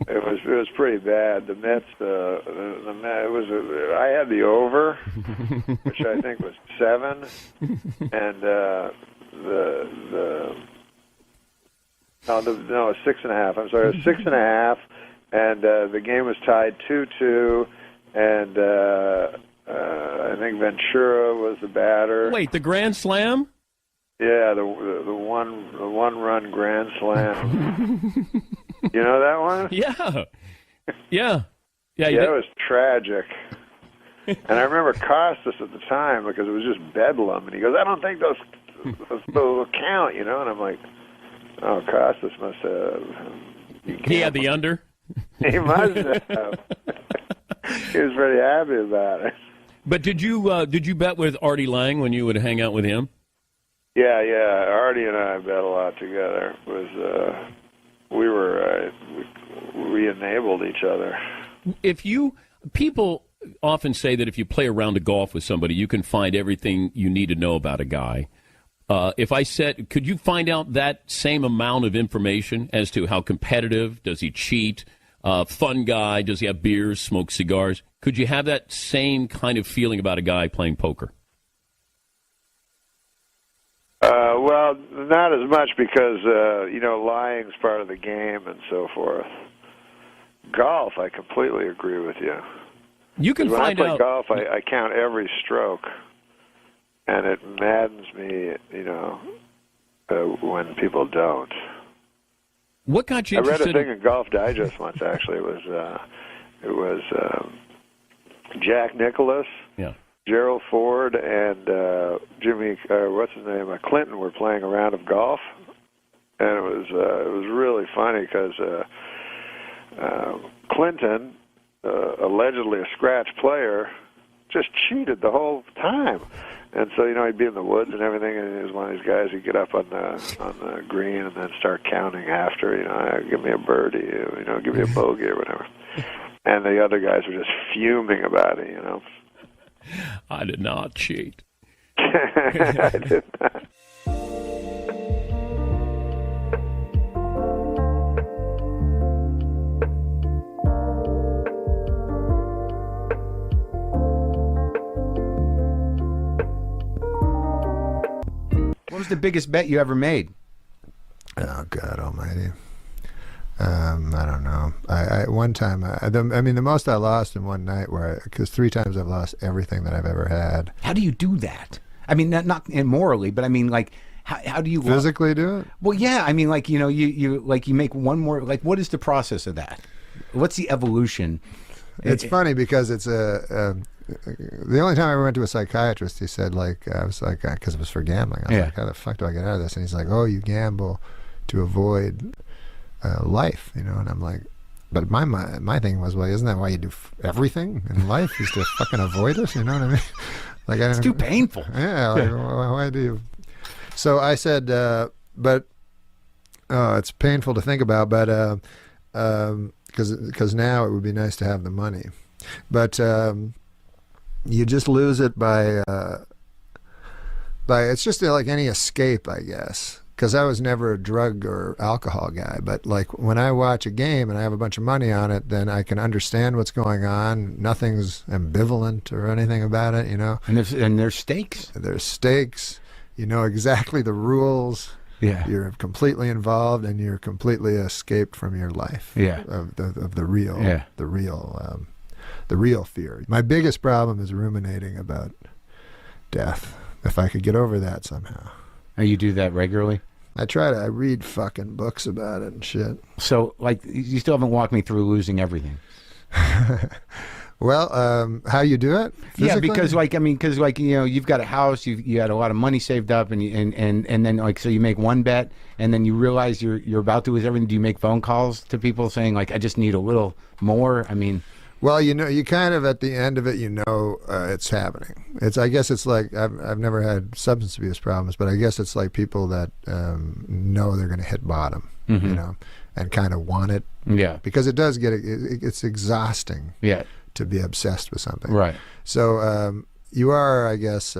It was pretty bad. The Mets, I had the over, which I think was 7, and no, 6.5. I'm sorry, it was 6.5, and the game was tied 2-2, and I think Ventura was the batter. Wait, the Grand Slam? Yeah, the one run grand slam. You know that one? Yeah. It was tragic. And I remember Costas at the time because it was just bedlam, and he goes, "I don't think those will count," you know. And I'm like, "Oh, Costas must have." He had the under. He must have. He was pretty happy about it. But did you bet with Artie Lang when you would hang out with him? Yeah. Artie and I bet a lot together. It was we enabled each other. People often say that if you play a round of golf with somebody, you can find everything you need to know about a guy. If I said, could you find out that same amount of information as to how competitive, does he cheat, fun guy, does he have beers, smoke cigars? Could you have that same kind of feeling about a guy playing poker? Well, not as much because, lying's part of the game and so forth. Golf, I completely agree with you. You can find out. When I play out... golf, I count every stroke, and it maddens me, when people don't. What got you interested? I read a thing in Golf Digest once, actually. It was Jack Nicklaus. Yeah. Gerald Ford and Jimmy, Clinton were playing a round of golf, and it was really funny because Clinton, allegedly a scratch player, just cheated the whole time, and so he'd be in the woods and everything, and he was one of these guys who'd get up on the green and then start counting after, give me a birdie, give me a bogey or whatever, and the other guys were just fuming about it, I did not cheat. I did not. What was the biggest bet you ever made? Oh, God almighty. I don't know. I one time, the most I lost in one night, because 3 times I've lost everything that I've ever had. How do you do that? I mean, not morally, but I mean, like, how do you physically do it? Well, yeah. I mean, like, you make one more. Like, what is the process of that? What's the evolution? It's funny because it's the only time I ever went to a psychiatrist, he said, I was like, because it was for gambling. I was like, how the fuck do I get out of this? And he's like, oh, you gamble to avoid life, and I'm like, but my thing was, well, isn't that why you do everything in life, is to fucking avoid it? You know what I mean? Like it's too painful. Yeah. Like, why do you? So I said, but it's painful to think about, but because now it would be nice to have the money, but you just lose it by it's just like any escape, I guess. Because I was never a drug or alcohol guy, but like when I watch a game and I have a bunch of money on it, then I can understand what's going on. Nothing's ambivalent or anything about it, you know. And there's stakes. There's stakes. You know exactly the rules. Yeah. You're completely involved, and you're completely escaped from your life. Yeah. Of the real. Yeah. The real fear. My biggest problem is ruminating about death. If I could get over that somehow. And you do that regularly? I read fucking books about it and shit. So, like, you still haven't walked me through losing everything. Well, how you do it? Physically? Yeah, because you know, you've got a house, you got a lot of money saved up, and then like, so you make one bet, and then you realize you're about to lose everything. Do you make phone calls to people saying like, I just need a little more? I mean, well, you know, you kind of at the end of it, you know, it's happening. I guess it's like I've never had substance abuse problems, but I guess it's like people that know they're going to hit bottom, you know, and kind of want it. Yeah, because it does it's exhausting. Yeah. To be obsessed with something. Right. So you are, I guess,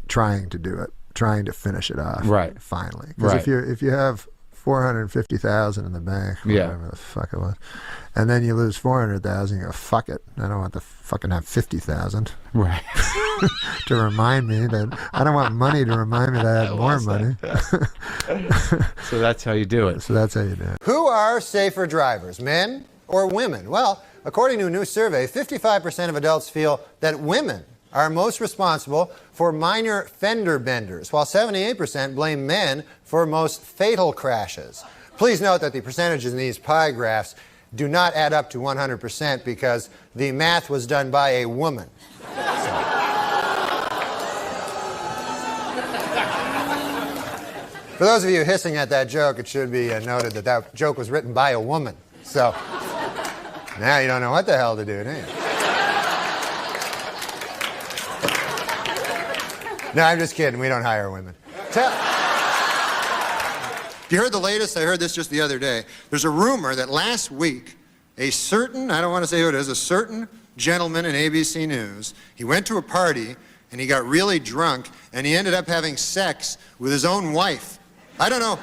trying to do it, trying to finish it off. Right. Finally. Because if you have $450,000 in the bank, whatever the fuck it was, and then you lose $400,000, you go, fuck it. I don't want to fucking have $50,000. Right. To remind me that I don't want money to remind me that I have more money. So that's how you do it. So that's how you do it. Who are safer drivers, men or women? Well, according to a new survey, 55% of adults feel that women are most responsible for minor fender benders, while 78% blame men for most fatal crashes. Please note that the percentages in these pie graphs do not add up to 100% because the math was done by a woman. For those of you hissing at that joke, it should be noted that that joke was written by a woman. So now you don't know what the hell to do, do you? No, I'm just kidding. We don't hire women. You heard the latest? I heard this just the other day. There's a rumor that last week, a certain, I don't want to say who it is, a certain gentleman in ABC News, he went to a party and he got really drunk and he ended up having sex with his own wife. I don't know.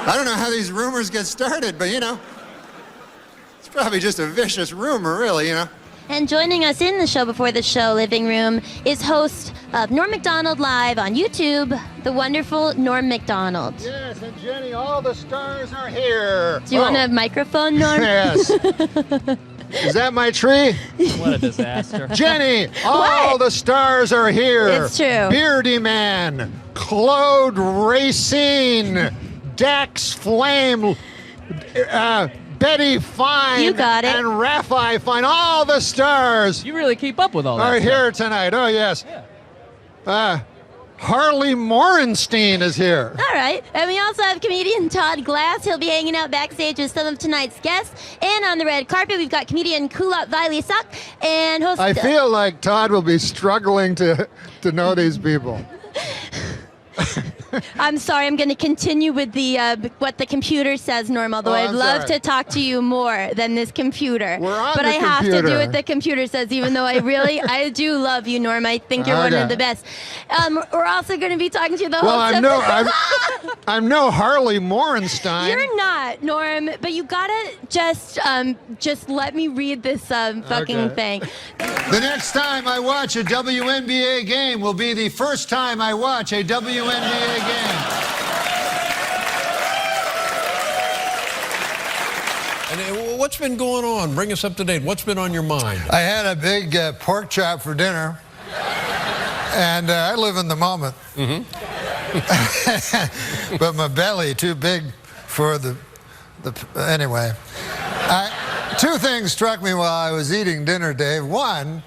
I don't know how these rumors get started, but you know, it's probably just a vicious rumor, really, you know. And joining us in the show before the show living room is host of Norm MacDonald Live on YouTube, the wonderful Norm MacDonald. Yes, and Jenny, all the stars are here. Do you want a microphone, Norm? Yes. Is that my tree? What a disaster. Jenny, all the stars are here. It's true. Beardy Man, Claude Racine, Dax Flame, Betty Fine, you got it, and Raphael Fine. All the stars. You really keep up with all that are stuff. here tonight. Oh yes. Harley Morenstein is here. All right. And we also have comedian Todd Glass. He'll be hanging out backstage with some of tonight's guests. And on the red carpet, we've got comedian Kulap Vailisak and host... I feel like Todd will be struggling to know these people. I'm sorry, I'm going to continue with the what the computer says, Norm, although I'd love to talk to you more than this computer. But I have to do what the computer says, even though I do love you, Norm. I think you're one of the best. We're also going to be talking to the host I'm no Harley Morenstein. You're not, Norm, but you got to just let me read this fucking thing. The next time I watch a WNBA game will be the first time I watch a WNBA game. And what's been going on? Bring us up to date. What's been on your mind? I had a big pork chop for dinner, and I live in the moment. But my belly too big for the anyway. Two things struck me while I was eating dinner, Dave. One,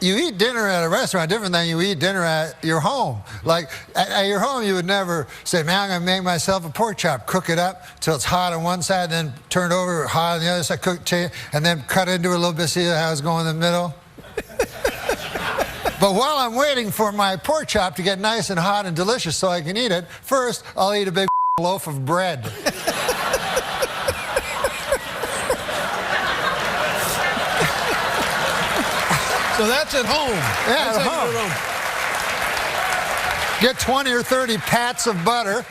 you eat dinner at a restaurant different than you eat dinner at your home. Like, at your home, you would never say, man, I'm going to make myself a pork chop, cook it up till it's hot on one side, then turn it over, hot on the other side, and then cut into it a little bit, see how it's going in the middle. But while I'm waiting for my pork chop to get nice and hot and delicious so I can eat it, first, I'll eat a big loaf of bread. So that's at home. Yeah, that's at home. Get 20 or 30 pats of butter.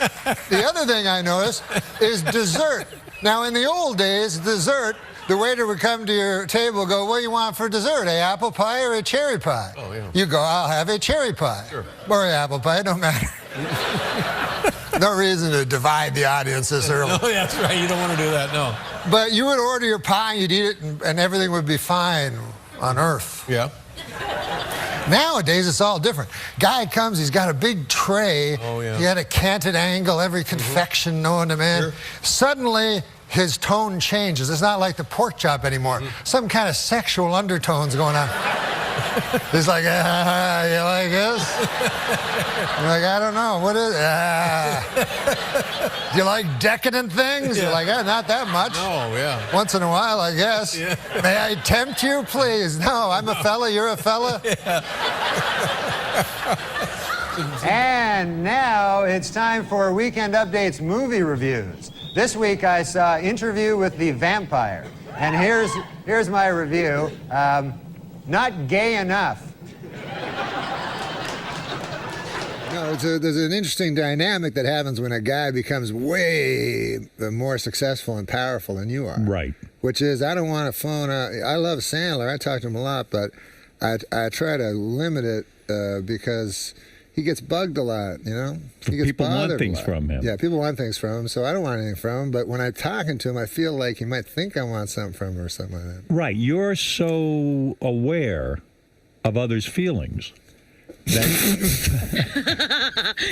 The other thing I noticed is dessert. Now, in the old days, dessert, the waiter would come to your table and go, what do you want for dessert, an apple pie or a cherry pie? Oh, yeah. You go, I'll have a cherry pie. Sure. Or an apple pie, it don't matter. No reason to divide the audience this early. No, that's right. You don't want to do that, no. But you would order your pie, and you'd eat it, and everything would be fine on earth. Yeah. Nowadays, it's all different. Guy comes, he's got a big tray. Oh, yeah. He had a canted angle, every confection known to man. Sure. Suddenly, his tone changes. It's not like the pork chop anymore. Some kind of sexual undertones going on. He's like, you like this? You're like, I don't know. What is Do you like decadent things? Yeah. You're like, not that much. No, yeah. Once in a while, I guess. Yeah. May I tempt you, please? No, I'm a fella, you're a fella. And now it's time for Weekend Update's movie reviews. This week I saw Interview with the Vampire. And here's my review. Not gay enough. No, there's an interesting dynamic that happens when a guy becomes way more successful and powerful than you are. Right. Which is, I don't want to phone out. I love Sandler. I talk to him a lot, but I try to limit it because he gets bugged a lot, you know? He gets People want bothered a things lot. from him. Yeah, people want things from him, so I don't want anything from him. But when I'm talking to him, I feel like he might think I want something from him or something like that. Right. You're so aware of others' feelings.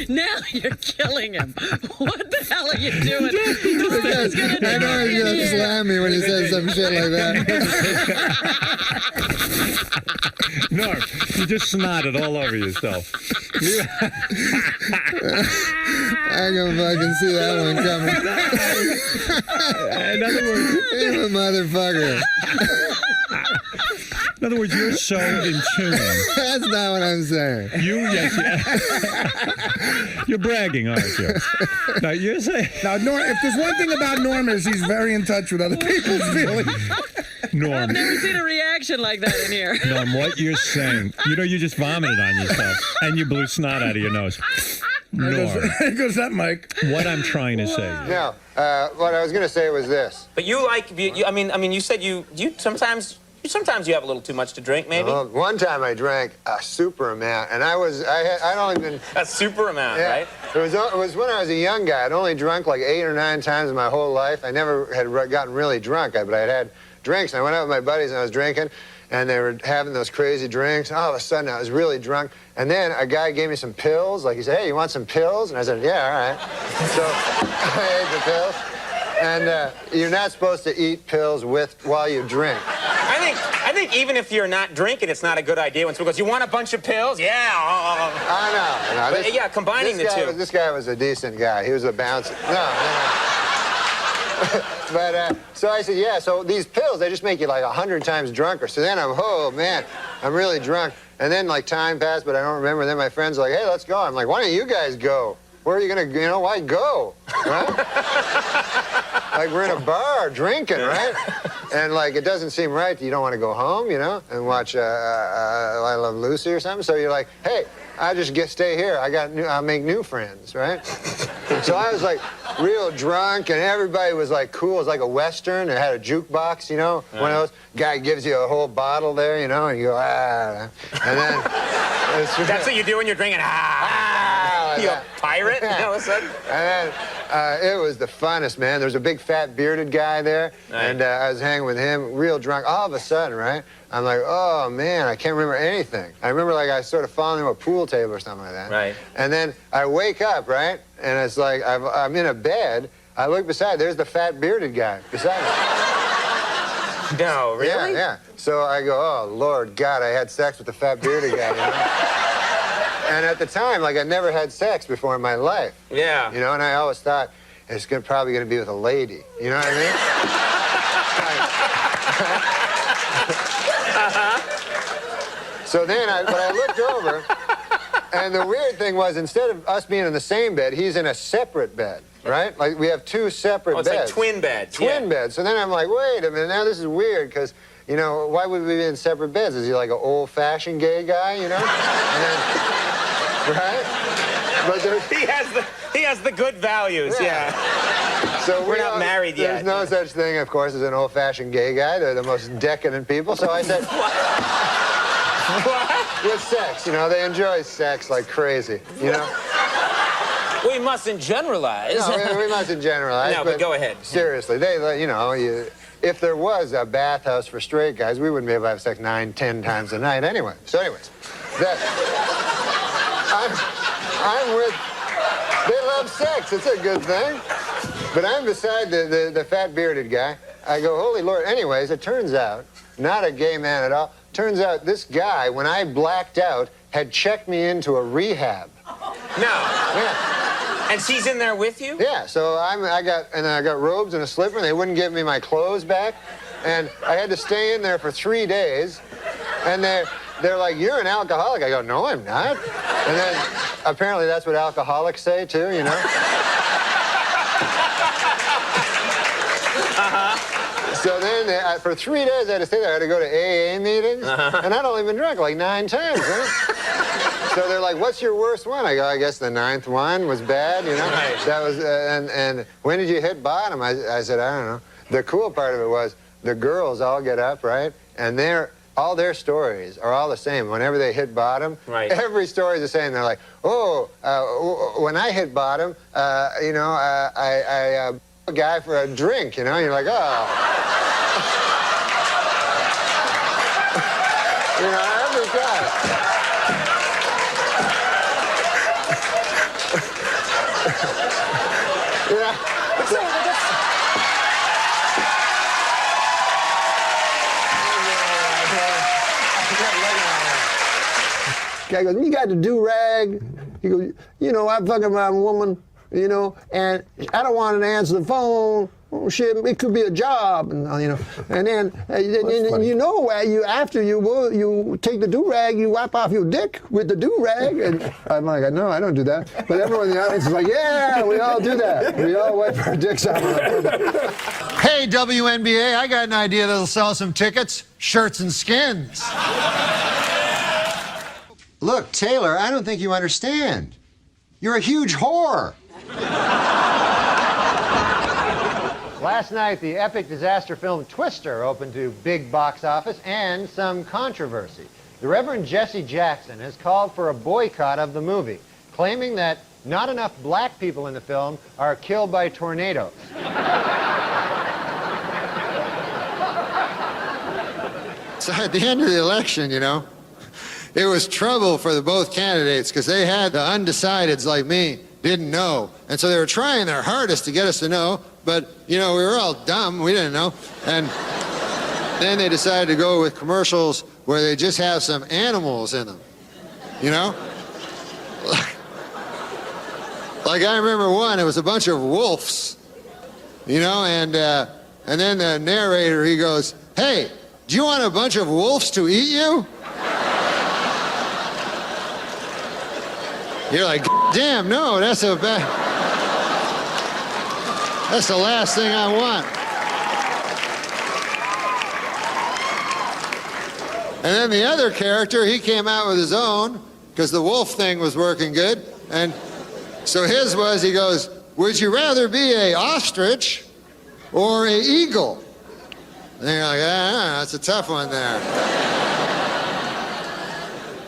Now you're killing him. What the hell are you doing? Because I know he's going to slam me when he says some shit like that. Norm, you just snotted all over yourself. I can fucking see that one coming. In other words, I'm a motherfucker. In other words, you're so in tune. That's not what I'm saying. Yes. You're bragging, aren't you? Now, you're saying... Now, Norm, if there's one thing about Norm is he's very in touch with other people's feelings. Norm. I've never seen a reaction like that in here. Norm, what you're saying, you know, you just vomited on yourself, and you blew snot out of your nose. Norm. There goes that mic. What I'm trying to say. Now, what I was going to say was this. But you like, I mean, you said you sometimes you have a little too much to drink, maybe? Well, one time I drank a super amount, and I'd only been... A super amount, yeah, right? It was when I was a young guy. I'd only drunk like 8 or 9 times in my whole life. I never had gotten really drunk, but I'd had drinks. And I went out with my buddies, and I was drinking, and they were having those crazy drinks. All of a sudden, I was really drunk. And then a guy gave me some pills. Like, he said, hey, you want some pills? And I said, yeah, all right. So I ate the pills. And you're not supposed to eat pills while you drink. I think even if you're not drinking, it's not a good idea when someone goes, you want a bunch of pills? Yeah. I know. But, yeah, combining the two. This guy was a decent guy. He was a bouncer. No. But, so I said, yeah, so these pills, they just make you like 100 times drunker. So then oh, man, I'm really drunk. And then, like, time passed, but I don't remember. And then my friend's like, hey, let's go. I'm like, why don't you guys go? Where are you going to, why go? Right? Like, we're in a bar drinking, right? And, like, it doesn't seem right that you don't want to go home, and watch I Love Lucy or something. So you're like, hey, I just stay here. I'll make new friends, right? So I was, like, real drunk, and everybody was, like, cool. It was like a Western. It had a jukebox, one of those. Guy gives you a whole bottle there, and you go, ah. And then... That's what you do when you're drinking, you a pirate? Yeah. All of a sudden? And then it was the funnest, man. There was a big fat bearded guy there, and I was hanging with him, real drunk. All of a sudden, right, I'm like, oh, man, I can't remember anything. I remember, like, I sort of falling into a pool table or something like that. Right. And then I wake up, right, and it's like I'm in a bed. I look beside, there's the fat bearded guy beside me. No, really? Yeah, yeah. So I go, oh, Lord God, I had sex with the fat bearded guy, you know? And at the time, like, I never had sex before in my life. Yeah. You know, and I always thought, it's probably going to be with a lady. You know what I mean? So then but I looked over, and the weird thing was, instead of us being in the same bed, he's in a separate bed, right? Like, we have two separate beds. It's like twin beds. Twin beds. So then I'm like, wait a minute, now this is weird, because, you know, why would we be in separate beds? Is he like an old-fashioned gay guy, you know? And then, right? But he has the good values, yeah. So we're not married yet. There's no such thing, of course, as an old-fashioned gay guy. They're the most decadent people. So I said, what? With sex, you know, they enjoy sex like crazy, you know? We mustn't generalize. No, we mustn't generalize. No, but go ahead. Seriously, you know, if there was a bathhouse for straight guys, we wouldn't be able to have sex 9, 10 times a night anyway. So anyways, I'm with, they love sex, it's a good thing. But I'm beside the fat bearded guy. I go, holy Lord. Anyways, it turns out, not a gay man at all. Turns out this guy, when I blacked out, had checked me into a rehab. No. Yeah. And she's in there with you? Yeah, so I got robes and a slipper, and they wouldn't give me my clothes back. And I had to stay in there for 3 days. And they're like, you're an alcoholic. I go, no, I'm not. And then apparently that's what alcoholics say too, you know? So then, for 3 days, I had to stay there. I had to go to AA meetings, and I'd only been drunk like 9 times. So they're like, "What's your worst one?" I go, "I guess the 9th one was bad, you know." Right. That was, and when did you hit bottom? I said, I don't know. The cool part of it was the girls all get up, right, and all their stories are all the same. Whenever they hit bottom, right. Every story is the same. They're like, "Oh, when I hit bottom, you know, I a guy for a drink," you know. And you're like, oh. You know, every guy. Yeah. Guy goes, you got the do-rag? He goes, you know, I fucking my woman, you know, and I don't want to answer the phone. Oh shit, it could be a job, and you know. And then you know, after you take the do-rag, you wipe off your dick with the do-rag. And I'm like, no, I don't do that. But everyone in the audience is like, yeah, we all do that. We all wipe our dicks off. Hey, WNBA, I got an idea that'll sell some tickets. Shirts and skins. Look, Taylor, I don't think you understand. You're a huge whore. Last night, the epic disaster film Twister opened to big box office and some controversy. The Reverend Jesse Jackson has called for a boycott of the movie, claiming that not enough black people in the film are killed by tornadoes. So at the end of the election, you know, it was trouble for both candidates because they had the undecideds like me, didn't know. And so they were trying their hardest to get us to know, but, you know, we were all dumb. We didn't know. And then they decided to go with commercials where they just have some animals in them, you know? Like I remember one, it was a bunch of wolves, you know, and then the narrator, he goes, hey, do you want a bunch of wolves to eat you? You're like, damn, no, that's the last thing I want. And then the other character, he came out with his own, because the wolf thing was working good. And so his was, he goes, would you rather be a ostrich or a eagle? And you're like, that's a tough one there.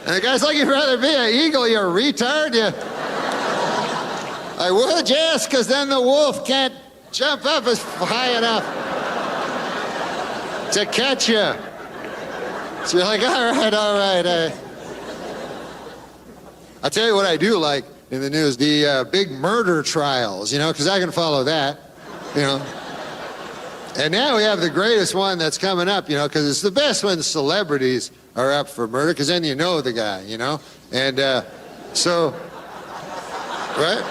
And the guy's like, you'd rather be an eagle, you retard? I would, yes, because then the wolf can't jump up as high enough to catch you. So you're like, all right. I'll tell you what I do like in the news, the big murder trials, you know, because I can follow that, you know. And now we have the greatest one that's coming up, you know, because it's the best when celebrities are up for murder, because then you know the guy, you know? And so, right?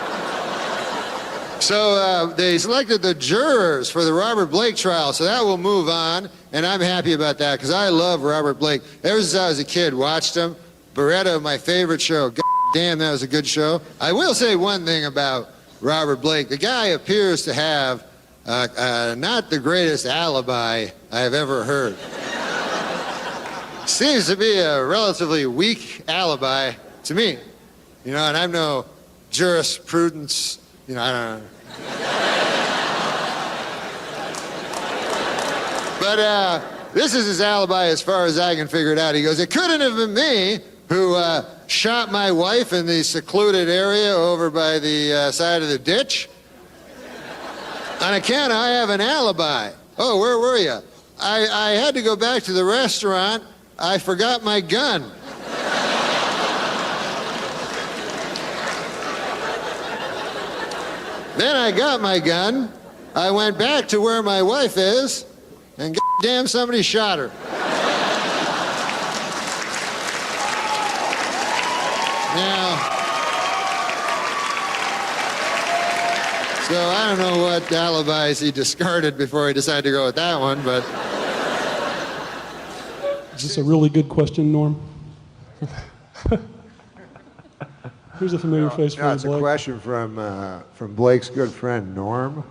So they selected the jurors for the Robert Blake trial, so that will move on, and I'm happy about that, because I love Robert Blake. Ever since I was a kid, watched him. Beretta, my favorite show. God damn, that was a good show. I will say one thing about Robert Blake. The guy appears to have not the greatest alibi I've ever heard. Seems to be a relatively weak alibi to me. You know, and I'm no jurisprudence, you know, I don't know. But this is his alibi as far as I can figure it out. He goes, it couldn't have been me who shot my wife in the secluded area over by the side of the ditch. On account, I have an alibi. Oh, where were you? I had to go back to the restaurant. I forgot my gun. Then I got my gun. I went back to where my wife is, and goddamn, somebody shot her. Now, so I don't know what alibis he discarded before he decided to go with that one, but. Is this a really good question, Norm? Here's a familiar face for you, It's a Blake. question from Blake's good friend, Norm.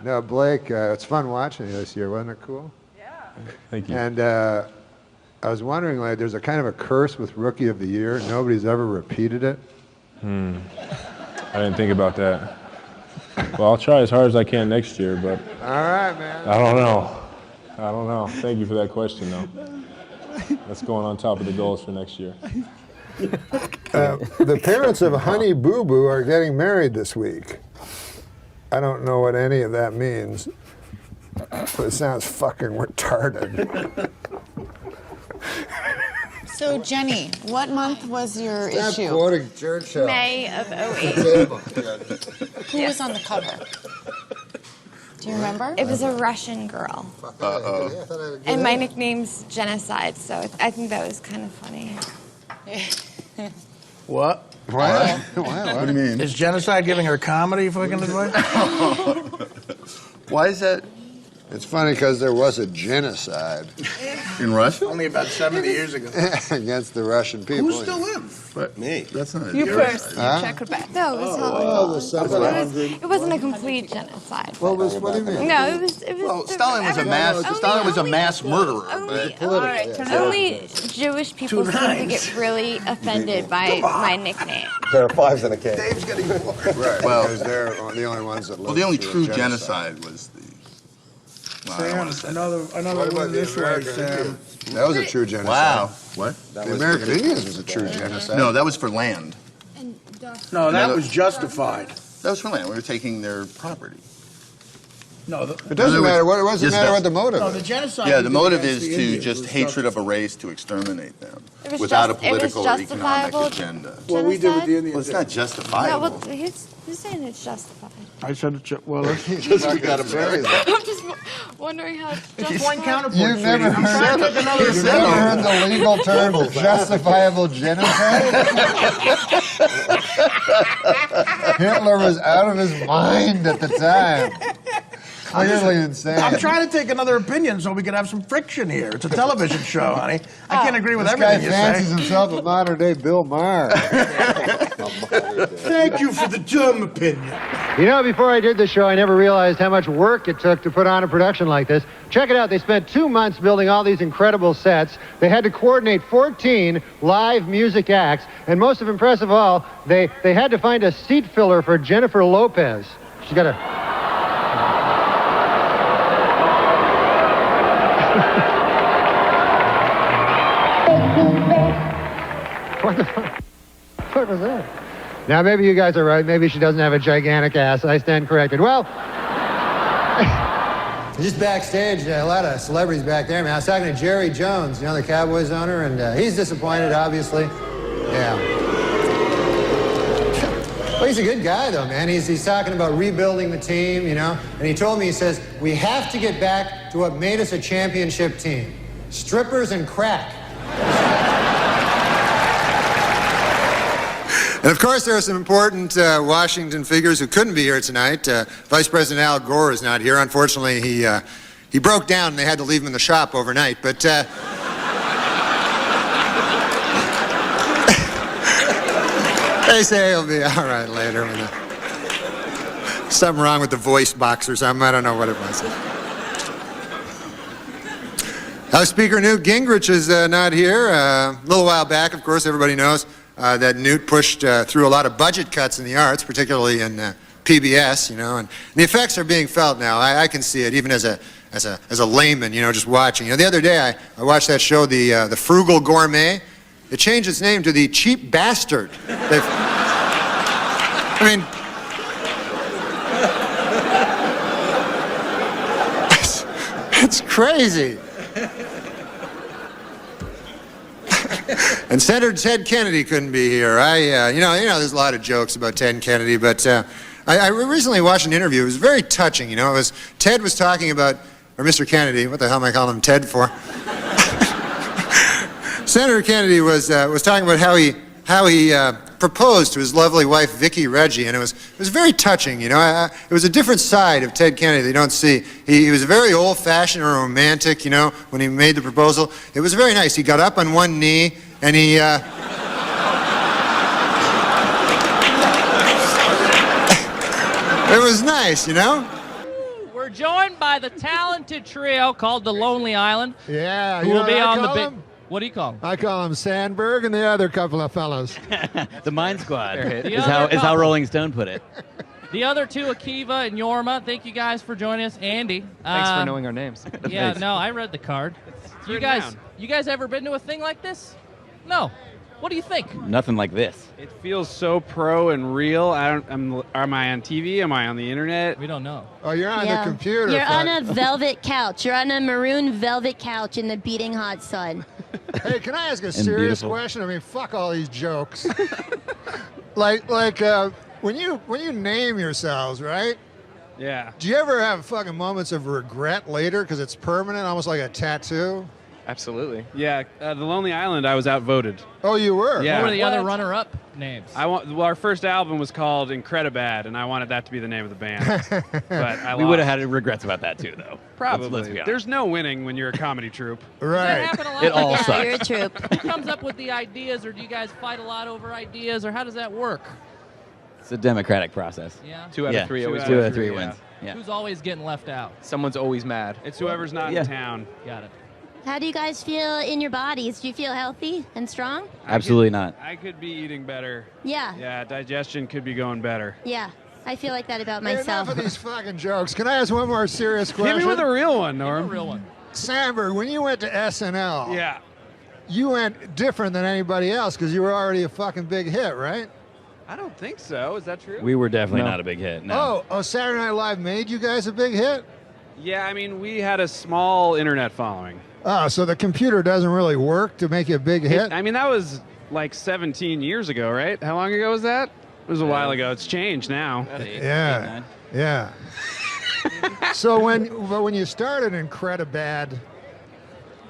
No, Blake, it's fun watching you this year. Wasn't it cool? Yeah. Thank you. And I was wondering, like, there's a kind of a curse with Rookie of the Year. Nobody's ever repeated it. I didn't think about that. Well, I'll try as hard as I can next year, but All right, man. I don't know. Thank you for that question, though. That's going on top of the goals for next year. The parents of Honey Boo Boo are getting married this week. I don't know what any of that means, but it sounds fucking retarded. So, Jenny, what month was your Stop issue? quoting Churchill. May of 08. Who was on the cover? Do you remember? It was a Russian girl. Uh-oh. And my nickname's Genocide, so I think that was kind of funny. What? What? What do you mean? Is Genocide giving her comedy fucking advice? Why is that? It's funny because there was a genocide. In Russia? Only about 70 years ago. Against the Russian people. Who still lives? But me. That's not You a first. Huh? Check it back. No, it was Oh, it wasn't a complete genocide. What do you mean? No, it was. Well, Stalin was a mass murderer. Only Jewish people seem to get really offended by my nickname. There are fives in a case. Dave's getting more. Right, Well, because they're the only ones that live. Well, the only through true a genocide was the. Well, I don't want to say. Another What about one the this way, American Sam. Indians? That was a true genocide. Wow. What? The American Indians was a true genocide. No, that was for land. No, that was justified. That was for land. We were taking their property. No, It doesn't matter. What does it matter what the motive No, is? the genocide. Yeah, the motive against is the to Indians just was hatred of a race to exterminate them It was without a just- it was political or economic justifiable agenda. What we did with the Indians. Well, it's not No, justifiable. well, who's saying it's justified? I said it. Well, let's Just we got to bury them. I'm just wondering how it's justified. one counterpoint. You've never I'm trying to heard take another You've never heard the legal term justifiable genocide? Hitler was out of his mind at the time. Clearly insane. I'm trying to take another opinion so we can have some friction here. It's a television show, honey. I can't agree with This everything guy you fancies say. himself a modern day Bill Maher. Thank you for the dumb opinion. You know, before I did the show, I never realized how much work it took to put on a production like this. Check it out. They spent 2 months building all these incredible sets. They had to coordinate 14 live music acts. And most impressive of all, they had to find a seat filler for Jennifer Lopez. She's got a... What the fuck was that? Now, maybe you guys are right. Maybe she doesn't have a gigantic ass. I stand corrected. Well, just backstage, a lot of celebrities back there, man. I was talking to Jerry Jones, you know, the Cowboys owner, and he's disappointed, obviously. Yeah. Well, he's a good guy, though, man. He's talking about rebuilding the team, you know? And he told me, he says, we have to get back to what made us a championship team. Strippers and crack. And of course, there are some important Washington figures who couldn't be here tonight. Vice President Al Gore is not here. Unfortunately, he broke down and they had to leave him in the shop overnight. But they say he'll be all right later. Something wrong with the voice box or something. I don't know what it was. House Speaker Newt Gingrich is not here. A little while back, of course, everybody knows that Newt pushed through a lot of budget cuts in the arts, particularly in PBS, you know, and the effects are being felt now. I can see it, even as a layman, you know, just watching. You know, the other day I watched that show, the Frugal Gourmet. It changed its name to the Cheap Bastard. I mean, it's crazy. And Senator Ted Kennedy couldn't be here. You know, there's a lot of jokes about Ted Kennedy, but I recently watched an interview. It was very touching. You know, Ted was talking about, or Mr. Kennedy. What the hell am I calling him Ted for? Senator Kennedy was talking about how he proposed to his lovely wife Vicki Reggie, and it was very touching. You know, it was a different side of Ted Kennedy that you don't see. He was very old-fashioned and romantic. You know, when he made the proposal, it was very nice. He got up on one knee and he. It was nice, you know. We're joined by the talented trio called the Lonely Island. Yeah, who you will know be what I on the call big. them? What do you call them? I call them Sandberg and the other couple of fellas. The Mind Squad is how Rolling Stone put it. The other two, Akiva and Yorma, thank you guys for joining us. Andy, Thanks for knowing our names. Yeah, no, I read the card. You guys ever been to a thing like this? No. What do you think? Nothing like this. It feels so pro and real. Am I on TV? Am I on the internet? We don't know. Oh, you're on the computer. You're on a velvet couch. You're on a maroon velvet couch in the beating hot sun. Hey, can I ask a serious question? I mean, fuck all these jokes. like when you name yourselves, right? Yeah. Do you ever have fucking moments of regret later because it's permanent, almost like a tattoo? Absolutely. Yeah, the Lonely Island, I was outvoted. Oh, you were? Yeah. What were the other runner-up names? Our first album was called Incredibad, and I wanted that to be the name of the band. But we would have had regrets about that too, though. Probably. Let's be honest. There's no winning when you're a comedy troupe. Right. Does that happen a lot? It all Like, sucks. You're a troop. Who comes up with the ideas, or do you guys fight a lot over ideas, or how does that work? It's a democratic process. Yeah. 2 out of 3 always. 2 2 out out of of 3 3 wins. Yeah. Who's always getting left out? Someone's always mad. It's whoever's not in town. Got it. How do you guys feel in your bodies? Do you feel healthy and strong? Absolutely not. I could be eating better. Yeah. Yeah, digestion could be going better. Yeah. I feel like that about Hey, myself. enough of these fucking jokes. Can I ask one more serious question? Hit me with a real one, Norm. A real one. Sandberg, when you went to SNL, Yeah. you went different than anybody else because you were already a fucking big hit, right? I don't think so. Is that true? We were definitely not a big hit. No. Oh, Saturday Night Live made you guys a big hit? Yeah, I mean, we had a small internet following. Oh, so the computer doesn't really work to make you a big hit? I mean, that was like 17 years ago, right? How long ago was that? It was a while ago. It's changed now. Yeah, yeah. So when you started Incredibad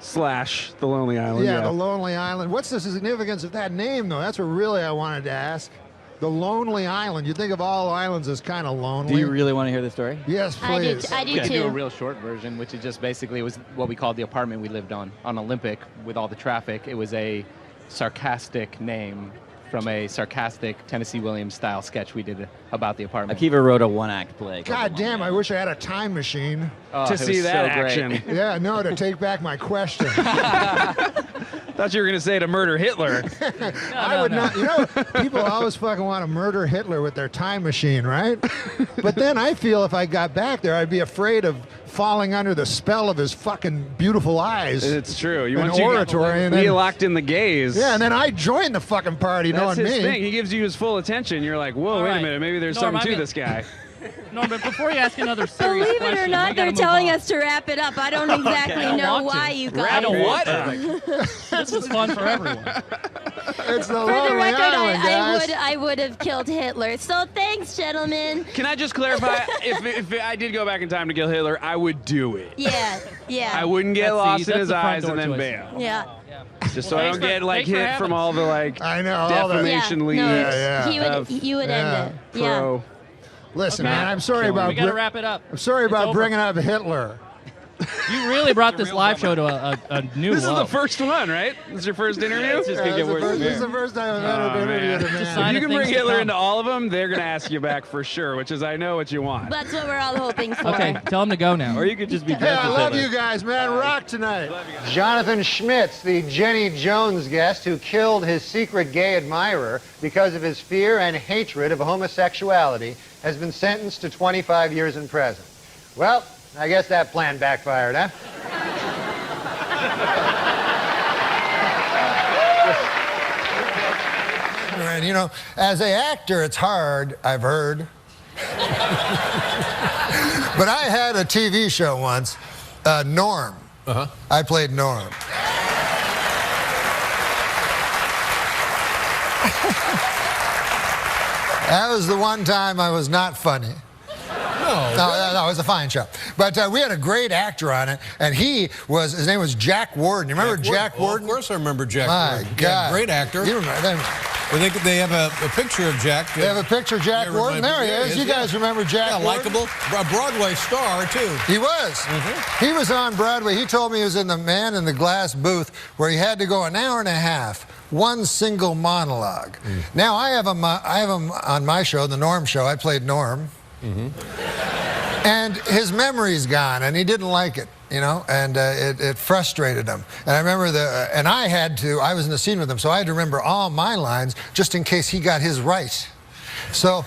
/ The Lonely Island. Yeah, The Lonely Island. What's the significance of that name, though? That's what really I wanted to ask. The Lonely Island. You think of all islands as kind of lonely. Do you really want to hear the story? Yes, please. I do We could do a too. real short version, which is just basically was what we called the apartment we lived on Olympic with all the traffic. It was a sarcastic name from a sarcastic Tennessee Williams style sketch we did about the apartment. Akiva wrote a one-act play. God damn, I wish I had a time machine. To see that action. Yeah, no, to take back my question. Thought you were going to say to murder Hitler. I would not. You know, people always fucking want to murder Hitler with their time machine, right? But then I feel if I got back there, I'd be afraid of falling under the spell of his fucking beautiful eyes. It's true. And oratory. And he then, locked in the gaze. yeah, and then I join the fucking party, That's knowing his me. thing. He gives you his full attention. You're like, whoa, All wait right. a minute. Maybe there's Norm, something I to mean- this guy. No, but before you ask another serious Believe question, it or we not, gotta they're move telling on. us to wrap it up. I don't exactly I don't know want to. why you Wrap guys. it what? This was fun for everyone. It's the For the Lonely record, Island, guys. I would have killed Hitler. So thanks, gentlemen. Can I just clarify? if I did go back in time to kill Hitler, I would do it. Yeah, yeah. I wouldn't get That's lost the- in that's his the front eyes door and then choice. bail. Yeah. Just so I don't get like hit from all the like I know, all that. defamation Yeah, leads. no, Yeah. you would end it. Yeah. Pro. Listen, Okay. man, I'm sorry We about gotta wrap it up. I'm sorry It's about over. bringing up Hitler. You really brought this live show to a new This is low. the first one, right? This is your first interview? It's just gonna get worse from This is here. the first time I've ever been interviewed a Just man. sign If you of can bring things to Hitler come. into all of them, they're going to ask you back for sure, which is I know what you want. That's what we're all hoping for. Okay, tell him to go now. Or you could just be Hey, dressed I as love Hitler. you guys, man. Rock tonight. Jonathan Schmitz, the Jenny Jones guest who killed his secret gay admirer because of his fear and hatred of homosexuality, has been sentenced to 25 years in prison. Well, I guess that plan backfired, huh? And, you know, as an actor, it's hard, I've heard. But I had a TV show once, Norm. I played Norm. That was the one time I was not funny. No, it was a fine show. But we had a great actor on it, and his name was Jack Warden. You remember Jack Warden? Of course I remember Jack My Warden. God. Yeah, great actor. You remember them? They have a picture of Jack. They have a picture of Jack Warden. There he is. You guys remember Jack Warden? Likable. A Broadway star, too. He was. He was on Broadway. He told me he was in the Man in the Glass booth where he had to go an hour and a half, one single monologue. Now, I have him on my show, the Norm Show. I played Norm. And his memory's gone, and he didn't like it, you know, and it frustrated him. And I remember I was in the scene with him, so I had to remember all my lines just in case he got his right. So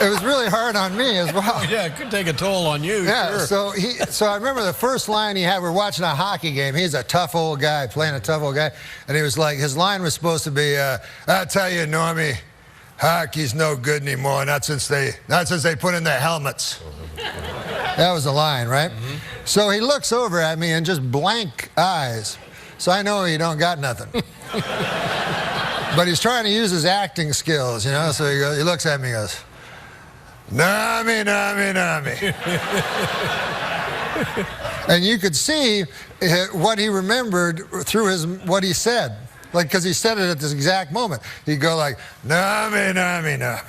it was really hard on me as well. Yeah, it could take a toll on you. Yeah, Sure. so I remember the first line he had, we're watching a hockey game. He's a tough old guy, playing a tough old guy. And he was like, his line was supposed to be, I'll tell you, Normie, hockey's no good anymore, not since they put in their helmets. That was the line, right? So he looks over at me and just blank eyes. So I know he don't got nothing. But he's trying to use his acting skills, you know, so he looks at me and goes, Nami, Nami, Nami. And you could see what he remembered through what he said. Like, because he said it at this exact moment. He'd go like, Nami, Nami, Nami.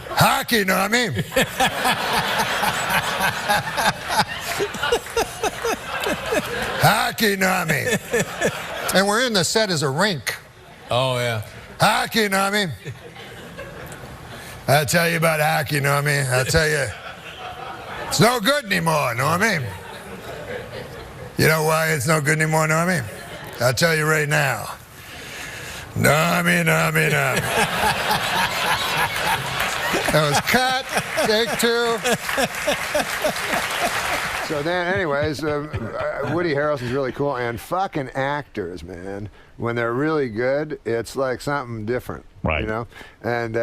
Hockey, Nami. Hockey, Nami. And we're in the set as a rink. Oh, yeah. Hockey, Nami. I'll tell you about hockey, Normie. I'll tell you, it's no good anymore, Normie. You know why it's no good anymore, Normie? I'll tell you right now. Normie, Normie, Normie. That was cut. Take two. So then, anyways, Woody Harrelson's really cool, and fucking actors, man. When they're really good, it's like something different, right? You know, and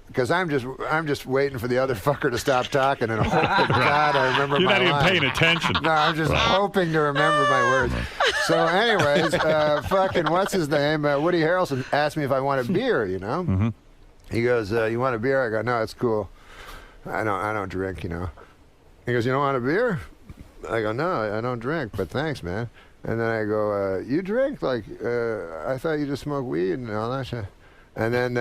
because I'm just waiting for the other fucker to stop talking and hoping God I remember You're my not even lines. paying attention. No, I'm just hoping to remember my words. So, anyways, fucking what's his name? Woody Harrelson asked me if I want a beer. You know, he goes, "You want a beer?" I go, "No, it's cool. I don't drink. You know." He goes, "You don't want a beer?" I go, "No, I don't drink, but thanks, man." And then I go, "You drink? Like, I thought you just smoke weed and all that shit." And then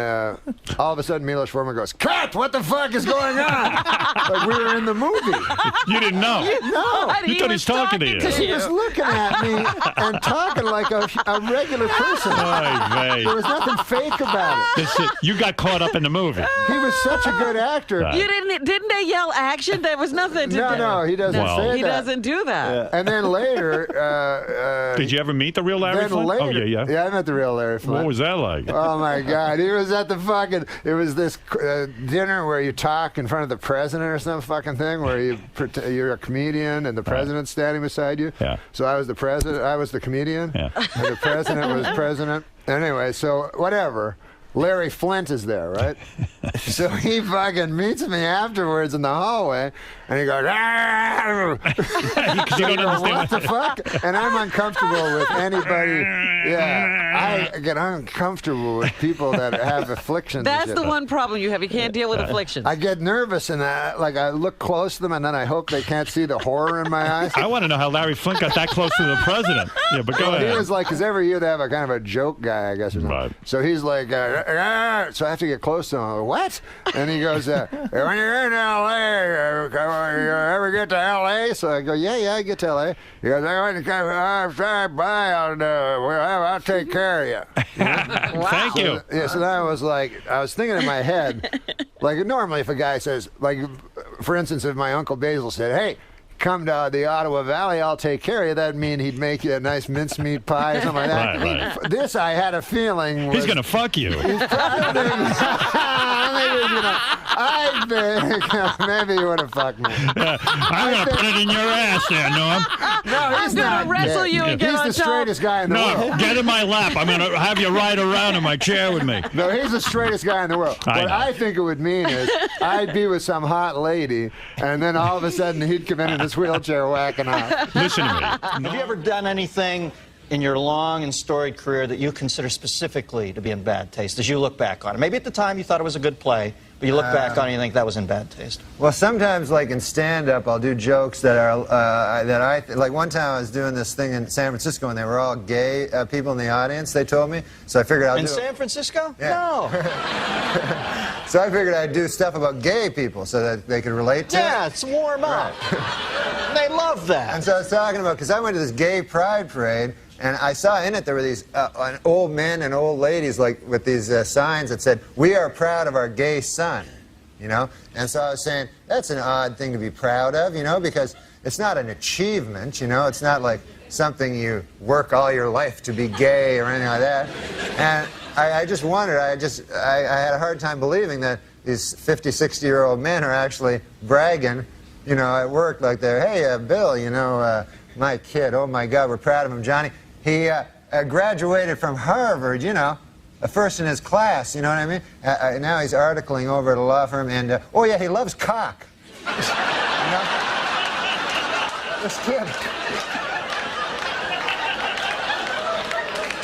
all of a sudden, Milos Forman goes, "Cut! What the fuck is going on?" Like we were in the movie. You didn't know. No. You thought he was talking to you. Because he was looking at me and talking like a regular person. Oy vey. There was nothing fake about it. You got caught up in the movie. He was such a good actor. Right. You didn't they yell action? There was nothing to do. No, he doesn't say that. He doesn't do that. And then later... Did you ever meet the real Larry then Flint? later, Oh, yeah. Yeah, I met the real Larry Flint. What was that like? Oh, my God. He was at the fucking... It was this dinner where you talk in front of the president or some fucking thing where you're a comedian and the president's standing beside you. Yeah. So I was the president. I was the comedian. Yeah. And the president was president. Anyway, so whatever. Larry Flint is there, right? So he fucking meets me afterwards in the hallway, and he goes, "Ah!" What the fuck? And I'm uncomfortable with anybody. Yeah, I get uncomfortable with people that have afflictions. That's the one problem you have. You can't deal with afflictions. I get nervous, and I look close to them, and then I hope they can't see the horror in my eyes. I want to know how Larry Flint got that close to the president. Yeah, but go ahead. He was like, because every year they have a kind of a joke guy, I guess, or something. Right. So he's like, so I have to get close to him. What? And he goes, when you're in L.A., you ever get to L.A.? So I go, yeah, I get to L.A. He goes, I'll take care of you. Wow. Thank you. Yeah, so then I was thinking in my head, like normally if a guy says, like, for instance, if my Uncle Basil said, hey, come to the Ottawa Valley, I'll take care of you, that'd mean he'd make you a nice mincemeat pie or something like that. Right. This, I had a feeling was... He's going to fuck you. He's probably... I think maybe he would have fucked me. I'm going to put it in your ass there, Norm. No, he's not. Wrestle you and get on He's the straightest guy in the world. No, get in my lap. I'm going to have you ride around in my chair with me. No, he's the straightest guy in the world. What I think it would mean is I'd be with some hot lady, and then all of a sudden he'd come in his wheelchair whacking off. Listen to me. Have you ever done anything in your long and storied career that you consider specifically to be in bad taste as you look back on it? Maybe at the time you thought it was a good play, but you look back on it and you think that was in bad taste. Well, sometimes, like in stand-up, I'll do jokes that are like one time I was doing this thing in San Francisco, and they were all gay people in the audience. They told me, so I figured I'll do. In San Francisco? Yeah. No. So I figured I'd do stuff about gay people so that they could relate to it. Yeah, it's warm up. They love that. And so I was talking about, because I went to this gay pride parade, and I saw in it there were these old men and old ladies like with these signs that said, "We are proud of our gay son," you know? And so I was saying, that's an odd thing to be proud of, you know, because it's not an achievement, you know? It's not like something you work all your life to be gay or anything like that. And I just wondered, I had a hard time believing that these 50, 60-year-old men are actually bragging, you know, at work like they're, hey, Bill, you know, my kid, oh my God, we're proud of him, Johnny. He graduated from Harvard, you know, first in his class, you know what I mean? Now he's articling over at a law firm, and, oh yeah, he loves cock. You know? This kid.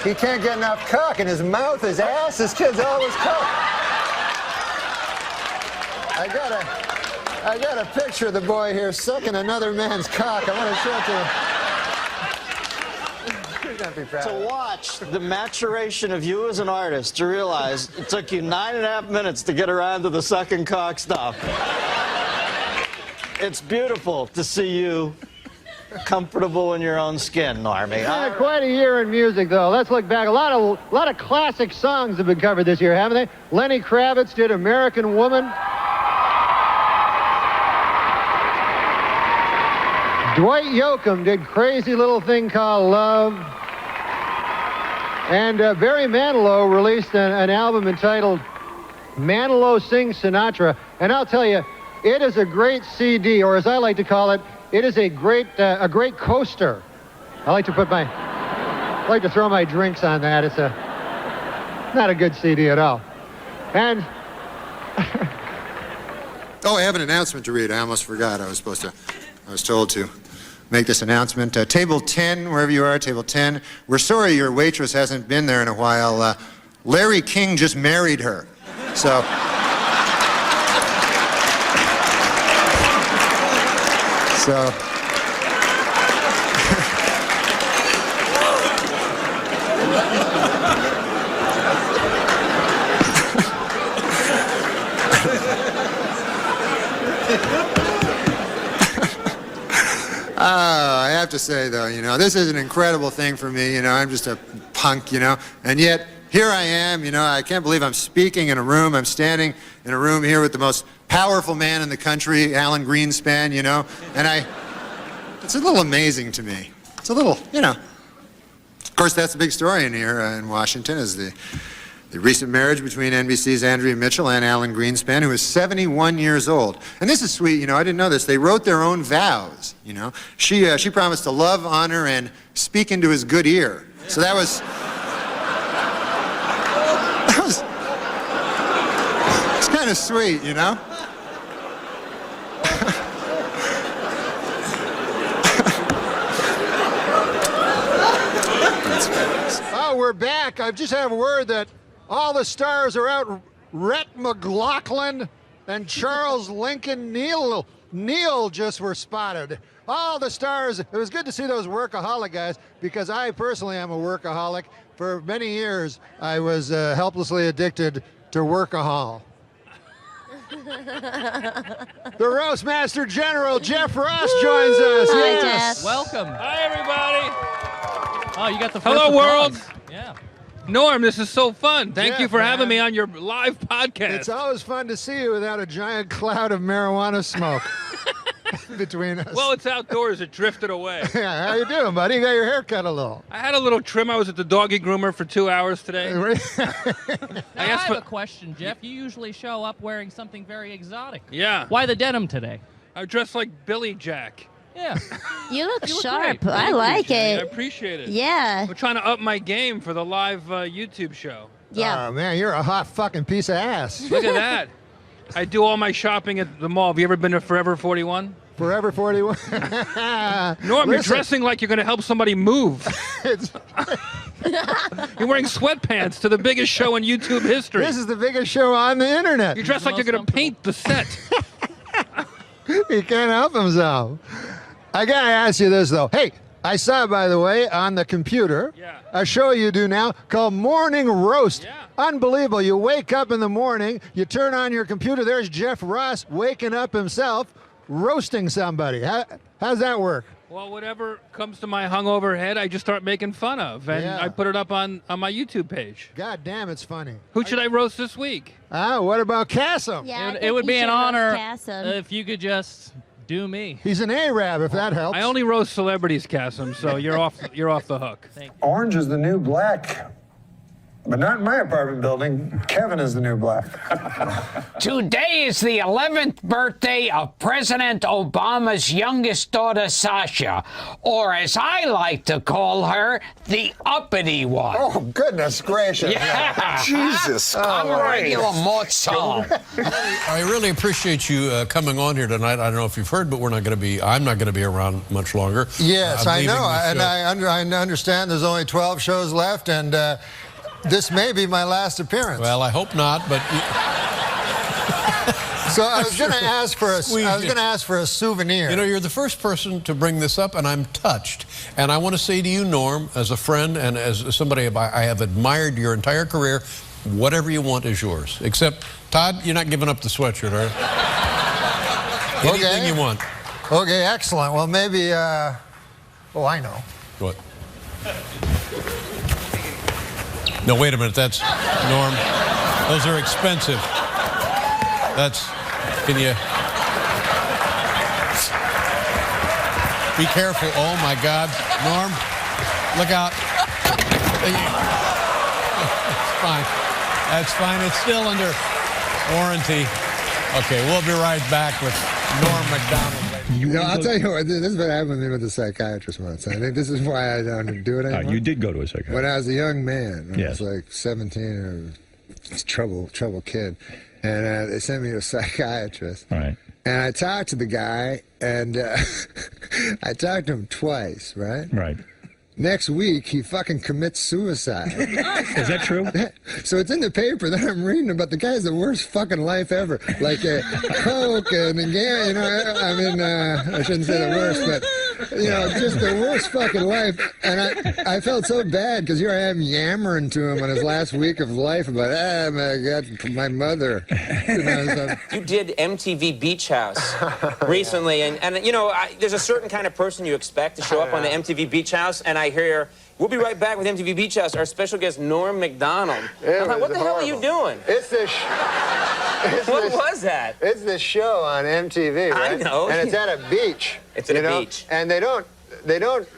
He can't get enough cock in his mouth, his ass, his kid's always cock. I got a picture of the boy here sucking another man's cock. I want to show it to you. To watch the maturation of you as an artist, to realize it took you 9.5 minutes to get around to the sucking cock stuff. It's beautiful to see you comfortable in your own skin, Normie. Yeah, quite a year in music, though. Let's look back. A lot of classic songs have been covered this year, haven't they? Lenny Kravitz did "American Woman." Dwight Yoakam did "Crazy Little Thing Called Love." And Barry Manilow released an album entitled Manilow Sings Sinatra. And I'll tell you, it is a great CD, or as I like to call it, it is a great coaster. I like to throw my drinks on that. It's not a good CD at all. And oh, I have an announcement to read. I almost forgot. I was told to make this announcement. Table 10, wherever you are, table 10. We're sorry your waitress hasn't been there in a while. Larry King just married her. So. I have to say, though, you know, this is an incredible thing for me. You know, I'm just a punk, you know, and yet here I am, you know, I can't believe I'm speaking in a room. I'm standing in a room here with the most powerful man in the country, Alan Greenspan, you know, and it's a little amazing to me. It's a little, you know. Of course, that's the big story in here in Washington is the recent marriage between NBC's Andrea Mitchell and Alan Greenspan, who is 71 years old. And this is sweet, you know, I didn't know this. They wrote their own vows, you know. She promised to love, honor, and speak into his good ear. So that was kind of sweet, you know? Oh, we're back. I just have word that all the stars are out. Rhett McLaughlin and Charles Lincoln Neal just were spotted. All the stars. It was good to see those workaholic guys because I personally am a workaholic. For many years, I was helplessly addicted to workahol. The Roastmaster General Jeff Ross joins us. Hi, Yes. Jeff. Welcome. Hi, everybody. Oh, you got the first Hello, world. applause. Yeah. Norm, this is so fun. Thank Jeff, you for having man. me on your live podcast. It's always fun to see you without a giant cloud of marijuana smoke between us. Well, it's outdoors. It drifted away. Yeah, how you doing, buddy? You got your hair cut a little. I had a little trim. I was at the doggy groomer for 2 hours today. I have a question, Jeff. You usually show up wearing something very exotic. Yeah. Why the denim today? I dressed like Billy Jack. Yeah. You look sharp. great. I Thank you, like Jenny. it. I appreciate it. Yeah. We're trying to up my game for the live YouTube show. Yeah. Oh, man, you're a hot fucking piece of ass. Look at that. I do all my shopping at the mall. Have you ever been to Forever 41? Forever 41. Norm, you're Listen. dressing like you're going to help somebody move. You're wearing sweatpants to the biggest show in YouTube history. This is the biggest show on the internet. You dress like you're going to paint the set. He can't help himself. I gotta ask you this though. Hey, I saw, by the way, on the computer, a show you do now called Morning Roast. Unbelievable. You wake up in the morning, you turn on your computer, there's Jeff Ross waking up himself, roasting somebody. How's that work? Well, whatever comes to my hungover head, I just start making fun of, and Yeah. I put it up on my YouTube page. God damn, it's funny. Who should I roast this week? What about Cassim? Yeah, It would be an honor if you could just do me. He's an Arab, if that helps. I only roast celebrities, Cassim, so you're off the hook. Orange is the new black. But not in my apartment building. Kevin is the new black. Today is the 11th birthday of President Obama's youngest daughter, Sasha, or as I like to call her, the uppity one. Oh, goodness gracious. Yeah. Jesus I'm a Christ. regular mortal. I really appreciate you coming on here tonight. I don't know if you've heard, but I'm not going to be around much longer. Yes, I'm I know, leaving the and show. I understand there's only 12 shows left, and this may be my last appearance. Well, I hope not, but. So I was going to ask for a souvenir. You know, you're the first person to bring this up, and I'm touched. And I want to say to you, Norm, as a friend and as somebody I have admired your entire career, whatever you want is yours. Except, Todd, you're not giving up the sweatshirt, are you? Anything you want. Okay, excellent. Well, maybe. I know. What? No, wait a minute. That's Norm. Those are expensive. Can you be careful? Oh my God, Norm, look out! It's fine. That's fine. It's still under warranty. Okay, we'll be right back with Norm MacDonald. I'll tell you what, this is what happened to me with the psychiatrist once. I think this is why I don't do it anymore. You did go to a psychiatrist. When I was a young man, I Yes. was like 17, or trouble kid, and they sent me to a psychiatrist. Right. And I talked to the guy, and I talked to him twice, right? Right. Next week, he fucking commits suicide. Is that true? So it's in the paper. Then I'm reading about the guy's the worst fucking life ever. Like coke and you know. I mean, I shouldn't say the worst, but you know, just the worst fucking life. And I felt so bad because here I am yammering to him on his last week of life about, my God, my mother. You know, so. You did MTV Beach House recently, and you know, there's a certain kind of person you expect to show up on the MTV Beach House, and I hear, we'll be right back with MTV Beach House, our special guest, Norm MacDonald. I'm like, what the hell are you doing? It's this. What was that? It's this show on MTV, right? I know. And it's at a beach. It's at a beach. And they don't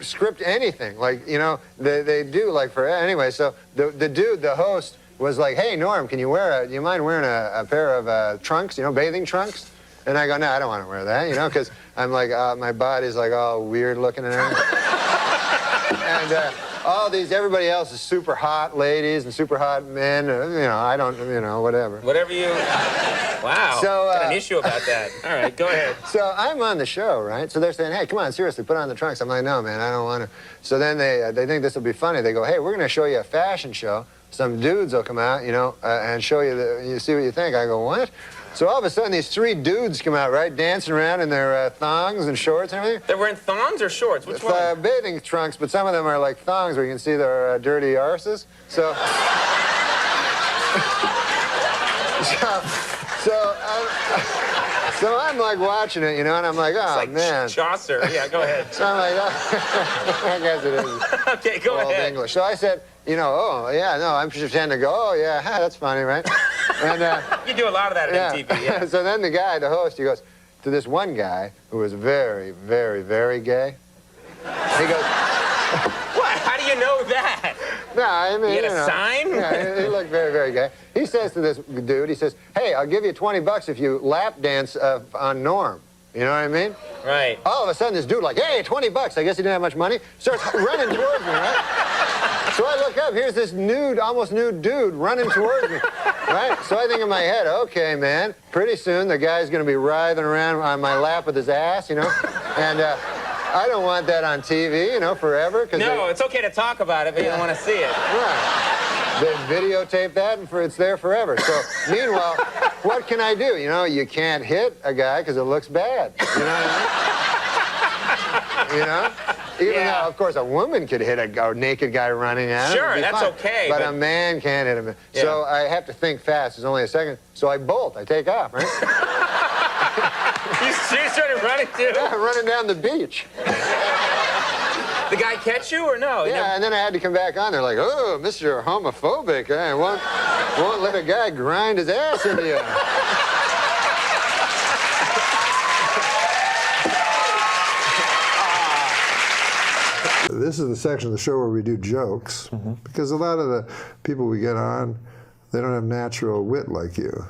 script anything. Like, you know, they do like for anyway. So the dude, the host, was like, hey Norm, do you mind wearing a pair of trunks? You know, bathing trunks? And I go, no, I don't want to wear that. You know, because I'm like, my body's like all weird looking and everything. And all these, everybody else is super hot ladies and super hot men. You know, I don't, you know, whatever. Whatever you... Wow. So, got an issue about that. All right, go ahead. So I'm on the show, right? So they're saying, hey, come on, seriously, put on the trunks. I'm like, no, man, I don't want to. So then they think this will be funny. They go, hey, we're going to show you a fashion show. Some dudes will come out, you know, and show you, you see what you think. I go, what? So all of a sudden, these 3 dudes come out, right, dancing around in their thongs and shorts and everything. They're wearing thongs or shorts? Which one? Bathing trunks, but some of them are like thongs where you can see their dirty arses. So... So I'm like watching it, you know, and I'm like, oh, it's like man. Chaucer. Yeah, go ahead. So I'm like, oh, I guess it is. Okay, go Old ahead. English. So I said, you know, oh, yeah, no, I'm pretending to go, oh, yeah, that's funny, right? And you do a lot of that at MTV, yeah. So then the guy, the host, he goes to this one guy who was very, very, very gay. He goes, what? How do you know that? No, I mean, you had a sign? Yeah, he looked very, very gay. He says to this dude, he says, hey, I'll give you $20 if you lap dance on Norm. You know what I mean? Right. All of a sudden, this dude like, hey, $20. I guess he didn't have much money. Starts running towards me, right? So I look up. Here's this nude, almost nude dude running towards me, right? So I think in my head, okay, man, pretty soon the guy's going to be writhing around on my lap with his ass, you know? And I don't want that on TV, you know, forever. No, it's okay to talk about it, but you don't want to see it. Right. They videotape that, and it's there forever. So, meanwhile, what can I do? You know, you can't hit a guy because it looks bad. You know what I mean? You know? Even though, of course, a woman could hit a naked guy running at him. Sure, that's fine. okay. But a man can't hit him. Yeah. So I have to think fast. It's only a second. So I bolt. I take off, right? You started running, too? Yeah, running down the beach. The guy catch you or no? Yeah, and then I had to come back on. They're like, oh, Mr. Homophobic. I won't let a guy grind his ass into you. This is the section of the show where we do jokes, because a lot of the people we get on, they don't have natural wit like you.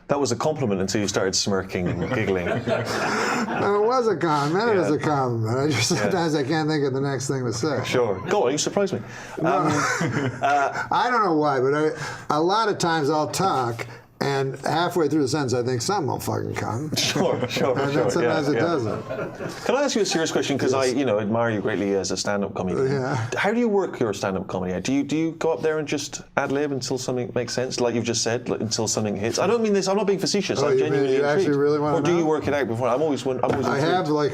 That was a compliment until you started smirking and giggling. No, it was a compliment. It was a compliment. I just sometimes I can't think of the next thing to say. Sure. Go on, you surprised me. I don't know why, but a lot of times I'll talk, and halfway through the sentence I think something will fucking come. Sure. And then sometimes it doesn't. Can I ask you a serious question? Because I, admire you greatly as a stand-up comedian. Yeah. How do you work your stand-up comedy? Do you go up there and just ad-lib until something makes sense, like you've just said, until something hits? I don't mean this. I'm not being facetious. I'm genuinely you intrigued. actually really want to Or do you work it out before? I'm always intrigued. I have I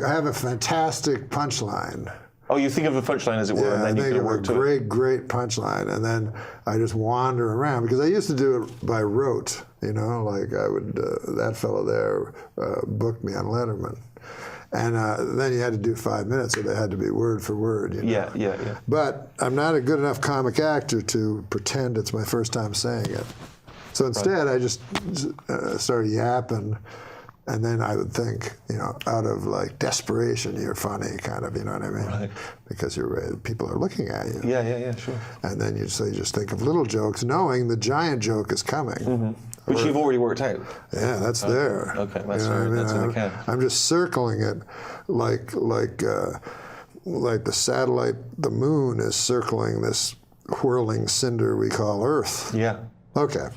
have a fantastic punchline. Oh, you think of a punchline, as it were, and then you can work to it. Great punchline, and then I just wander around, because I used to do it by rote, like I would, that fellow there booked me on Letterman. And then you had to do 5 minutes, so they had to be word for word, Yeah. But I'm not a good enough comic actor to pretend it's my first time saying it. So instead, I just started yapping. And then I would think, out of like desperation, you're funny, kind of, you know what I mean? Right. Because people are looking at you. Yeah, sure. And then you just think of little jokes, knowing the giant joke is coming. Which you've already worked out. Yeah, that's there. Okay, that's in the can. I'm just circling it like the satellite, the moon is circling this whirling cinder we call Earth. Yeah. Okay.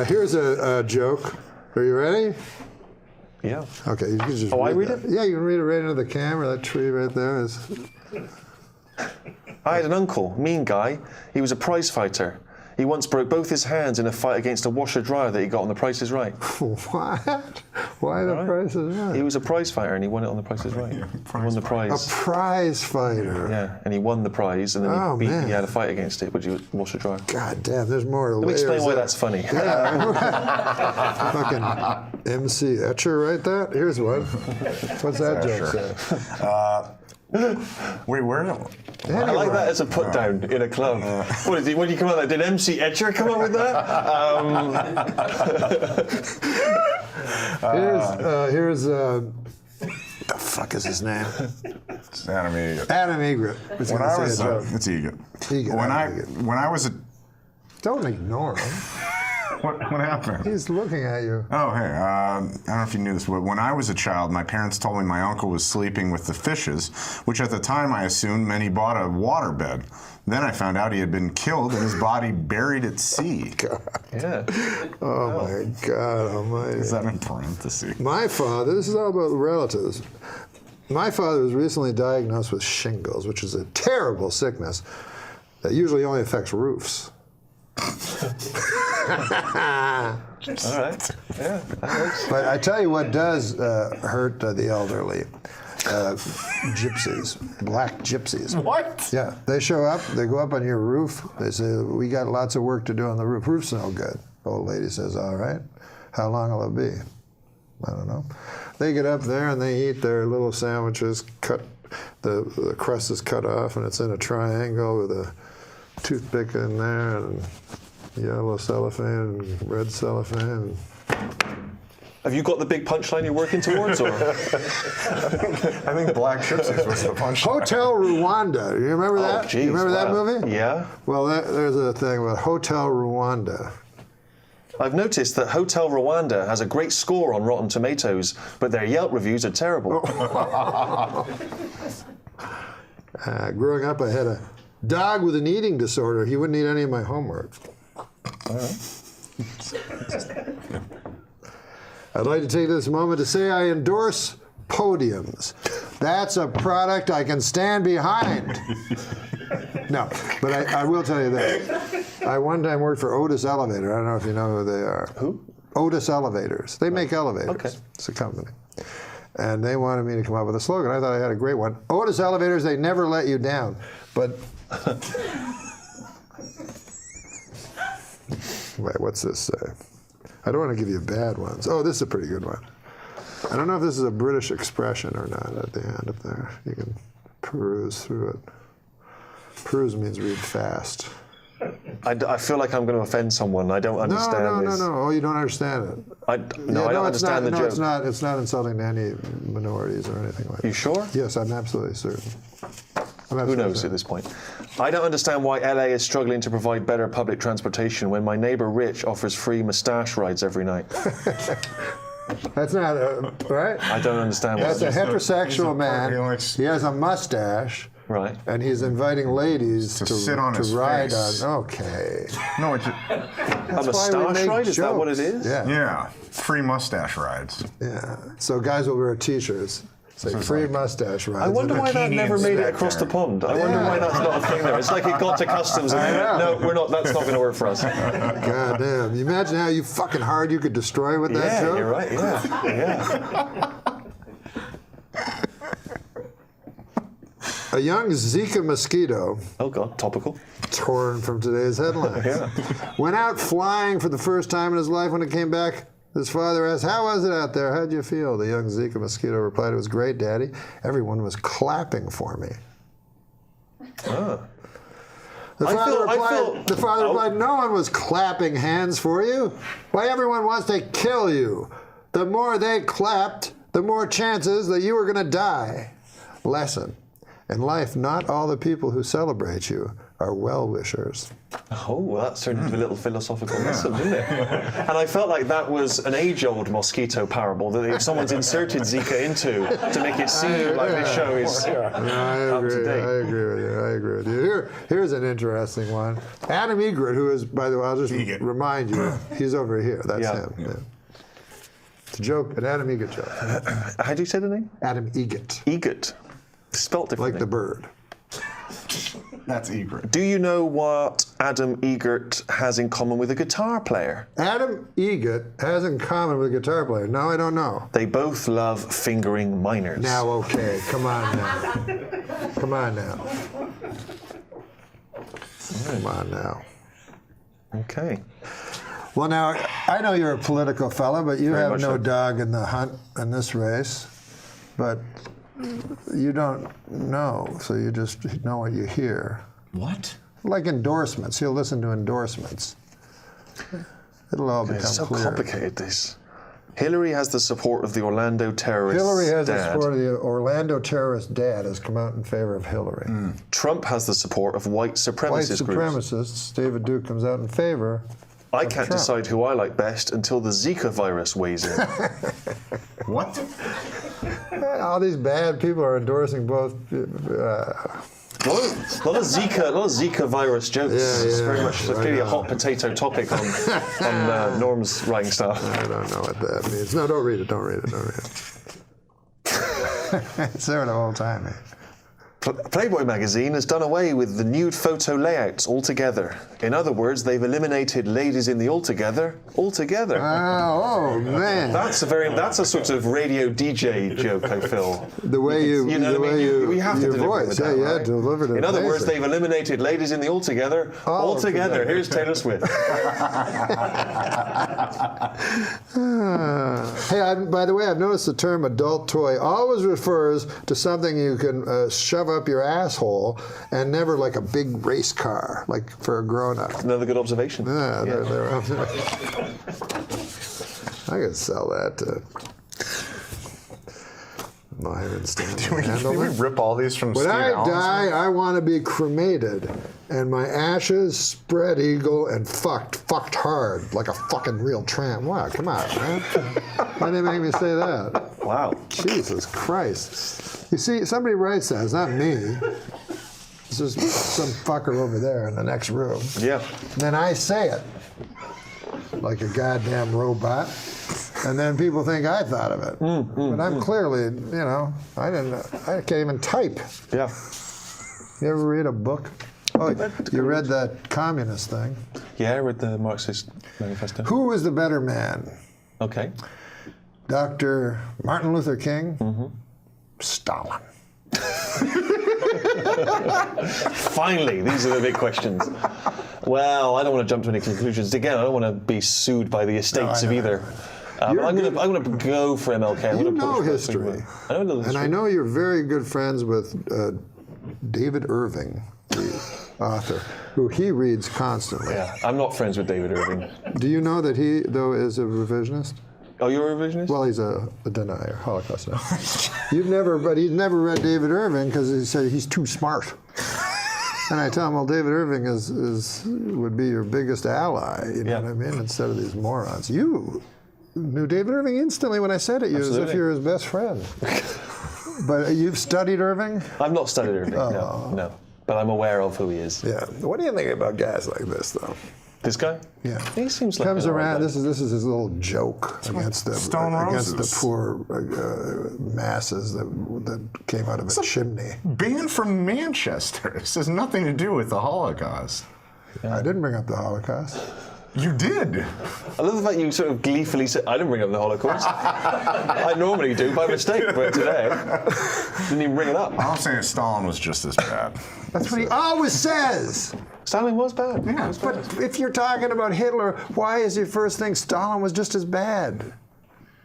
Here's a joke. Are you ready? Yeah. Okay, you can just I read it? Yeah, you can read it right into the camera. That tree right there is... I had an uncle, mean guy. He was a prize fighter. He once broke both his hands in a fight against a washer-dryer that he got on The Price is Right. What? Why The Price is Right? He was a prize fighter and he won it on The Price is Right. He won the prize. A prize fighter. Yeah, and he won the prize, and then he had a fight against it, which was washer-dryer. God damn, there's more layers. Let me explain why that's funny. Fucking MC Etcher, right? That? Here's one. What's that joke say? Wait, where? I like that as a put down in a club. What is it? When you come out there, did MC Etcher come up with that? Here's the fuck is his name? It's Adam Egret. Adam Egret. It's Egret. When I was a... Don't ignore him. What happened? He's looking at you. Oh, hey, I don't know if you knew this, but when I was a child, my parents told me my uncle was sleeping with the fishes, which at the time I assumed meant he bought a waterbed. Then I found out he had been killed and his body buried at sea. God. Yeah. Oh, my God almighty. Is that in parentheses? My father, this is all about relatives. My father was recently diagnosed with shingles, which is a terrible sickness that usually only affects roofs. All right. Yeah. But I tell you what does hurt the elderly. Gypsies, black gypsies. What? Yeah, they show up, they go up on your roof, they say, we got lots of work to do on the roof. Roof's no good. The old lady says, all right, how long will it be? I don't know. They get up there and they eat their little sandwiches, the crust is cut off and it's in a triangle with a toothpick in there and yellow cellophane and red cellophane. Have you got the big punchline you're working towards, or? I think Black Gypsies was the punchline. Hotel Rwanda. You remember that? Geez, you remember that movie? Yeah. Well, there's a thing about Hotel Rwanda. I've noticed that Hotel Rwanda has a great score on Rotten Tomatoes, but their Yelp reviews are terrible. Growing up, I had a dog with an eating disorder. He wouldn't eat any of my homework. All right. I'd like to take this moment to say I endorse podiums. That's a product I can stand behind. No, but I will tell you this. I one time worked for Otis Elevator. I don't know if you know who they are. Who? Otis Elevators. They make elevators. Okay. It's a company. And they wanted me to come up with a slogan. I thought I had a great one. Otis Elevators, they never let you down. But wait, what's this say? I don't want to give you bad ones. Oh, this is a pretty good one. I don't know if this is a British expression or not at the end up there. You can peruse through it. Peruse means read fast. I feel like I'm going to offend someone. I don't understand this. No. Oh, you don't understand it. I don't understand the joke. It's not insulting to any minorities or anything like that. You sure? Yes, I'm absolutely certain. Who knows at this point? I don't understand why LA is struggling to provide better public transportation when my neighbor Rich offers free mustache rides every night. That's not, right? I don't understand why. That's a heterosexual man. He has a mustache. Right. And he's inviting ladies to sit on his ride face. on. Okay. No, it's a mustache ride? Is that what it is? Yeah. Yeah. Free mustache rides. Yeah. So guys will wear t-shirts. Say free mustash rides. I wonder why that never made it across the pond. I wonder why that's not a thing there. It's like it got to customs and they went, no, we're not. That's not going to work for us. God damn! You imagine how fucking hard you could destroy with that joke. Yeah, you're right. Yeah. A young Zika mosquito. Oh God, topical. Torn from today's headlines. Went out flying for the first time in his life. When it came back, his father asked, "How was it out there? How'd you feel?" The young Zika mosquito replied, "It was great, Daddy. Everyone was clapping for me." Ah. The father replied, "No one was clapping hands for you. Why, everyone wants to kill you. The more they clapped, the more chances that you were going to die." Lesson. In life, not all the people who celebrate you are well-wishers. Oh, well, that turned into a little philosophical lesson, didn't it? And I felt like that was an age-old mosquito parable that if someone's inserted Zika into to make it seem like this show is up to date. I agree with you. Here's an interesting one. Adam Egret, who is, by the way, I'll just remind you, he's over here. That's him. Yeah. It's a joke, an Adam Egret joke. How do you say the name? Adam Egret. Egret. Spelt differently. Like the bird. That's Egret. Do you know what Adam Egret has in common with a guitar player? Adam Egret has in common with a guitar player. No, I don't know. They both love fingering minors. Now, okay, come on now. Come on now. Come on now. Okay. Well, now, I know you're a political fella, but you have no dog in the hunt in this race. But you don't know, so you just know what you hear. What? Like endorsements. He'll listen to endorsements. It'll all become It's so clear. complicated, this. Hillary has the support of the Orlando terrorist Hillary has dad. the support of the Orlando terrorist dad has come out in favor of Hillary. Trump has the support of white supremacist White supremacists, David Duke comes out in favor I can't decide who I like best until the Zika virus weighs in. What? All these bad people are endorsing both. A lot of Zika virus jokes. It's very much clearly a hot potato topic on Norm's writing stuff. I don't know what that means. No, don't read it. Don't read it. Don't read it. It's there the whole time, man. Playboy magazine has done away with the nude photo layouts altogether. In other words, they've eliminated ladies in the altogether altogether. Oh man, that's a sort of radio DJ joke, I feel. The way you know what I mean? We have to your deliver voice, that, right? delivered it. In other words, amazing. they've eliminated ladies in the altogether altogether. Here's Taylor Swift. Hey, by the way, I've noticed the term adult toy always refers to something you can shove up your asshole, and never like a big race car, like for a grown-up. Another good observation. Yeah. I could sell that to Myron Stanley. Can we rip all these from When Steve I Allen's die, room? I want to be cremated, and my ashes spread eagle and fucked hard, like a fucking real tramp. Wow, come on, man. Why did they make me say that? Wow. Jesus Christ. You see, somebody writes that. It's not me. It's just some fucker over there in the next room. Yeah. And then I say it like a goddamn robot. And then people think I thought of it. But I'm clearly, I can't even type. Yeah. You ever read a book? Oh, you read that communist thing? Yeah, I read the Marxist Manifesto. Who was the better man? Okay. Dr. Martin Luther King? Stalin. Finally, these are the big questions. Well, I don't want to jump to any conclusions. Again, I don't want to be sued by the estates of either. But I'm going to go for MLK. You know history. I know a little history. And I know you're very good friends with David Irving, the author, who he reads constantly. Yeah, I'm not friends with David Irving. Do you know that he, though, is a revisionist? Oh, you're a revisionist? Well, he's a denier, Holocaust denier. But he's never read David Irving because he said he's too smart. And I tell him, well, David Irving would be your biggest ally, you know what I mean, instead of these morons. You knew David Irving instantly when I said it, as if you're his best friend. But you've studied Irving? I've not studied Irving, no. But I'm aware of who he is. Yeah. What do you think about guys like this, though? This guy? Yeah. He seems like comes around. This is his little joke against the poor masses that came out of a chimney. Being from Manchester, this has nothing to do with the Holocaust. I didn't bring up the Holocaust. You did. I love the fact you sort of gleefully said, I didn't bring up the Holocaust. I normally do by mistake, but today, didn't even bring it up. I'm saying Stalin was just as bad. That's what he always says. Stalin was bad. Yeah, but if you're talking about Hitler, why is your first thing Stalin was just as bad?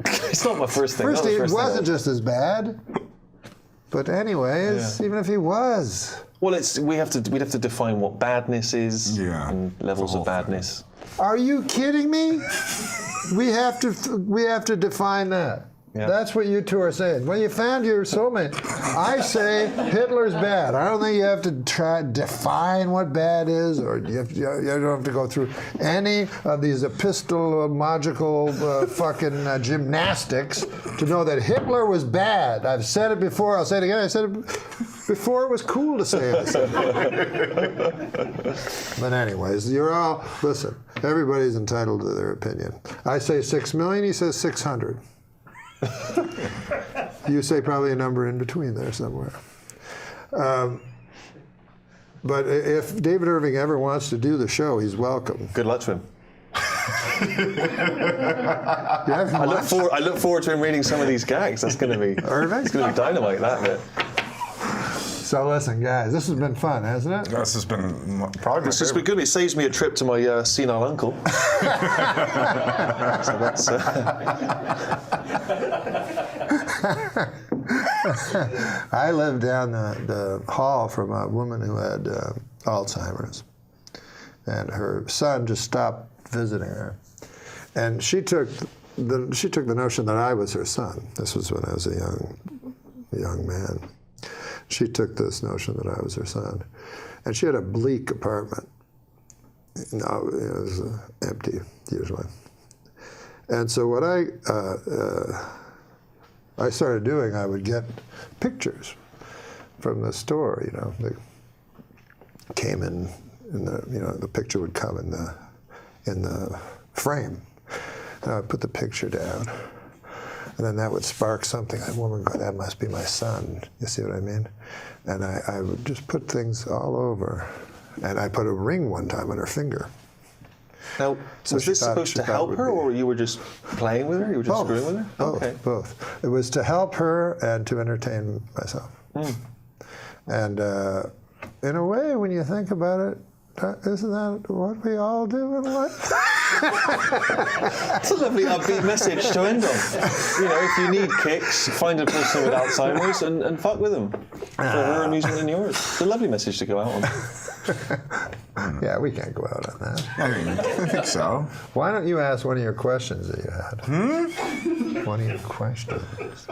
It's not my first thing. First, he wasn't just as bad. But anyways, even if he was. Well, we'd have to define what badness is and levels of badness. Are you kidding me? We have to define that. Yeah. That's what you two are saying. Well, you found your soulmate. I say Hitler's bad. I don't think you have to try to define what bad is, or you don't have to go through any of these epistemological fucking gymnastics to know that Hitler was bad. I've said it before. I'll say it again. I said it before it was cool to say it. But anyways, listen, everybody's entitled to their opinion. I say 6 million, he says 600. You say probably a number in between there somewhere. But if David Irving ever wants to do the show, he's welcome. Good luck to him. I look forward to him reading some of these gags. That's going to be Irving? It's going to be dynamite, that bit. So listen, guys, this has been fun, hasn't it? This has been probably my favorite. Been good. It saves me a trip to my senile uncle. So that's. I lived down the hall from a woman who had Alzheimer's, and her son just stopped visiting her, and she took the notion that I was her son. This was when I was a young man. She took this notion that I was her son, and she had a bleak apartment No, it was empty usually. And so what I started doing, I would get pictures from the store. You know, they came in the, you know, the picture would come in the frame, and I would put the picture down, and then that would spark something. That woman, that must be my son. You see what I mean? And I would just put things all over, and I put a ring one time on her finger. Now, So was she this thought- supposed she to thought help would her, be- or you were just playing with her? You were just Both. screwing with her? Both, Okay. both. It was to help her and to entertain myself. And in a way, when you think about it, isn't that what we all do in life? That's a lovely upbeat message to end on. You know, if you need kicks, find a person with Alzheimer's and fuck with them for her amusement and yours. It's a lovely message to go out on. Yeah, we can't go out on that. I think so. Why don't you ask one of your questions that you had? One of your questions.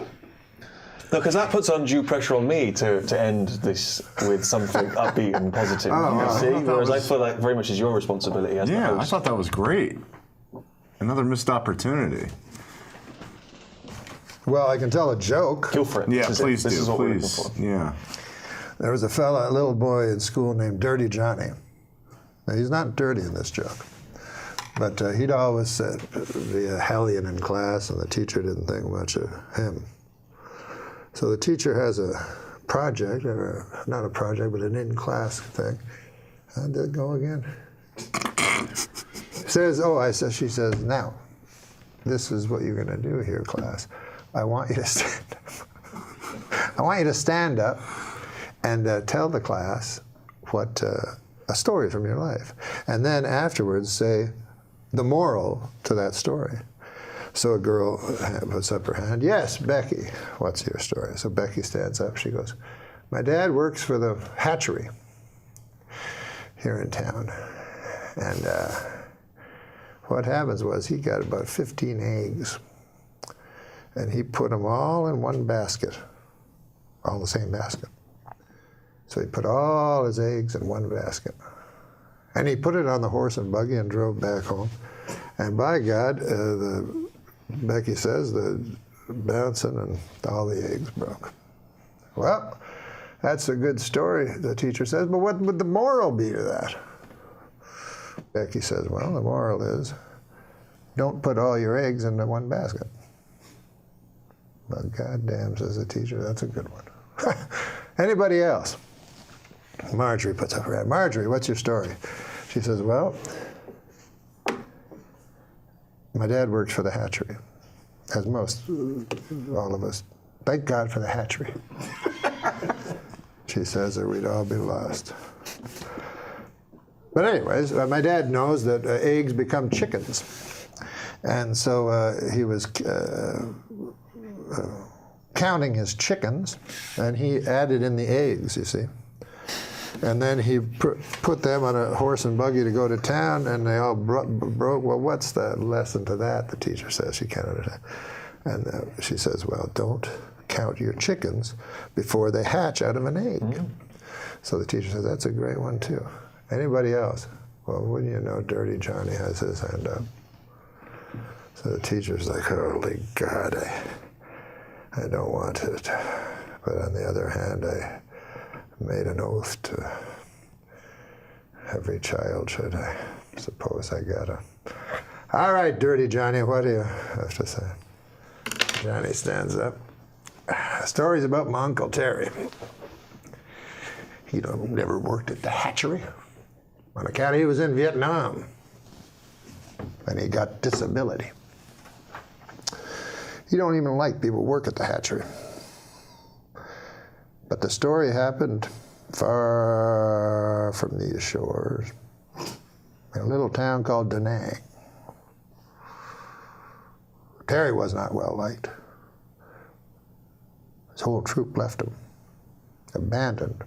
No, because that puts undue pressure on me to end this with something upbeat and positive. Oh, you I see? thought that Whereas I was- feel like very much is your responsibility as the Yeah, host. I thought that was great. Another missed opportunity. Well, I can tell a joke. Go for it. Yeah, This please is do, what we're looking please. for. Yeah. There was a little boy in school named Dirty Johnny. Now, he's not dirty in this joke, but he'd always be a hellion in class, and the teacher didn't think much of him. So the teacher has a project, or not a project, but an in-class thing. How'd that go again? She says, now, this is what you're going to do here, class. I want you to stand up. I want you to stand up and tell the class what a story from your life. And then afterwards say the moral to that story. So a girl puts up her hand. Yes, Becky, what's your story? So Becky stands up. She goes, my dad works for the hatchery here in town. And what happens was he got about 15 eggs. And he put them all in one basket, all in the same basket. So he put all his eggs in one basket. And he put it on the horse and buggy and drove back home. And by God, Becky says the bouncing and all the eggs broke. Well, that's a good story, the teacher says, but what would the moral be to that? Becky says, well, the moral is, don't put all your eggs into one basket. But goddamn, says the teacher, that's a good one. Anybody else? Marjorie puts up her hand. Marjorie, what's your story? She says, well, my dad works for the hatchery, as most, all of us. Thank God for the hatchery. She says, or we'd all be lost. But anyways, my dad knows that eggs become chickens. And so he was counting his chickens, and he added in the eggs, you see. And then he put them on a horse and buggy to go to town, and they all broke. Well, what's the lesson to that? The teacher says she can't understand. And she says, well, don't count your chickens before they hatch out of an egg. So the teacher says, that's a great one, too. Anybody else? Well, wouldn't you know, Dirty Johnny has his hand up. So the teacher's like, holy God, I don't want it. But on the other hand, I made an oath to every child, should I suppose I gotta. All right, Dirty Johnny, what do you have to say? Johnny stands up. The story's about my Uncle Terry. He never worked at the hatchery on account he was in Vietnam, and he got disability. He don't even like people who work at the hatchery. But the story happened far from these shores, in a little town called Da Nang. Terry was not well liked. His whole troop left him, abandoned.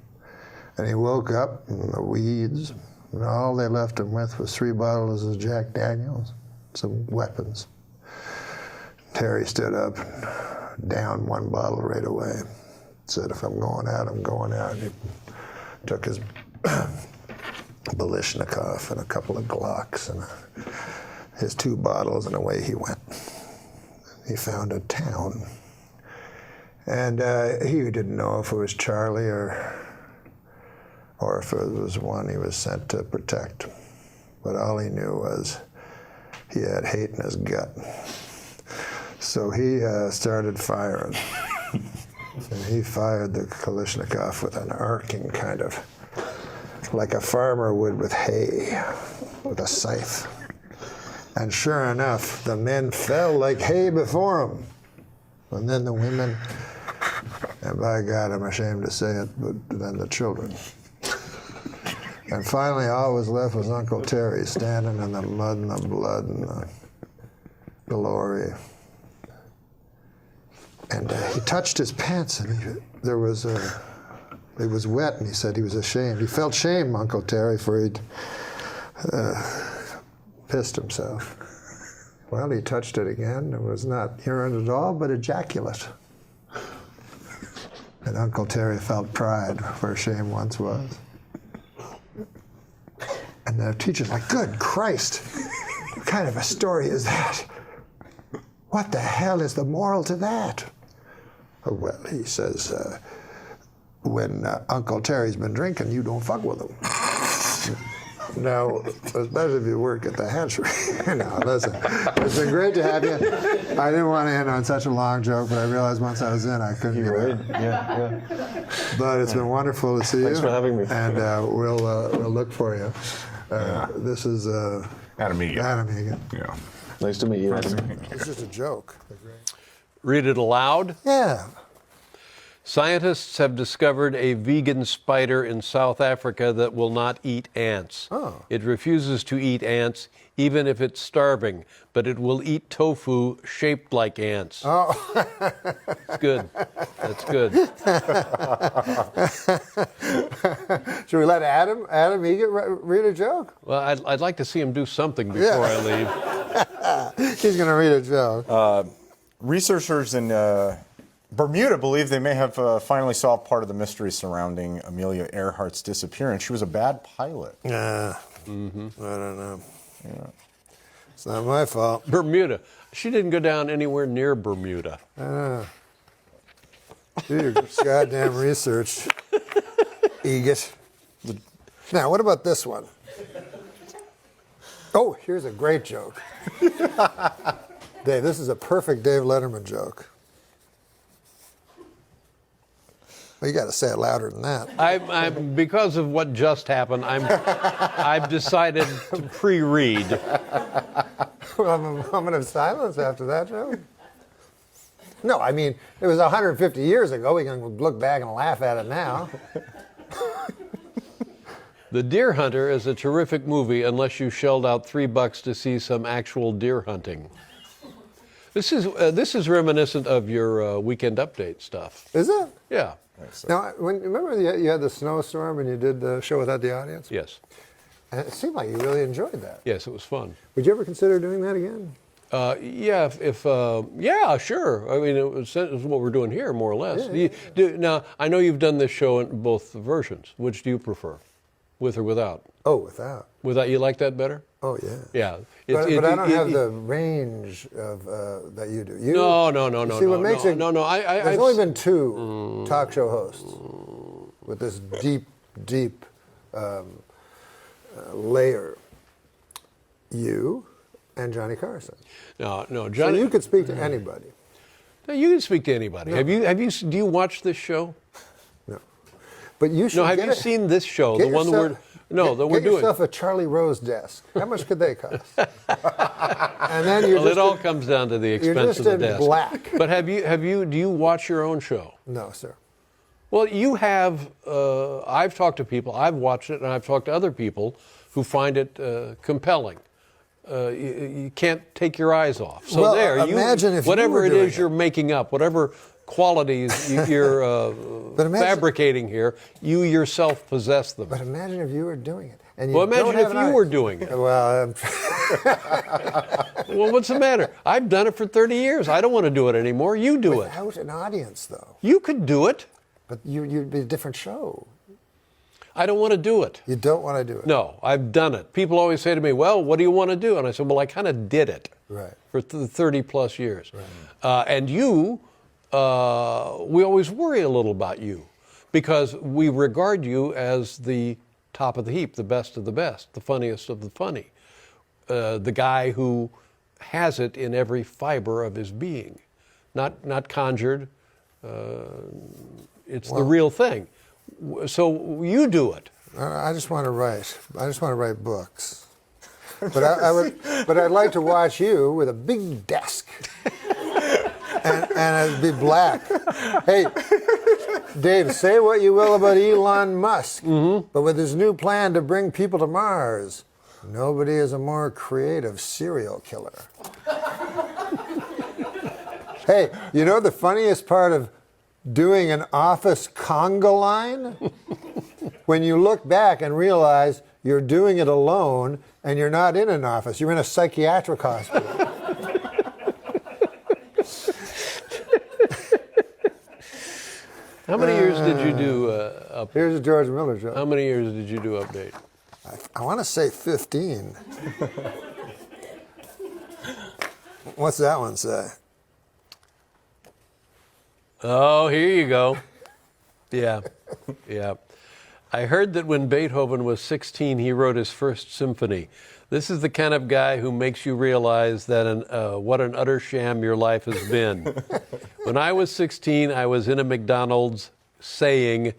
And he woke up in the weeds, and all they left him with was 3 bottles of Jack Daniels, some weapons. Terry stood up and downed 1 bottle right away. Said, if I'm going out, I'm going out. And he took his Kalashnikov and a couple of Glocks and his 2 bottles, and away he went. He found a town. And he didn't know if it was Charlie or if it was one he was sent to protect. But all he knew was he had hate in his gut. So he started firing. And he fired the Kalashnikov with an arcing kind of, like a farmer would with hay, with a scythe. And sure enough, the men fell like hay before him. And then the women, and by God, I'm ashamed to say it, but then the children. And finally, all was left was Uncle Terry standing in the mud and the blood and the glory. And he touched his pants, and it was wet, and he said he was ashamed. He felt shame, Uncle Terry, for he'd pissed himself. Well, he touched it again. It was not urine at all, but ejaculate. And Uncle Terry felt pride where shame once was. And the teacher's like, good Christ, what kind of a story is that? What the hell is the moral to that? Well, he says, when Uncle Terry's been drinking, you don't fuck with him. Now, especially if you work at the hatchery. No, listen, it's been great to have you. I didn't want to end on such a long joke, but I realized once I was in, I couldn't get out. Yeah. But it's been wonderful to see you. Thanks for having me. And we'll look for you. This is Adam Egan. Adam Egan. Yeah. Nice to meet you. It's just a joke. Read it aloud? Yeah. Scientists have discovered a vegan spider in South Africa that will not eat ants. Oh. It refuses to eat ants even if it's starving, but it will eat tofu shaped like ants. Oh. It's good. That's good. Should we let Adam Egan read a joke? Well, I'd like to see him do something before I leave. He's going to read a joke. Researchers in Bermuda believe they may have finally solved part of the mystery surrounding Amelia Earhart's disappearance. She was a bad pilot. I don't know. Yeah. It's not my fault. Bermuda. She didn't go down anywhere near Bermuda. Do your goddamn research, Egot. Now, what about this one? Oh, here's a great joke. Dave, this is a perfect Dave Letterman joke. Well, you got to say it louder than that. I'm because of what just happened. I've decided to pre-read. Well, I'm a moment of silence after that joke. No, I mean it was 150 years ago. We can look back and laugh at it now. The Deer Hunter is a terrific movie unless you shelled out $3 to see some actual deer hunting. This is reminiscent of your Weekend Update stuff. Is it? Yeah. Now, remember you had the snowstorm and you did the show without the audience? Yes. And it seemed like you really enjoyed that. Yes, it was fun. Would you ever consider doing that again? Yeah, yeah, sure. I mean, it's what we're doing here, more or less. Yeah. Now, I know you've done this show in both versions. Which do you prefer, with or without? Oh, without. Without, you like that better? Oh, yeah. Yeah. But I don't have the range of that you do. No. See, what makes it? No. There's only been 2 talk show hosts with this deep layer. You and Johnny Carson. No, Johnny. So you could speak to anybody. No, you can speak to anybody. No. Do you watch this show? No. But you should. No, have you seen this show? The one we're doing. Get yourself a Charlie Rose desk. How much could they cost? And then it all comes down to the expense of the desk. You're just in black. But do you watch your own show? No, sir. Well, you have. I've talked to people. I've watched it, and I've talked to other people who find it compelling. You can't take your eyes off. So well, imagine if whatever you it is you're making up, whatever qualities you're fabricating here, you yourself possess them. But imagine if you were doing it. And well, imagine if you were doing it. Well, well, what's the matter? I've done it for 30 years. I don't want to do it anymore. You do it. Without an audience, though. You could do it. But you'd be a different show. I don't want to do it. You don't want to do it? No, I've done it. People always say to me, well, what do you want to do? And I said, well, I kind of did it Right. for 30 plus years. And you, we always worry a little about you because we regard you as the top of the heap, the best of the best, the funniest of the funny, the guy who has it in every fiber of his being, not conjured. It's the real thing. So you do it. I just want to write. I just want to write books. But I'd like to watch you with a big desk, and it'd be black. Hey, Dave, say what you will about Elon Musk, but with his new plan to bring people to Mars, nobody is a more creative serial killer. Hey, you know the funniest part of doing an office conga line? When you look back and realize you're doing it alone and you're not in an office, you're in a psychiatric hospital. How many years did you do Update? Here's a George Miller joke. How many years did you do Update? I want to say 15. What's that one say? Oh, here you go. Yeah, yeah. I heard that when Beethoven was 16, he wrote his first symphony. This is the kind of guy who makes you realize that what an utter sham your life has been. When I was 16, I was in a McDonald's saying,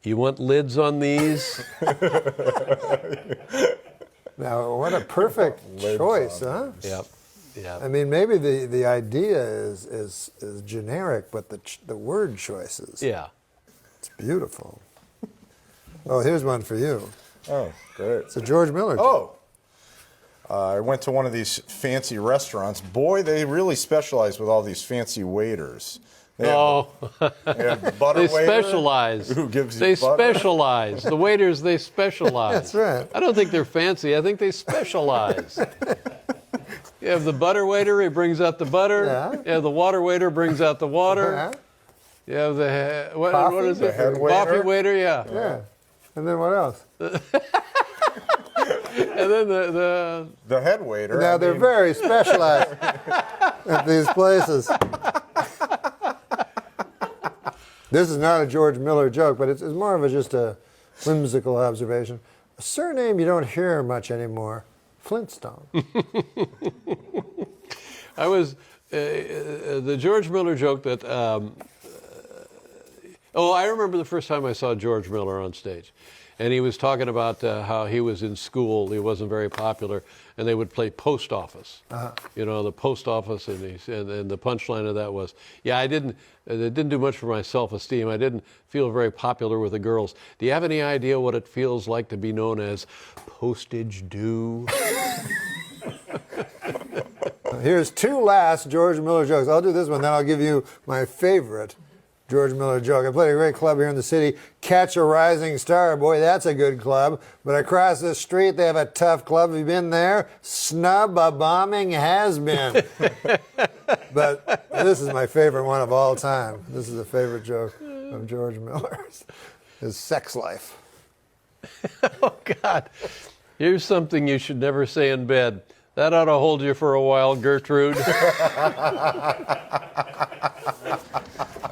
"You want lids on these?" Now, what a perfect choice, huh? Yep. Yeah. I mean, maybe the idea is generic, but the word choices. Yeah. It's beautiful. Oh, here's one for you. Oh, great. It's a George Miller joke. I went to one of these fancy restaurants. Boy, they really specialize with all these fancy waiters. They have the butter they waiter specialize. Who gives you they butter. specialize. The waiters, they specialize. That's right. I don't think they're fancy. I think they specialize. You have the butter waiter, he brings out the butter. Yeah. You have the water waiter, brings out the water. Yeah. You have the what is The it? head waiter. Coffee waiter, yeah. Yeah. And then what else? And then the head waiter. Now, they're very specialized at these places. This is not a George Miller joke, but it's more of just a whimsical observation. A surname you don't hear much anymore, Flintstone. I was the George Miller joke that. I remember the first time I saw George Miller on stage, and he was talking about how he was in school. He wasn't very popular, and they would play post office. You know, the post office, and the punchline of that was, "Yeah, it didn't do much for my self-esteem. I didn't feel very popular with the girls. Do you have any idea what it feels like to be known as postage due?" Here's two last George Miller jokes. I'll do this one, then I'll give you my favorite George Miller joke. I played a great club here in the city, Catch a Rising Star. Boy, that's a good club. But across the street, they have a tough club. Have you been there? Snub a bombing has been. But this is my favorite one of all time. This is a favorite joke of George Miller's. His sex life. Oh, God. Here's something you should never say in bed. That ought to hold you for a while, Gertrude. All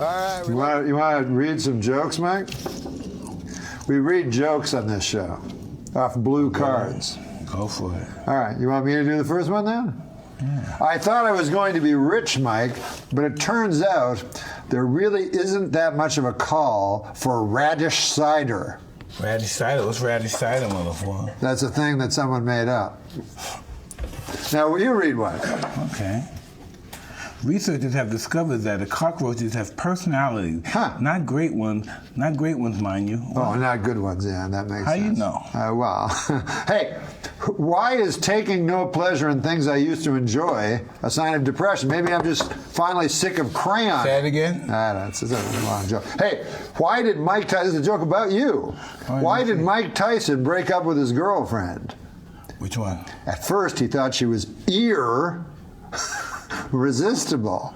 right. You want to read some jokes, Mike? We read jokes on this show off blue cards. Go for it. All right. You want me to do the first one then? Yeah. I thought I was going to be rich, Mike, but it turns out there really isn't that much of a call for radish cider. Radish cider? What's radish cider, motherfucker? That's a thing that someone made up. Now, will you read one? Okay. Researchers have discovered that the cockroaches have personalities. Not great ones, mind you. Oh, not good ones, yeah, that makes sense. How you know? Well, hey, why is taking no pleasure in things I used to enjoy a sign of depression? Maybe I'm just finally sick of crayon. Say it again? It's a long joke. Hey, why did Mike Tyson, this is a joke about you. Why did Mike Tyson break up with his girlfriend? Which one? At first, he thought she was irresistible.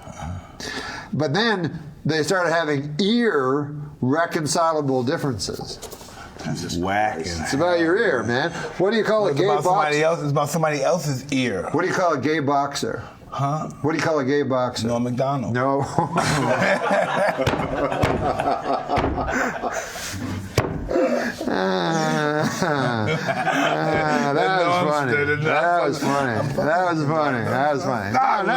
But then they started having irreconcilable differences. Whacking. It's about your ear, man. What do you call a gay boxer? It's about somebody else's ear. What do you call a gay boxer? Huh? What do you call a gay boxer? Norm MacDonald. No. That was funny. That was funny. That was funny. That was funny. No,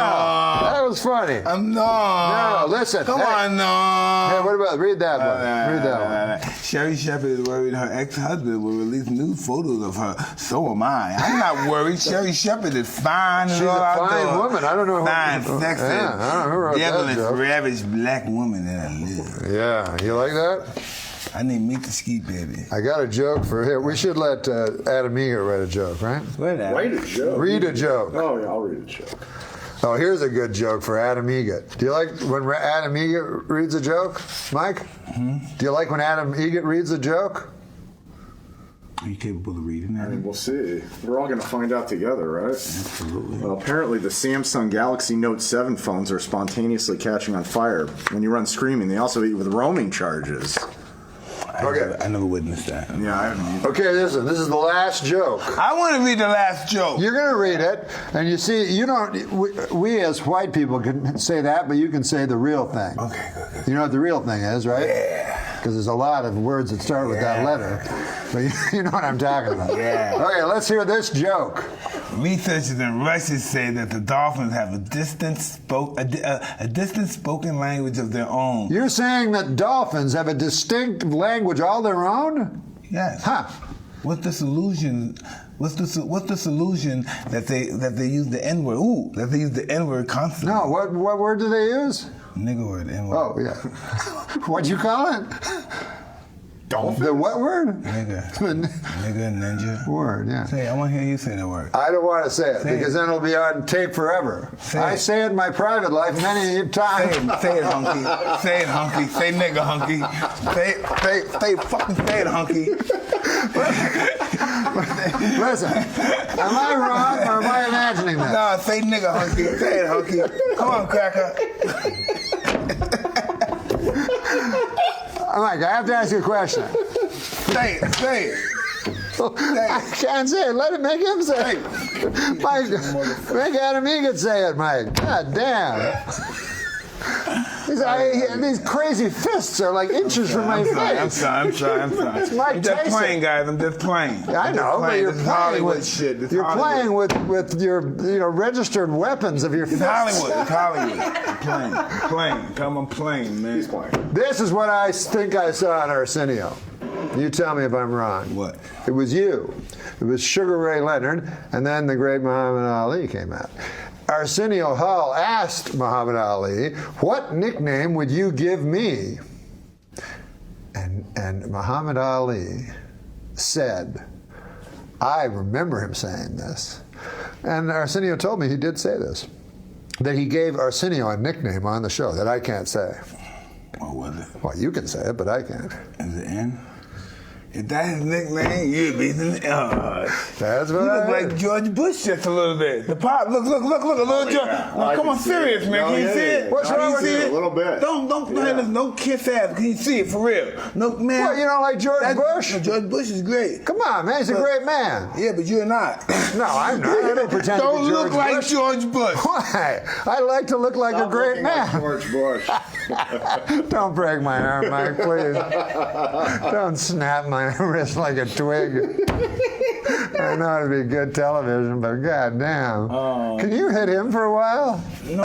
that was funny. No, listen. Come on, no. Hey, what about read that one? Read that one. Sherry Shepherd is worried her ex-husband will release new photos of her. So am I. I'm not worried. Sherry Shepherd is fine. She's a fine woman. I don't know who. Fine, sexy, Yeah, I don't know who wrote that devilish, joke. ravaged black woman that I live. Yeah, you like that? I need meat to ski, baby. I got a joke for here. We should let Adam Eager write a joke, right? Write a joke. Read a joke. Oh, yeah, I'll read a joke. Oh, here's a good joke for Adam Eaget. Do you like when Adam Eaget reads a joke, Mike? Do you like when Adam Eaget reads a joke? Are you capable of reading that? I mean, we'll see. We're all going to find out together, right? Absolutely. Well, apparently the Samsung Galaxy Note 7 phones are spontaneously catching on fire when you run screaming. They also eat with roaming charges. I never witnessed that. Yeah, I haven't either. Okay, listen, this is the last joke. I want to read the last joke. You're going to read it, and you see, you don't, we as white people can say that, but you can say the real thing. Okay, good. You know what the real thing is, right? Yeah. Because there's a lot of words that start with that letter. But you know what I'm talking about. Yeah. Okay, let's hear this joke. Researchers in Russia say that the dolphins have a distant spoken language of their own. You're saying that dolphins have a distinct language all their own? Yes. Huh. What's the solution? What's the solution that they use the N-word? Ooh, that they use the N-word constantly. No, what word do they use? Nigger word, N-word. Oh, yeah. What'd you call it? Dolphin? The what word? Nigger. Nigger, ninja. Word, yeah. Say, I want to hear you say that word. I don't want to say it because then it'll be on tape forever. I say it in my private life many times. Say it, hunky. Say it, hunky. Say nigger, hunky. Fucking say it, hunky. Listen, am I wrong or am I imagining that? No, say nigger, hunky. Say it, hunky. Come on, cracker. Mike, I have to ask you a question. Say it. I can't say it. Let him make him say it. Mike, make Adam Eagan say it, Mike. God damn. These crazy fists are like inches from my face. I'm sorry. It's Mike I'm just Tyson. playing, guys. I'm just playing. I know, but you're playing with shit. You're playing with your registered weapons of your fists. It's Hollywood. I'm playing. I'm playing, man. He's playing. This is what I think I saw on Arsenio. You tell me if I'm wrong. What? It was you. It was Sugar Ray Leonard, and then the great Muhammad Ali came out. Arsenio Hall asked Muhammad Ali, "What nickname would you give me?" And Muhammad Ali said, I remember him saying this, and Arsenio told me he did say this, that he gave Arsenio a nickname on the show that I can't say. What was it? Well, you can say it, but I can't. Is it N? If that's his nickname, you'd be the. That's what you I look heard. like George Bush just a little bit. The pop, look, a little George. No, come on, serious, man. Can you see it? What's wrong with you? A little bit. Don't kiss ass. Can you see it for real? No, man. What, you don't like George Bush? No, George Bush is great. Come on, man. He's a great man. Yeah, but you're not. No, I'm not. I don't pretend to be Don't George look like Bush. George Bush. Why? I like to look like a great man. Like George Bush. Don't break my arm, Mike, please. Don't snap my wrist like a twig. I know it'd be good television, but goddamn. Can you hit him for a while? No.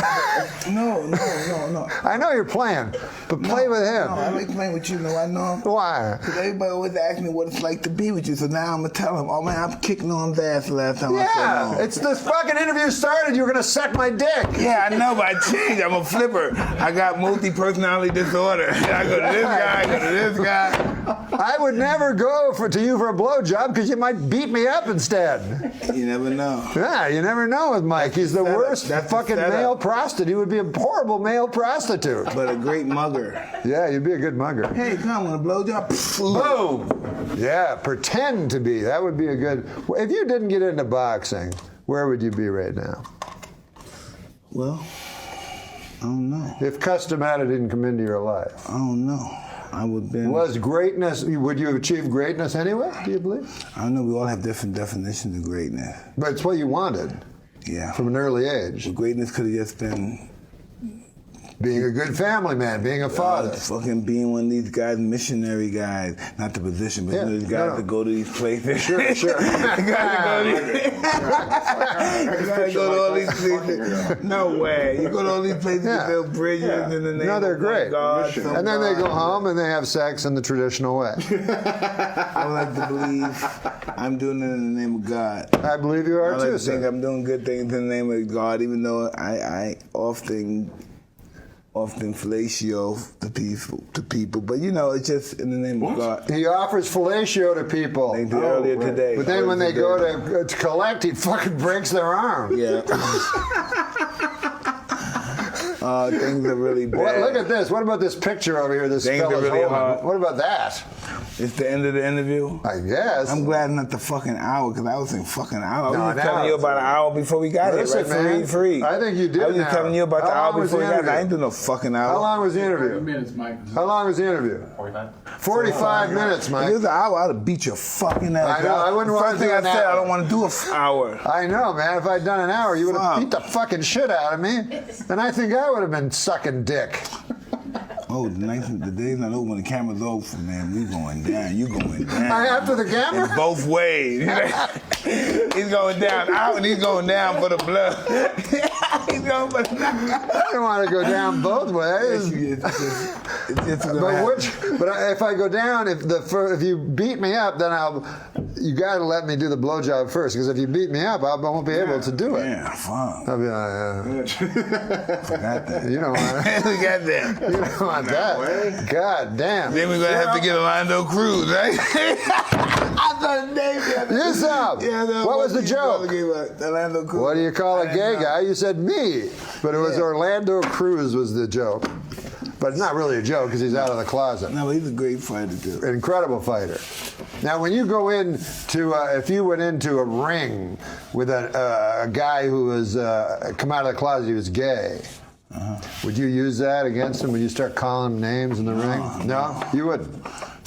I know you're playing, but play with him. No, I like playing with you. No, I know. Why? Because everybody always asks me what it's like to be with you, so now I'm going to tell them, oh man, I'm kicking on his ass the last time I said no. It's this fucking interview started, you were going to suck my dick. Yeah, I know, but I changed. I'm a flipper. I got multi-personality disorder. I go to this guy, I go to this guy. I would never go to you for a blowjob because you might beat me up instead. You never know. Yeah, you never know with Mike. He's the worst fucking male prostitute. He would be a horrible male prostitute. But a great mugger. Yeah, you'd be a good mugger. Hey, come on, a blowjob. Boom! Yeah, pretend to be. That would be a good... If you didn't get into boxing, where would you be right now? Well, I don't know. If Customata didn't come into your life. I don't know. I would been. Was greatness, would you have achieved greatness anyway, do you believe? I don't know, we all have different definitions of greatness. But it's what you wanted. Yeah. From an early age. Well, greatness could have just been being a good family man, being a father. Fucking being one of these guys, missionary guys, not the position, but these guys that go to these places. Sure. The guys go to all these places. No way. You go to all these places to build bridges in the name No, they're of great. God. And then they go home and they have sex in the traditional way. I like to believe I'm doing it in the name of God. I believe you are I like too, to think I'm doing good things in the name of God, even though I often fellatio to people, but you know, it's just in the name of God. He offers fellatio to people. They did earlier today. But then when they go to collect, he fucking breaks their arm. Yeah. Things are really bad. Well, look at this. What about this picture over here? This Things are fella's really holding? hard. What about that? It's the end of the interview? I guess. I'm glad not the fucking hour, because I was in fucking hour. I was No, telling you about an hour before we got Listen, here, right? man, Free. I think you did I was an just hour. telling you about the How hour long was before the we got here. I interview? ain't doing no fucking hour. How long was the interview? Minutes, Mike. How long was the interview? 45. 45 minutes, Mike. If it was an hour, I'd have beat your fucking ass. I know. I wouldn't want to First do thing I an said, hour. I don't want to do an hour. I know, man. If I'd done an hour, you would have beat the fucking shit out of me. And I think I would have been sucking dick. Oh, the day's not over when the camera's over, man. We going down. You going down. After the camera? It's both ways. He's going down out and he's going down for the blood. He's going for the I don't want to go down both ways. But if I go down, if you beat me up, then you got to let me do the blowjob first. Because if you beat me up, I won't be able to do it. Yeah, fuck. I'll be like, Forgot that. you don't want it. We got that. You don't want that. God damn. Then we're going to have to get Orlando Cruz, right? I thought his name. Yes, Yeah, no, what was the joke? Orlando Cruz. What do you call a gay guy? You said me. But it was Orlando Cruz was the joke. But it's not really a joke because he's out of the closet. No, but he's a great fighter, too. Incredible fighter. Now, when you go into, if you went into a ring with a guy who was come out of the closet, he was gay. Would you use that against him? Would you start calling him names in the ring? No, you wouldn't.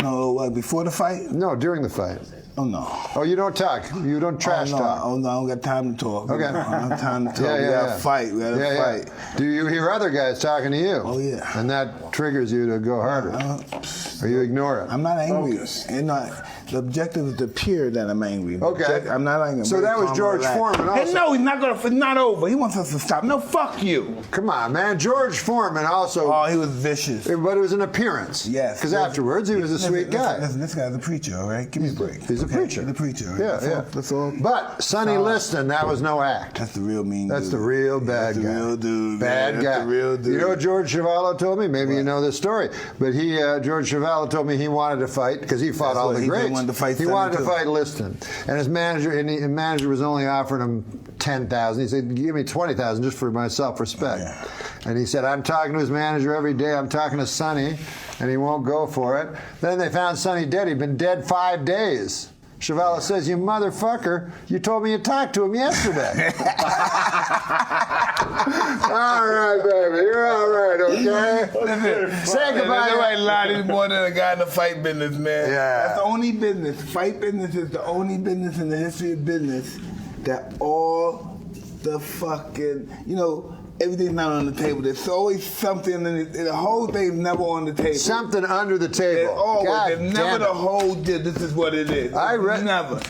No, what, before the fight? No, during the fight. Oh, no. Oh, you don't talk? You don't trash talk? Oh, no, I don't got time to talk. Okay. I don't have time to talk. Yeah, We got to fight. We got to fight. Do you hear other guys talking to you? Oh, yeah. And that triggers you to go harder? Or you ignore it? I'm not angry. The objective is to appear that I'm angry. Okay. I'm not angry. So that was George Foreman also. Hey, no, he's not going to. It's not over. He wants us to stop. No, fuck you. Come on, man. George Foreman also. Oh, he was vicious. But it was an appearance. Yes. Because afterwards, he was a sweet guy. Listen, this guy's a preacher, all right? Give me a break. He's a preacher. He's a preacher. All right? Yeah, That's all. But Sonny Liston, that was no act. That's the real mean That's dude. the real bad guy. That's the real dude. Bad man. guy. That's the real dude. You know what George Chuvalo told me? Maybe you know this story. But George Chuvalo told me he wanted to fight because he fought all the greats. He wanted to fight Liston, and his manager was only offering him $10,000. He said, "Give me $20,000 just for my self-respect." And he said, "I'm talking to his manager every day. I'm talking to Sonny, and he won't go for it." Then they found Sonny dead. He'd been dead 5 days. Chuvalo says, "You motherfucker, you told me you talked to him yesterday." All right, baby, you're all right, okay? Say goodbye. Nobody lied. He's more than a guy in the fight business, man. Yeah. That's the only business. Fight business is the only business in the history of business that all the fucking, everything's not on the table. There's always something, and the whole thing's never on the table. Something under the table. There's never the whole deal. This is what it is. Never.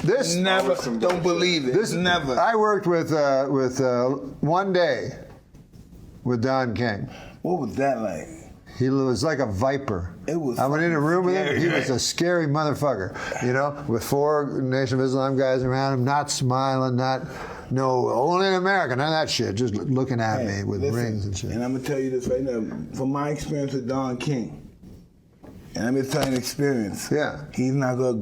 Don't believe it. Never. I worked with One Day with Don King. What was that like? He was like a viper. It was. I went in a room with him. He was a scary motherfucker. With 4 Nation of Islam guys around him, not smiling, only in America, none of that shit. Just looking at me with rings and shit. And I'm gonna tell you this right now, from my experience with Don King. And I'm just telling you an experience. Yeah. He's not gonna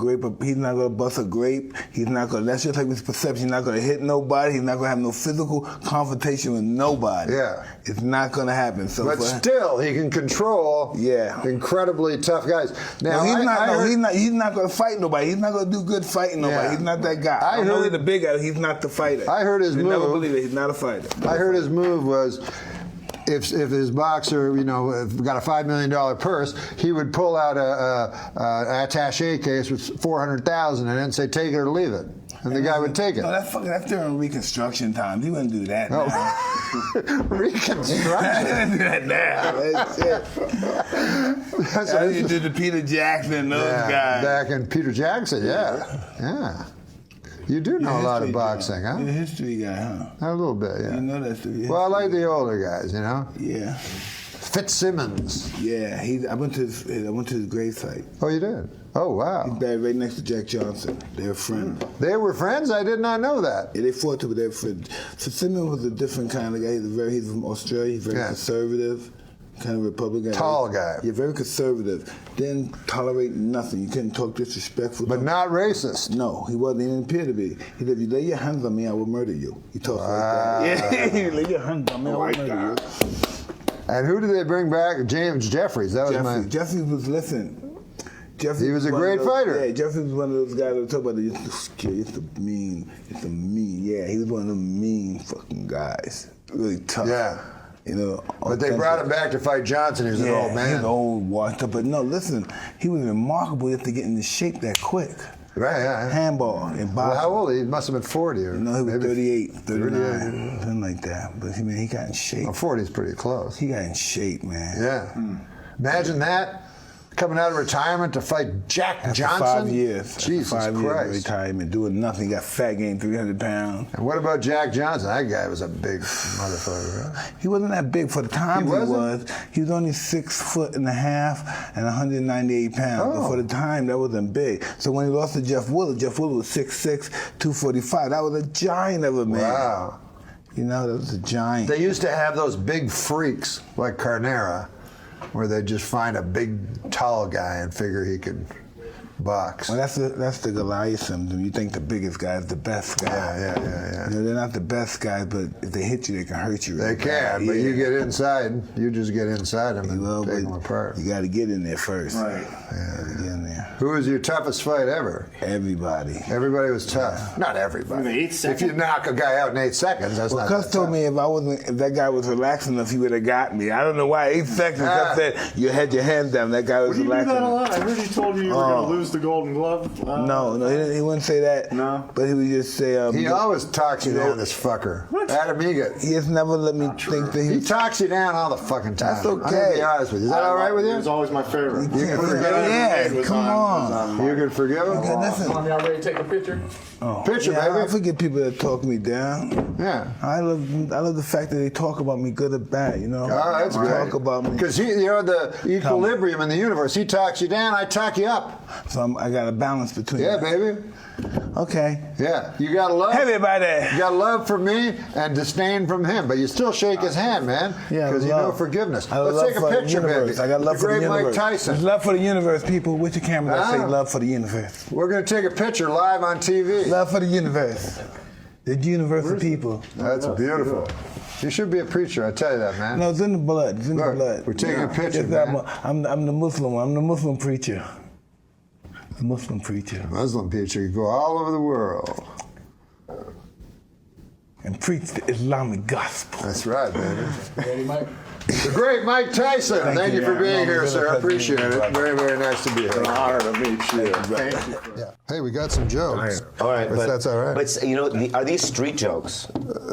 bust a grape. That's just like his perception. He's not gonna hit nobody. He's not gonna have no physical confrontation with nobody. Yeah. It's not gonna happen. But still, he can control incredibly tough guys. Now, he's not gonna fight nobody. He's not gonna do good fighting nobody. Yeah. He's not that guy. I know he's the big guy. He's not the fighter. I heard his move. Never believe it. He's not a fighter. I heard his move was, if his boxer, got a $5 million purse, he would pull out a attaché case with $400,000 and then say, take it or leave it. And the guy would take it. No, that's during Reconstruction times. He wouldn't do that now. Reconstruction? He wouldn't do that now. That's how you did the Peter Jackson, those guys. Back in Peter Jackson, yeah. You do know a lot of boxing, huh? You're a history guy, huh? A little bit, yeah. You know that's well, I like the older guys, Yeah. Fitzsimmons. Yeah, I went to his gravesite. Oh, you did? Oh, wow. He's buried right next to Jack Johnson. They were friends. They were friends? I did not know that. Yeah, they fought too, but they were friends. Fitzsimmons was a different kind of guy. He's from Australia. He's very conservative, kind of Republican. Tall guy. Yeah, very conservative. Didn't tolerate nothing. You couldn't talk disrespectful. But not racist. No, he wasn't. He didn't appear to be. He said, if you lay your hands on me, I will murder you. He talks like that. Yeah, you lay your hands on me, I will murder you. And who did they bring back? James Jeffries. That was Jeffries was, he was a great fighter. Yeah, Jeffries was one of those guys that talk about it's the mean. Yeah, he was one of them mean fucking guys. Really tough. Yeah. But they brought him back to fight Johnson. He was an old man. He was old, washed up. But no, listen, he was remarkable to get into shape that quick. Right, yeah. Handball and boxing. Well, how old? He must have been 40 or no, he was maybe 38, 39, something like that. But he got in shape. Well, 40 is pretty close. He got in shape, man. Yeah. Imagine that. Coming out of retirement to fight Jack Johnson? 5 years. Jesus Christ. 5 years of retirement, doing nothing. He got fat, gained 300 pounds. And what about Jack Johnson? That guy was a big motherfucker, right? He wasn't that big for the time he was. He was only 6'1.5" and 198 pounds. But for the time, that wasn't big. So when he lost to Jeff Willard was 6'6", 245. That was a giant of a man. Wow. That was a giant. They used to have those big freaks like Carnera, where they just find a big, tall guy and figure he could box. Well, that's the Goliath syndrome. You think the biggest guy is the best guy. Yeah. They're not the best guys, but if they hit you, they can hurt you. They can, but you get inside. You just get inside them and take them apart. You got to get in there first. Right. Yeah. Get in there. Who was your toughest fight ever? Everybody. Everybody was tough. Not everybody. In 8 seconds? If you knock a guy out in 8 seconds, that's not Cus told me if that guy was relaxed enough, he would have got me. I don't know why. 8 seconds. Cus said you had your hands down. That guy was relaxed enough. You do that a lot. I heard he told you were going to lose the Golden Glove. No, he wouldn't say that. No. But he would just say. He always talks you down, this fucker. What? Adam Egan. He has never let me think that he talks you down all the fucking time. That's okay. I'm gonna be honest with you. Is that all right with you? He was always my favorite. You can forgive him? Yeah, come on. You can forgive him? Okay, listen. Y'all ready to take a picture? Picture, yeah, baby. I forget people that talk me down. Yeah. I love the fact that they talk about me good or bad, Oh, that's great. Talk about me. Because the equilibrium in the universe, he talks you down, I talk you up. So I got a balance between Yeah, that. baby. Okay. Yeah, you got love. Everybody. You got love for me and disdain from him, but you still shake his hand, man. Yeah, because you know forgiveness. Let's take a for the picture, universe. baby. I got love The for the great universe. Mike Tyson. There's love for the universe, people. With your camera, that say love for the universe. We're going to take a picture live on TV. Love for the universe. The universe of people. That's beautiful. You should be a preacher, I tell you that, man. No, it's in the blood. It's in the blood. We're taking a picture, I'm the Muslim one. I'm the Muslim preacher. The Muslim preacher. Muslim preacher. You go all over the world. And preach the Islamic gospel. That's right, baby. Ready, Mike? The great Mike Tyson. Thank you for being here, sir. I appreciate it. Very, very nice to be here. It's an honor to meet you. Thank you. Yeah. Hey, we got some jokes. All right, but that's all right. But are these street jokes?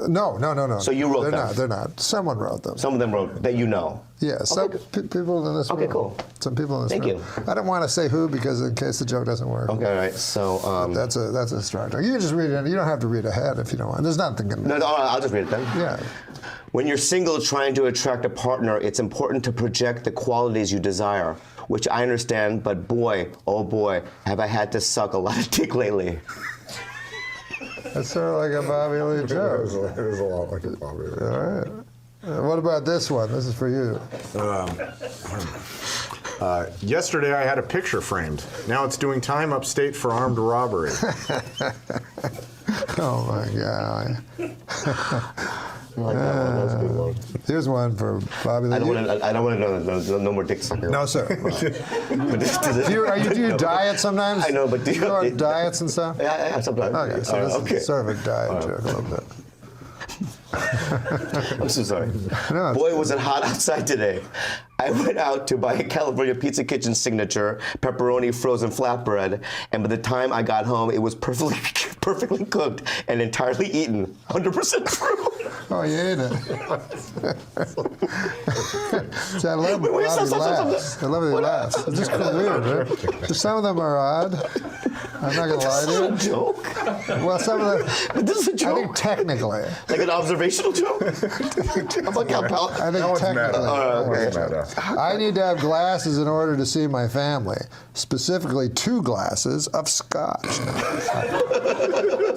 No. So you wrote them? They're not. Someone wrote them. Some of them wrote that you know. Yeah, some people in this room. Okay, cool. Some people in this room. Thank you. I don't want to say who because in case the joke doesn't work. Okay, all right. So that's a strong joke. You can just read it. You don't have to read ahead if you don't want. There's nothing. No, I'll just read it then. Yeah. When you're single trying to attract a partner, it's important to project the qualities you desire, which I understand, but boy, oh boy, have I had to suck a lot of dick lately. That's sort of like a Bobby Lee joke. It is a lot like a Bobby Lee. All right. What about this one? This is for you. Yesterday I had a picture framed. Now it's doing time upstate for armed robbery. Oh my God. I like that one. That was a good one. Here's one for Bobby Lee. I don't want to know no more dick sucker. No, sir. Do you diet sometimes? I know, but do you go on diets and stuff? Yeah, sometimes. Okay, so this is sort of a diet joke a little bit. I'm so sorry. Boy, was it hot outside today. I went out to buy a California Pizza Kitchen signature pepperoni frozen flatbread, and by the time I got home, it was perfectly cooked and entirely eaten. 100% true. Oh, you ate it. See, I love Wait, how stop. I love how he laughs. It's just weird, right? Some of them are odd. I'm not going to lie to you. This is a joke. Well, some of them. But this is a joke. I think technically. Like an observational joke? I'm like, I think technically. I need to have glasses in order to see my family. Specifically, 2 glasses of scotch.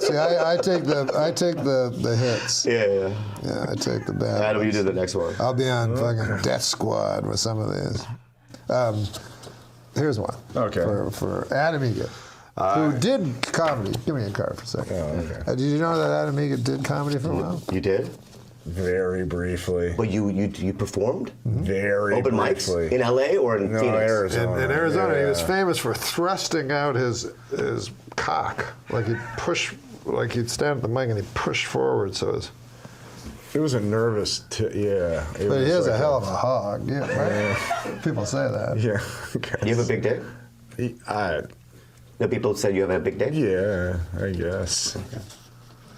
See, I take the hits. Yeah. Yeah, I take the bad. Adam, you do the next one. I'll be on fucking Death Squad with some of these. Here's one. Okay. For Adam Egan, who did comedy. Give me a card for a second. Oh, okay. Did you know that Adam Egan did comedy for a while? You did? Very briefly. But you performed? Very Open briefly. mics? In LA or in Phoenix? Arizona. In Arizona, yeah. he was famous for thrusting out his cock. Like he'd stand at the mic and he'd push forward so his... It was a nervous, But he has a hell of a hog. Yeah, right? People say that. Yeah. You have a big dick? No, people said you have a big dick? Yeah, I guess.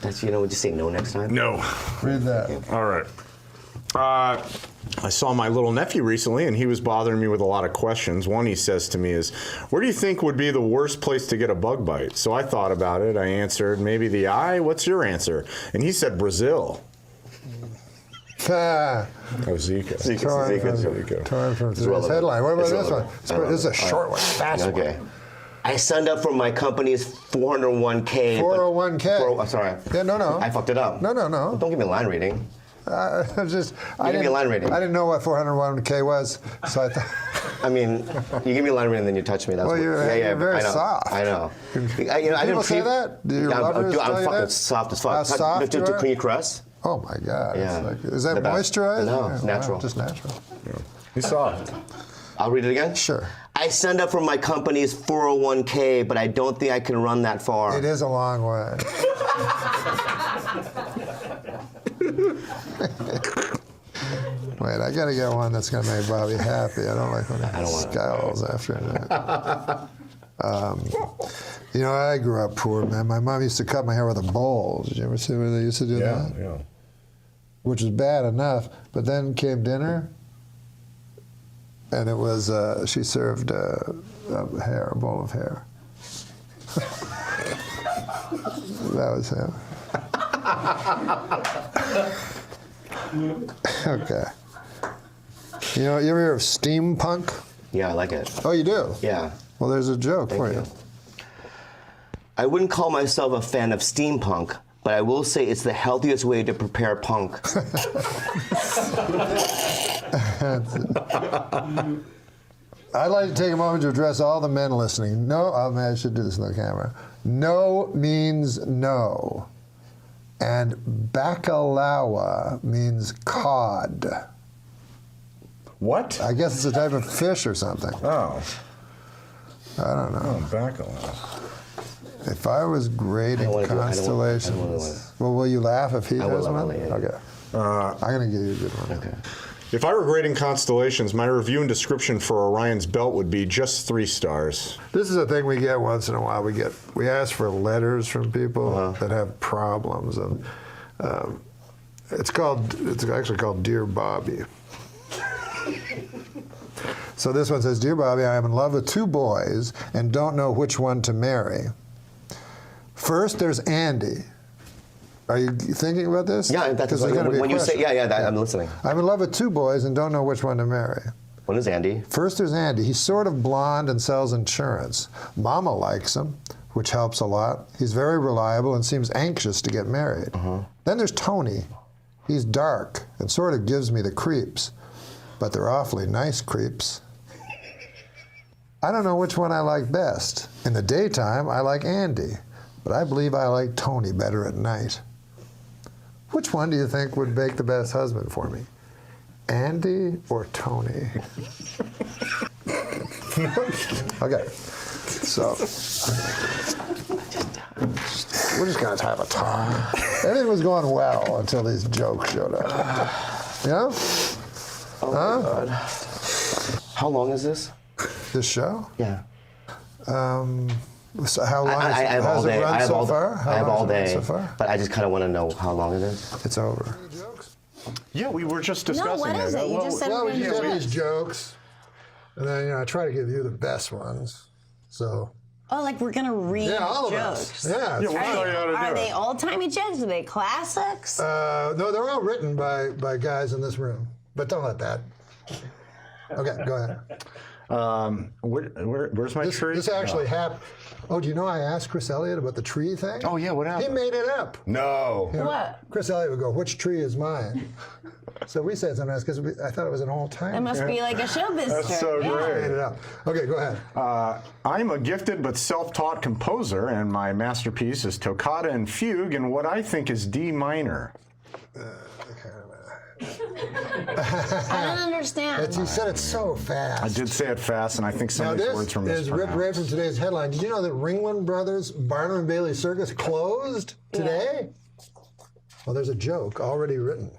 That's, would you say no next time? No. Read that. All right. I saw my little nephew recently, and he was bothering me with a lot of questions. One he says to me is, where do you think would be the worst place to get a bug bite? So I thought about it. I answered, maybe the eye. What's your answer? And he said Brazil. That was Zika. Torn from today's headline. What about this one? This is a short one. Fast one. Okay. I signed up for my company's 401k. 401k. I'm sorry. Yeah, no. I fucked it up. No. Don't give me a line reading. I give me a line reading. I didn't know what 401k was, so I thought. I mean, you give me a line reading, then you touch me. That's well, you're very soft. I know. People say that? Do your lovers tell you I'm fucking that? soft as fuck. How soft you are? Can you caress? Oh my God. Yeah. Is that moisturized? No, Yeah, it's natural. Wow, just natural. Yeah. He's soft. I'll read it again? Sure. I signed up for my company's 401k, but I don't think I can run that far. It is a long way. Wait, I gotta get one that's gonna make Bobby happy. I don't like when he scowls after that. I grew up poor, man. My mom used to cut my hair with a bowl. Did you ever see where they used to do that? Yeah. Which was bad enough, but then came dinner, and it was, she served a bowl of hair. That was him. Okay. You ever hear of steampunk? Yeah, I like it. Oh, you do? Yeah. Well, there's a joke for you. I wouldn't call myself a fan of steampunk, but I will say it's the healthiest way to prepare punk. I'd like to take a moment to address all the men listening. No, I should do this on the camera. No means no. And bacalao means cod. What? I guess it's a type of fish or something. Oh. I don't know. Oh, bacalao. If I was grading constellations, well, will you laugh if he does one? Okay. I'm going to give you a good one. Okay. If I were grading constellations, my review and description for Orion's belt would be just 3 stars. This is a thing we get once in a while. We ask for letters from people that have problems, and it's actually called Dear Bobby. So this one says, Dear Bobby, I am in love with 2 boys and don't know which one to marry. First, there's Andy. Are you thinking about this? Yeah, that's when you say, I'm listening. I'm in love with 2 boys and don't know which one to marry. One is Andy. First, there's Andy. He's sort of blonde and sells insurance. Mama likes him, which helps a lot. He's very reliable and seems anxious to get married. Then there's Tony. He's dark and sort of gives me the creeps, but they're awfully nice creeps. I don't know which one I like best. In the daytime, I like Andy, but I believe I like Tony better at night. Which one do you think would make the best husband for me? Andy or Tony? Okay, so we're just gonna have a time. Everything was going well until these jokes showed up. You know? Oh my God. How long is this? This show? Yeah. So how long I have all day. I have so all, far? I have all day. So far? But I just kind of want to know how long it is. It's over. Yeah, we were just discussing what is it? You just said well, we're we gonna just do have it. these jokes, and then I try to give you the best ones. So. Oh, like we're gonna read Yeah, all of jokes. us. Yeah. we'll tell you how to do Are it. they old-timey jokes? Are they classics? No, they're all written by guys in this room. But don't let that. Okay, go ahead. Where's my tree? This actually happened. Oh, do you know I asked Chris Elliott about the tree thing? Oh yeah, what happened? He made it up. No. You know, What? Chris Elliott would go, "Which tree is mine?" So we said something else because I thought it was an old time. It must be like a showbiz That's so term. great. Made it up. Okay, go ahead. I'm a gifted but self-taught composer, and my masterpiece is Toccata and Fugue in what I think is D minor. I don't understand. You said it so fast. I did say it fast, and I think some Now of these this words were is ripped right from today's headline. Did you know that Ringling Brothers Barnum and Bailey Circus closed today? Well, there's a joke already written.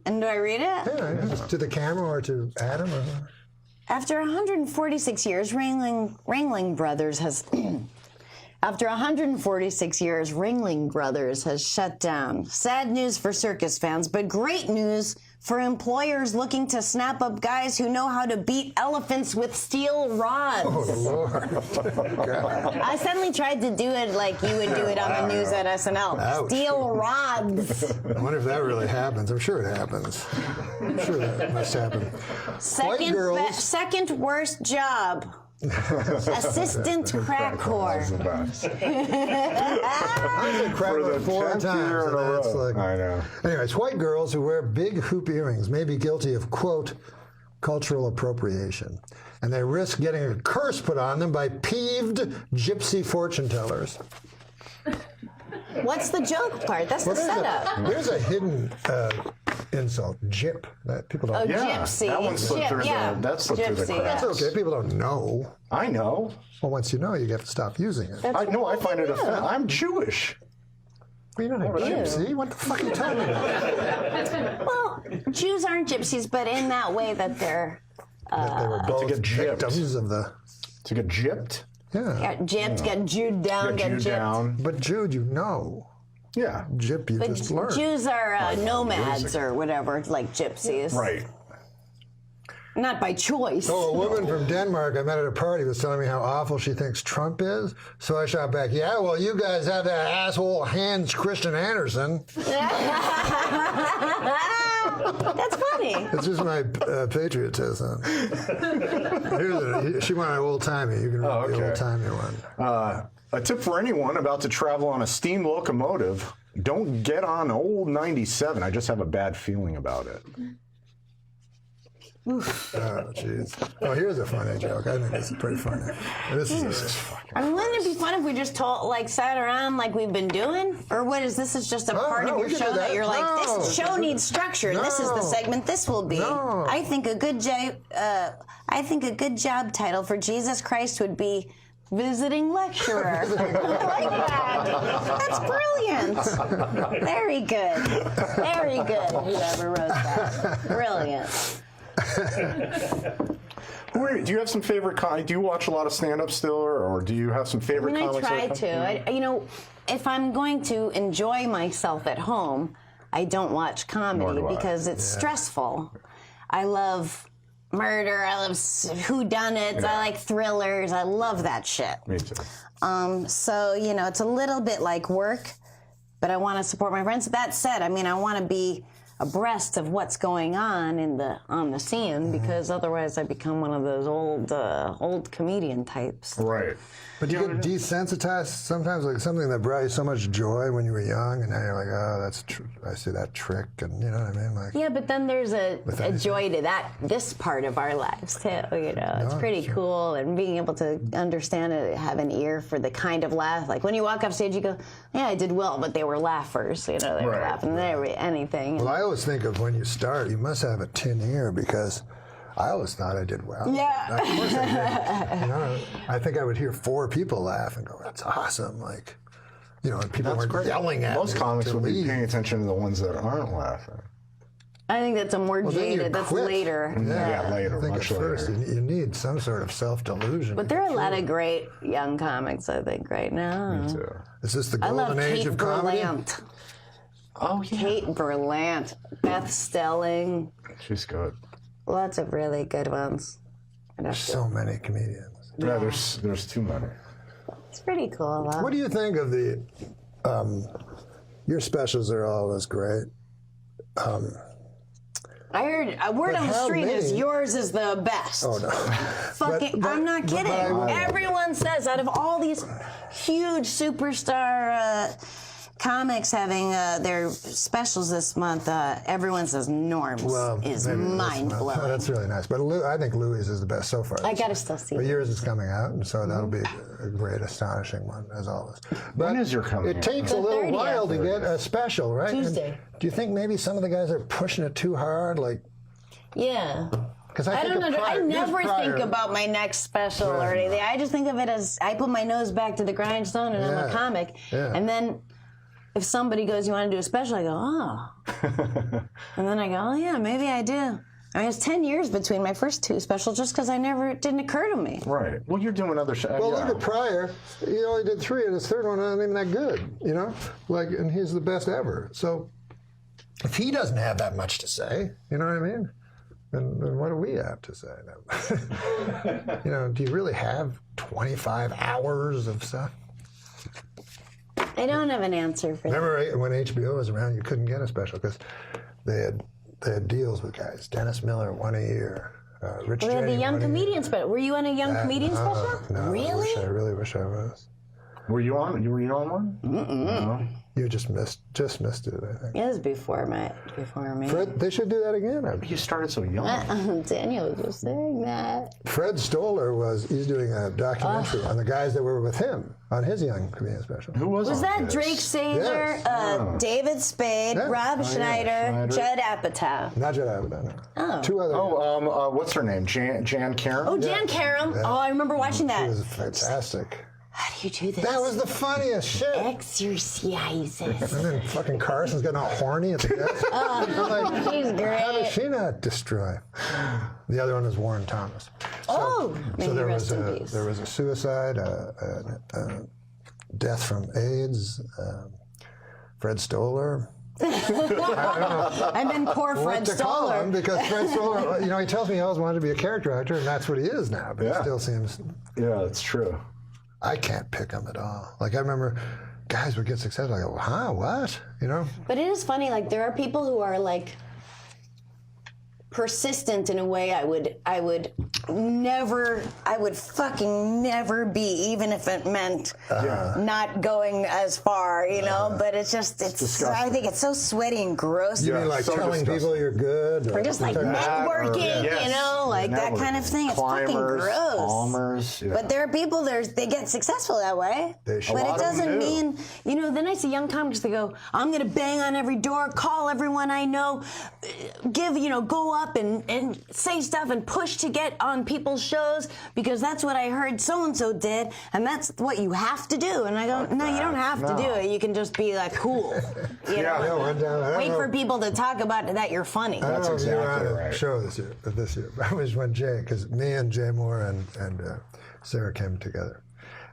And do I read it? Yeah, just to the camera or to Adam. Or... After 146 years, Ringling Brothers has. After 146 years, Ringling Brothers has shut down. Sad news for circus fans, but great news for employers looking to snap up guys who know how to beat elephants with steel rods. Oh, Lord. I suddenly tried to do it like you would do it on the news at SNL. Ouch. Steel rods. I wonder if that really happens. I'm sure it happens. I'm sure that must happen. Second worst job. Assistant crack whore. I said crack whore 4 times. And that's like, I know. Anyways, white girls who wear big hoop earrings may be guilty of, quote, cultural appropriation. And they risk getting a curse put on them by peeved gypsy fortune tellers. What's the joke part? That's the setup. There's a hidden insult, gyp, that people don't know. Yeah, gypsy. That one slipped through That slipped through the gypsy, cracks. It's okay, people don't know. I know. Well, once you know, you have to stop using it. I know. I find it offensive. I'm Jewish. Well, you're not a gypsy. What the fuck are you talking about? Well, Jews aren't gypsies, but in that way that they're... That they were both victims of the... To get gypped? Yeah. Got gypped, got Jewed down, got gypped. But Jude, you know. Yeah. Gyp, you But just learned. Jews are nomads or whatever, like gypsies. Right. Not by choice. Oh, a woman from Denmark I met at a party was telling me how awful she thinks Trump is. So I shot back, yeah, well, you guys have that asshole Hans Christian Andersen. That's funny. It's just my patriotism. She wanted an old-timey. You can read the old-timey one. A tip for anyone about to travel on a steam locomotive: don't get on old 97. I just have a bad feeling about it. Oh, jeez. Oh, here's a funny joke. I think this is pretty funny. This is I mean, wouldn't it be fun if we just sat around like we've been doing? Or what is this? Is just a part of your show that you're like, this show needs structure. This is the segment this will be. I think a good job title for Jesus Christ would be visiting lecturer. I like that. That's brilliant. Very good. Very good. Whoever wrote that. Brilliant. Do you have some favorite? Do you watch a lot of stand-up still, or do you have some favorite comics? I try to. If I'm going to enjoy myself at home, I don't watch comedy because it's stressful. I love murder. I love whodunits. I like thrillers. I love that shit. Me too. So it's a little bit like work, but I want to support my friends. That said, I want to be abreast of what's going on on the scene because otherwise I become one of those old comedian types. Right. But you get desensitized sometimes, like something that brought you so much joy when you were young, and now you're like, oh, that's I see that trick, and you know what I mean? Like, yeah, but then there's a joy to this part of our lives too. It's pretty cool, and being able to understand it, have an ear for the kind of laugh. Like when you walk off stage, you go, yeah, I did well, but they were laughers. They were laughing. They were anything. Well, I always think of when you start, you must have a tin ear because I always thought I did well. Yeah. Of course I did. I think I would hear 4 people laugh and go, that's awesome. Like, You know, and people That's were great. yelling at Most me comics to will be leave. paying attention to the ones that aren't laughing. I think that's a more Well, then you jaded. That's quit. later. Yeah, later, I think much at first later. you need some sort of self-delusion. But there are a lot of great young comics, I think, right now. Me too. Is this the I love golden age Kate of comedy? Berlant. Oh, yeah. Kate Berlant, Beth Stelling, She's good. lots of really good ones. There's so many comedians. Yeah, there's too many. It's pretty cool, though. What do you think of the? Your specials are always great. I heard a word But on the how street is many- yours is the best. Oh no! Fucking, I'm not kidding. Everyone says out of all these huge superstar comics having their specials this month, everyone says Norm's is maybe this mind month. blowing. That's really nice. But I think Louis is the best so far. I gotta still see But it. yours is coming out, and so that'll be a great, astonishing one, as always. But When is your coming It out? takes The a little 30th. while to get a special, right? And Tuesday. do you think maybe some of the guys are pushing it too hard? Like, Yeah. because I think don't of know. I Pryor- never here's Pryor. think about my next special or Right. anything. I just think of it as I put my nose back to the grindstone and I'm a Yeah. comic. Yeah. And then if somebody goes, "You want to do a special?" I go, "Oh." And then I go, "Oh yeah, maybe I do." I mean, it's 10 years between my first two specials just because it didn't occur to me. Right. Well, you're doing other shows. Well, look at Pryor. He only did 3, and his third one wasn't even that good. You know, and he's the best ever. So, if he doesn't have that much to say, you know what I mean? Then what do we have to say? You know, do you really have 25 hours of stuff? I don't have an answer for that. Remember when HBO was around, you couldn't get a special because they had deals with guys. Dennis Miller, 1 a year. Rich We had the Jane, young 1 a year. comedian special. Were you on a young comedian special? No, Really? I really wish I was. Were you on one? Mm-mm. You just missed it, I think. It was before me. Fred, they should do that again. You started so young. Daniel was just saying that. Fred Stoller he's doing a documentary on the guys that were with him on his young comedian special. Who Was that Drake Sazer, Yes. David Spade, Rob Schneider, Judd Apatow? Not Judd Apatow, no. Oh. 2 other. What's her name? Jan Karam? Oh, Jan Karam. Yeah. Oh, I remember watching She that. was fantastic. How do you do this? That was the funniest shit. Exercises. And then fucking Carson's getting all horny at the desk. I'm like, She's great. how does she not destroy? The other one was Warren Thomas. Oh, may So he there rest was in peace. there was a suicide, a death from AIDS, Fred Stoller. And then poor Fred What to call Stoller. him, because Fred Stoller, he tells me he always wanted to be a character actor, and that's what he is now. But Yeah. he still seems. Yeah, that's true. I can't pick him at all. Like, I remember guys would get successful. I go, huh, what? You know? But it is funny, like, there are people who are, like, persistent in a way I would fucking never be, even if it meant not going as far, you know. But it's disgusting. I think it's so sweaty and gross. You mean like so telling disgusting. people you're good? Or just like something networking, Yes. you know, like that kind of thing. It's fucking Climbers, gross. Palmers. Yeah. But there are people they get successful that way. They should. But A it lot of them doesn't do. mean, you know, then I see young comics, they go, I'm going to bang on every door, call everyone I know, go up and say stuff and push to get on people's shows because that's what I heard so-and-so did and that's what you have to do. And I go, no, you don't have to do it. You can just be like cool. You know? No, I don't Wait know. for people to talk about that you're funny. I don't know if you were on exactly a right. show this year. I was when because me and Jay Moore and Sarah came together.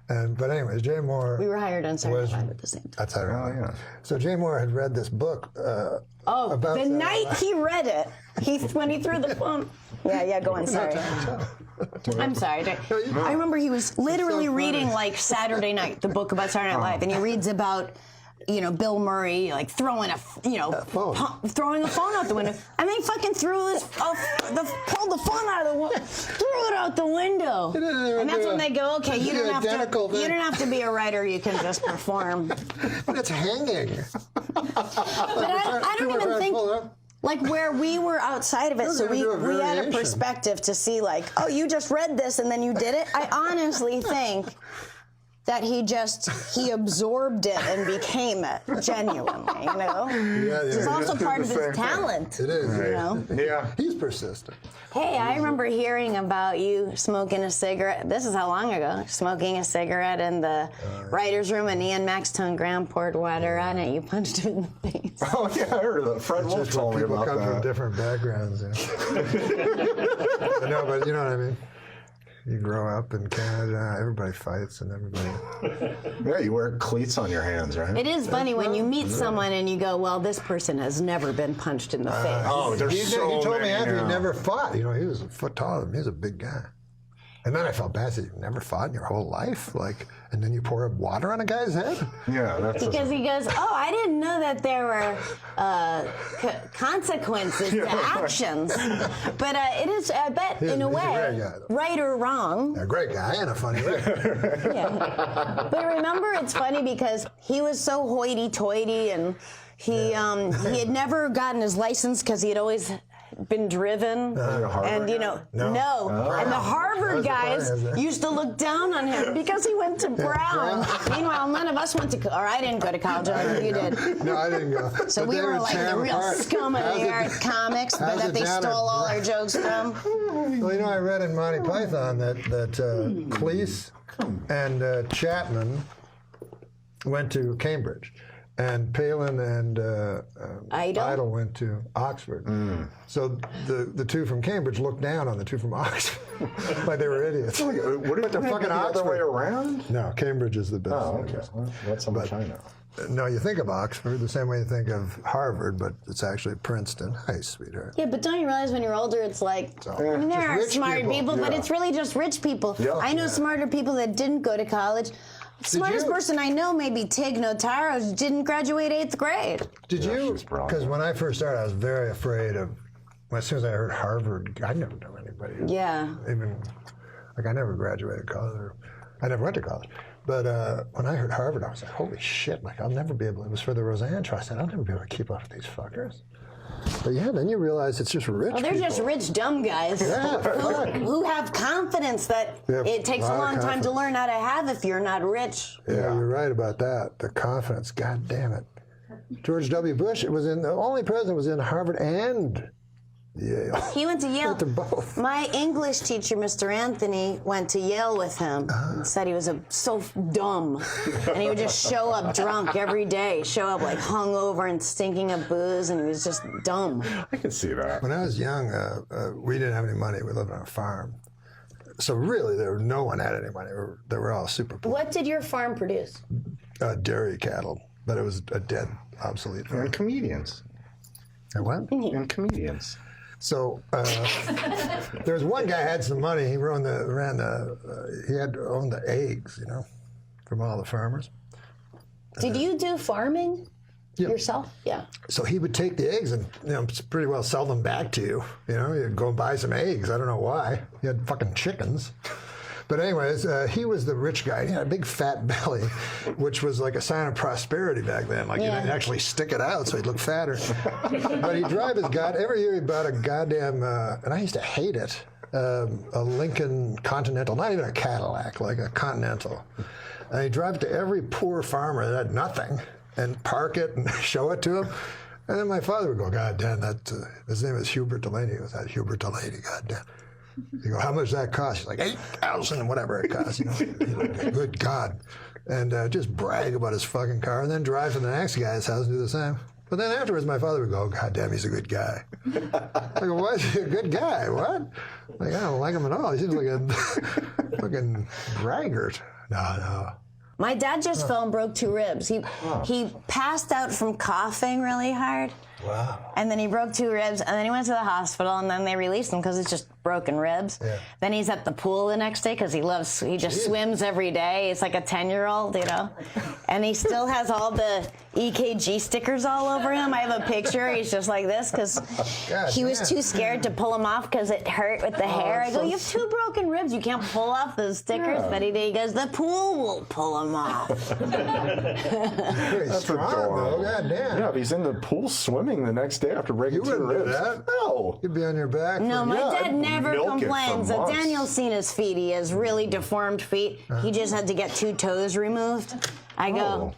But anyways, Jay Moore. We were hired on Saturday was- Night Live at the same time. That's ironic. yeah. So Jay Moore had read this book. About The Saturday night Night. he read it, when he threw the phone. Yeah, go on, sorry. I'm sorry. I remember he was literally reading like Saturday Night, the book about Saturday Night Live, and he reads about, Bill Murray like throwing throwing a phone out the window, and they fucking pulled the phone out of the window, threw it out the window, and that's when they go, okay, you don't have to be a writer, you can just perform. But it's hanging. But I don't even think. Like where we were outside of it, so we had a perspective to see like, oh, you just read this and then you did it. I honestly think that he absorbed it and became it genuinely, you know? It's also part of his talent. It is. You know? Yeah. He's persistent. Hey, I remember hearing about you smoking a cigarette. This is how long ago? Smoking a cigarette in the writer's room, and Ian Maxtone Graham poured water on it. You punched him in the face. Oh, yeah, I heard of that. Fred Wolf told me People about come from that. different backgrounds. No, but you know what I mean? You grow up in Canada, everybody fights and everybody... Yeah, you wear cleats on your hands, right? It is funny when you meet someone and you go, well, this person has never been punched in the face. Oh, there's he told me after now. he never fought. You know, he was a foot taller than me. He was a big guy. And then I felt bad. I said, you've never fought in your whole life? Like, and then you pour water on a guy's head? Yeah, that's... Because he goes, oh, I didn't know that there were consequences to actions. But it is, I bet, in a way, right or wrong. A great guy and a funny way. Yeah. But remember, it's funny because he was so hoity-toity, and he had never gotten his license because he had always been driven, and you know, no. And the Harvard guys used to look down on him because he went to Brown. Meanwhile, none of us went to, or I didn't go to college. I don't know if you did. No, I didn't go. So we were like the real scum of the art comics, but that they stole all our jokes from. Well, you know, I read in Monty Python that Cleese and Chapman went to Cambridge. And Palin and Idle went to Oxford. So the two from Cambridge looked down on the two from Oxford like they were idiots. What But they're fucking the Oxford. other way around? No, Cambridge is the best. Oh, okay. Well, that's how much I know. No, you think of Oxford the same way you think of Harvard, but it's actually Princeton. Hi, sweetheart. Yeah, but don't you realize when you're older, it's like, I mean, there are rich smart people, but it's really just rich people. I know smarter people that didn't go to college. Smartest person I know, maybe Tig Notaro, didn't graduate 8th grade. Did you? Because when I first started, I was very afraid of, as soon as I heard Harvard, I never knew anybody. Yeah. Even, like I never graduated college, or I never went to college. But when I heard Harvard, I was like, holy shit, like I'll never be able, it was for the Roseanne Trust, I'll never be able to keep up with these fuckers. But yeah, then you realize it's just rich they're just rich, dumb guys who have confidence that it takes a long time to learn how to have if you're not rich. Yeah, you're right about that. The confidence, god damn it. George W. Bush, the only president was in Harvard and Yale. He went to Yale. Went to both. My English teacher, Mr. Anthony, went to Yale with him and said he was so dumb. And he would just show up drunk every day, show up like hungover and stinking of booze, and he was just dumb. I can see that. When I was young, we didn't have any money. We lived on a farm. So really, no one had any money. They were all super poor. What did your farm produce? Dairy cattle, but it was a dead, obsolete farm. And comedians. And what? And comedians. So there was one guy had some money. He he owned the eggs, you know, from all the farmers. Did you do farming yourself? Yeah. So he would take the eggs and pretty well sell them back to you. You know, you'd go and buy some eggs. I don't know why. He had fucking chickens. But anyways, he was the rich guy. He had a big fat belly, which was like a sign of prosperity back then. Like, you'd actually stick it out so he'd look fatter. But he'd drive every year he bought a goddamn, and I used to hate it, a Lincoln Continental, not even a Cadillac, like a Continental. And he'd drive it to every poor farmer that had nothing and park it and show it to him. And then my father would go, God damn, his name is Hubert Delaney. He goes, that Hubert Delaney, God damn. You go, how much does that cost? He's like, 8,000, whatever it costs, you know. Like, good God. And just brag about his fucking car and then drive to the next guy's house and do the same. But then afterwards, my father would go, God damn, he's a good guy. I go, why is he a good guy? What? Like, I don't like him at all. He seems like a fucking braggart. No. My dad just fell and broke 2 ribs. He passed out from coughing really hard. Wow. And then he broke 2 ribs, and then he went to the hospital, and then they released him because it's just broken ribs. Yeah. Then he's at the pool the next day because he just swims every day. It's like a 10-year-old, you know. And he still has all the EKG stickers all over him. I have a picture. He's just like this because he was too scared to pull them off because it hurt with the hair. I go, you have 2 broken ribs. You can't pull off those stickers. But he goes, the pool will pull them off. That's adorable. God damn. Yeah, but he's in the pool swimming the next day after breaking 2 wouldn't do ribs. that. No. You'd be on your back. No, my dad never milk it for complains. If months. Daniel's seen his feet, he has really deformed feet. He just had to get 2 toes removed. I go,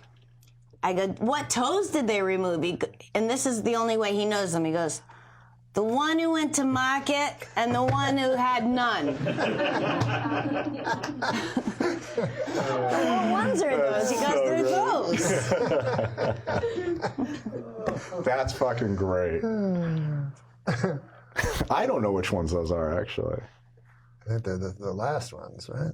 what toes did they remove? And this is the only way he knows them. He goes, the one who went to market and the one who had none. What ones are those? He goes, they're those. That's fucking great. I don't know which ones those are, actually. I think they're the last ones, right?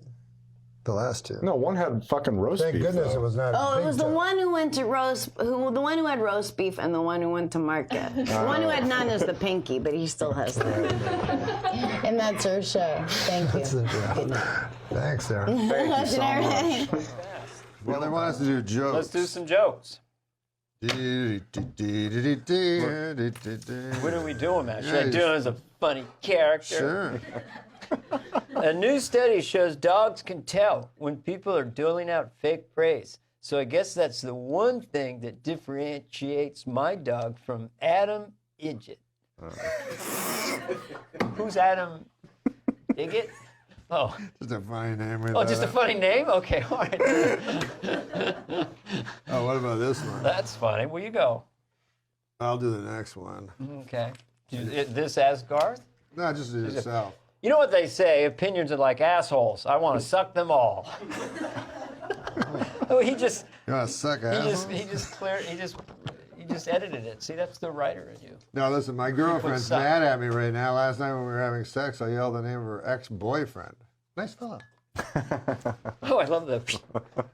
The last 2. No, one had fucking roast Thank beef. goodness though. it was not. Oh, it big was the toe. one who went to the one who had roast beef and the one who went to market. The one who had none is the pinky, but he still has that. And that's our show. Thank you. Thanks, Sarah. Thank you so much. Well, they want us to do jokes. Let's do some jokes. What are we doing, man? Should I do it as a funny character? Sure. A new study shows dogs can tell when people are doling out fake praise. So I guess that's the one thing that differentiates my dog from Adam Idget. Who's Adam Idget? Oh. Just a funny name. Oh, just a funny name? Okay, all right. Oh, what about this one? That's funny. Where you go? I'll do the next one. Okay. This as Garth? No, just do it yourself. You know what they say? Opinions are like assholes. I want to suck them all. Oh, he just. You want to suck assholes? He just edited it. See, that's the writer in you. No, listen, my girlfriend's suck. mad at me right now. Last night when we were having sex, I yelled the name of her ex-boyfriend. Nice fella. Oh, I love that.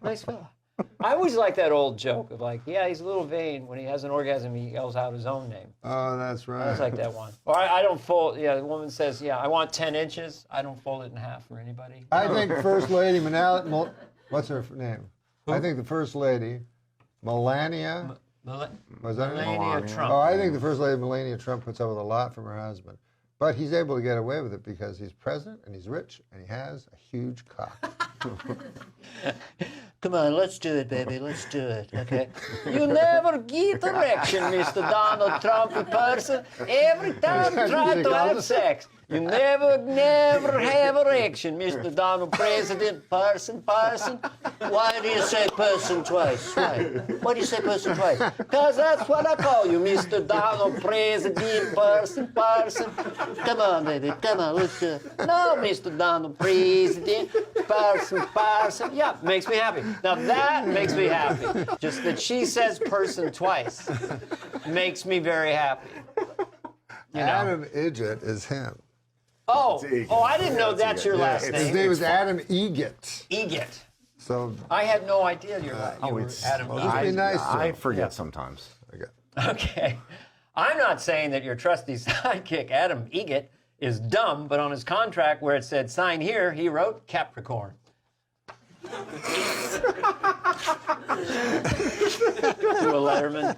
Nice fella. I always like that old joke of like, yeah, he's a little vain. When he has an orgasm, he yells out his own name. Oh, that's right. I always like that one. Or I don't fold. Yeah, the woman says, yeah, I want 10 inches. I don't fold it in half for anybody. I think First Lady what's her name? Who? I think the First Lady, Melania. Was that her name? Melania Trump. Oh, I think the First Lady, Melania Trump, puts up with a lot from her husband. But he's able to get away with it because he's president and he's rich and he has a huge cock. Come on, let's do it, baby. Let's do it, okay? You never get erection, Mr. Donald Trump person. Every time you try to have sex, you never have erection, Mr. Donald President person. Why do you say person twice? Why do you say person twice? Because that's what I call you, Mr. Donald President person. Come on, baby. Come on, let's do it. No, Mr. Donald President person. Yeah, makes me happy. Now that makes me happy. Just that she says person twice makes me very happy. You know? Adam Idget is him. Oh, I didn't know that's your last name. His name is Adam Egget. Egget. So I had no idea you were Adam Egget. Be nice to I him. forget sometimes. Okay. I'm not saying that your trusty sidekick, Adam Egget, is dumb, but on his contract where it said sign here, he wrote Capricorn. To a letterman.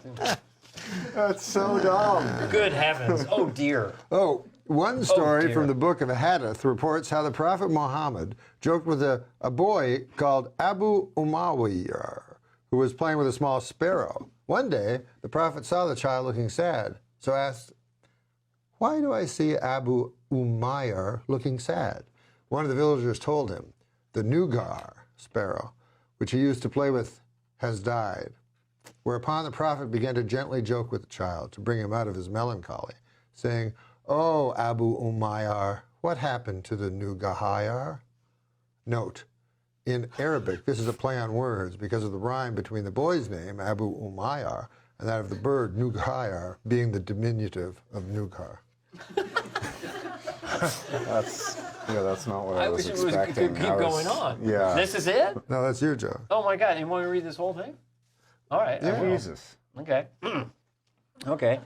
That's so dumb. Good heavens. Oh, dear. Oh, one story dear. from the book of Hadith reports how the Prophet Muhammad joked with a boy called Abu Umayyah, who was playing with a small sparrow. One day, the Prophet saw the child looking sad, so asked, "Why do I see Abu Umayyah looking sad?" One of the villagers told him, "The Nugar sparrow, which he used to play with, has died." Whereupon the Prophet began to gently joke with the child to bring him out of his melancholy, saying, "Oh, Abu Umayyah, what happened to the Nugahayar?" Note, in Arabic, this is a play on words because of the rhyme between the boy's name, Abu Umayyah, and that of the bird, Nugahayar, being the diminutive of Nugar. That's not what I was wish it expecting. could keep going on. Yeah. This is it? No, that's your joke. Oh, my God. You want me to read this whole thing? All right. I will. Jesus. Okay. Okay.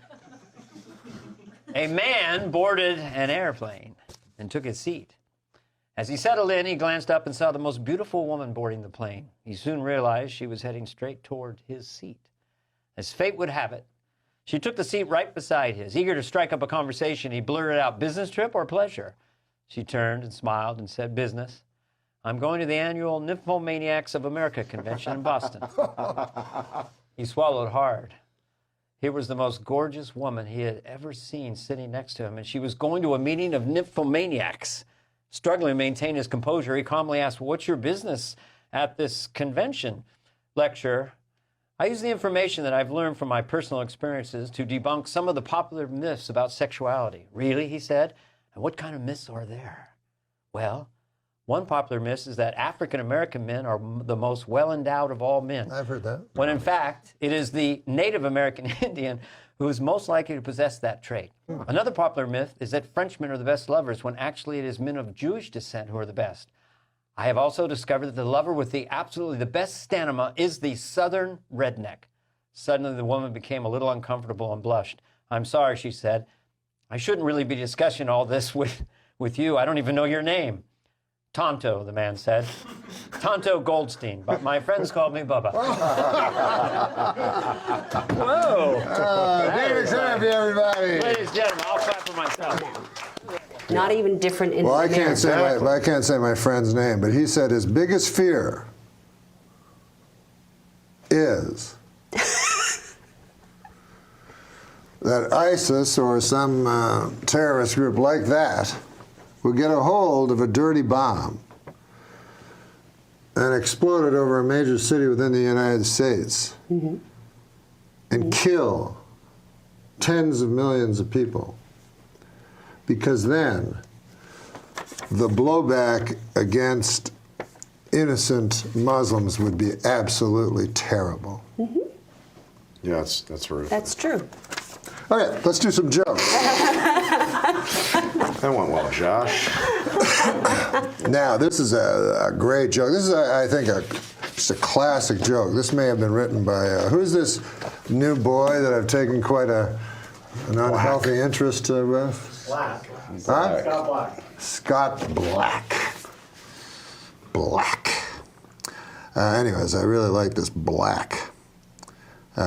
A man boarded an airplane and took his seat. As he settled in, he glanced up and saw the most beautiful woman boarding the plane. He soon realized she was heading straight toward his seat. As fate would have it, she took the seat right beside his. Eager to strike up a conversation, he blurted out, "Business trip or pleasure?" She turned and smiled and said, "Business. I'm going to the annual Nymphomaniacs of America convention in Boston." He swallowed hard. Here was the most gorgeous woman he had ever seen sitting next to him, and she was going to a meeting of nymphomaniacs. Struggling to maintain his composure, he calmly asked, "What's your business at this convention?" Lecture. I use the information that I've learned from my personal experiences to debunk some of the popular myths about sexuality. Really, he said, and what kind of myths are there? Well, one popular myth is that African-American men are the most well-endowed of all men. I've heard that. When in fact, it is the Native American Indian who is most likely to possess that trait. Another popular myth is that Frenchmen are the best lovers, when actually it is men of Jewish descent who are the best. I have also discovered that the lover with absolutely the best stamina is the Southern redneck. Suddenly, the woman became a little uncomfortable and blushed. "I'm sorry," she said. "I shouldn't really be discussing all this with you. I don't even know your name." "Tonto," the man said. "Tonto Goldstein, but my friends called me Bubba." Whoa! David Therapy, everybody. Ladies and gentlemen, I'll clap for myself. Not even different in Well, I America. can't say my friend's name, but he said his biggest fear is that ISIS or some terrorist group like that will get a hold of a dirty bomb and explode it over a major city within the United States and kill tens of millions of people. Because then the blowback against innocent Muslims would be absolutely terrible. Yeah, that's right. That's true. All right, let's do some jokes. That went well, Josh. Now, this is a great joke. This is, I think, just a classic joke. This may have been written by, who's this new boy that I've taken quite an unhealthy interest with? Black. Huh? Scott Black. Scott Black. Anyways, I really like this Black. See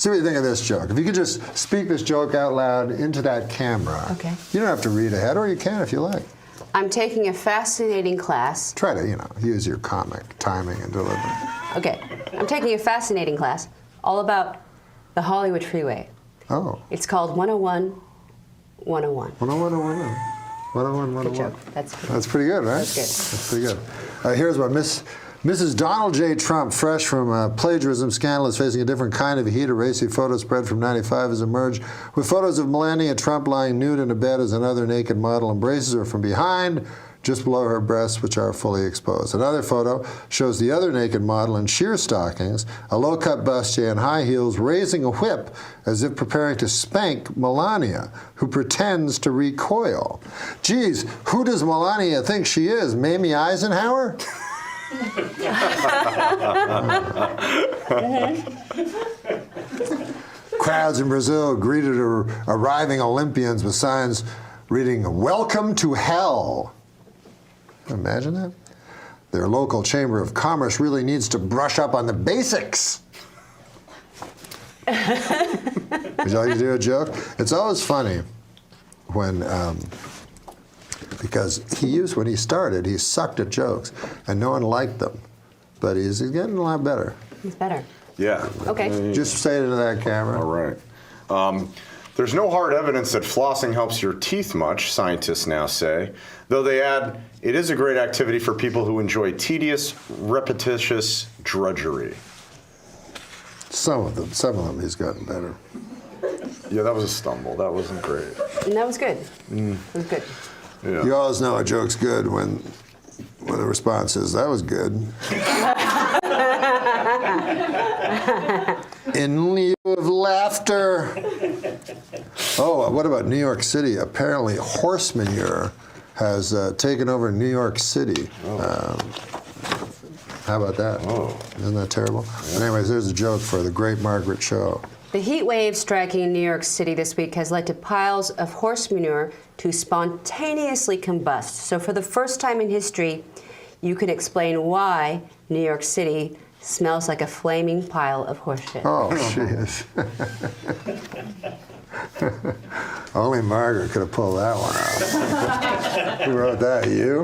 what you think of this joke. If you could just speak this joke out loud into that camera. Okay. You don't have to read ahead, or you can if you like. I'm taking a fascinating class. Try to, use your comic timing and delivery. Okay. I'm taking a fascinating class all about the Hollywood freeway. Oh. It's called 101 101. 101, 101. 101, 101. Good joke. That's pretty good, right? That's good. That's pretty good. Here's what Mrs. Donald J. Trump, fresh from a plagiarism scandal, is facing a different kind of heat. A racy photo spread from 95 has emerged with photos of Melania Trump lying nude in a bed as another naked model embraces her from behind, just below her breasts, which are fully exposed. Another photo shows the other naked model in sheer stockings, a low-cut bustier, and high heels, raising a whip as if preparing to spank Melania, who pretends to recoil. Geez, who does Melania think she is, Mamie Eisenhower? Crowds in Brazil greeted arriving Olympians with signs reading, "Welcome to hell." Imagine that. Their local chamber of commerce really needs to brush up on the basics. Would you like to do a joke? It's always funny when, because when he started, he sucked at jokes, and no one liked them. But he's getting a lot better. He's better. Yeah. Okay. Just say it into that camera. All right. There's no hard evidence that flossing helps your teeth much, scientists now say, though they add, it is a great activity for people who enjoy tedious, repetitious drudgery. Some of them he's gotten better. Yeah, that was a stumble. That wasn't great. And that was good. It was good. Yeah. You always know a joke's good when the response is, "That was good." In lieu of laughter. Oh, what about New York City? Apparently, horse manure has taken over New York City. How about that? Oh. Isn't that terrible? Yeah. Anyways, there's a joke for the great Margaret Cho. The heat wave striking New York City this week has led to piles of horse manure to spontaneously combust. So for the first time in history, you can explain why New York City smells like a flaming pile of horseshit. Oh, shit. Only Margaret could have pulled that one out. Who wrote that? You?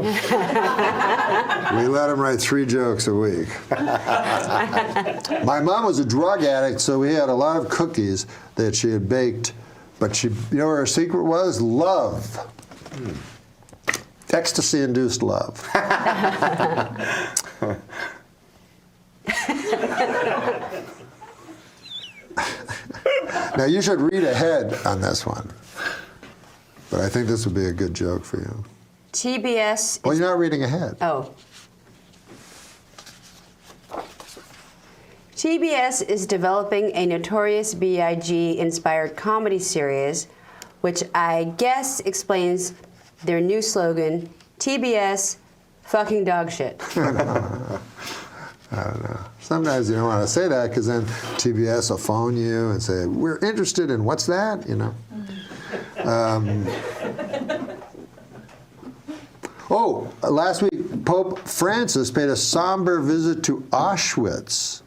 We let him write 3 jokes a week. My mom was a drug addict, so we had a lot of cookies that she had baked. But she, you know what her secret was? Love. Ecstasy-induced love. Now, you should read ahead on this one. But I think this would be a good joke for you. TBS. Well, you're not reading ahead. Oh. TBS is developing a Notorious B.I.G. inspired comedy series, which I guess explains their new slogan, TBS, fucking dog shit. I don't know. Sometimes you don't want to say that because then TBS will phone you and say, we're interested in what's that, you know. Last week, Pope Francis paid a somber visit to Auschwitz,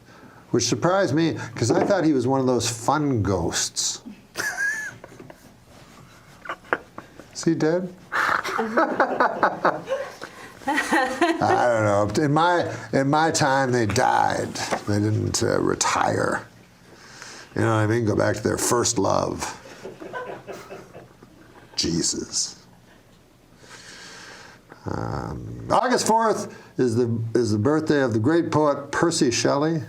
which surprised me because I thought he was one of those fun ghosts. Is he dead? I don't know. In my time, they died. They didn't retire. You know what I mean? Go back to their first love. Jesus. August 4th is the birthday of the great poet Percy Shelley. You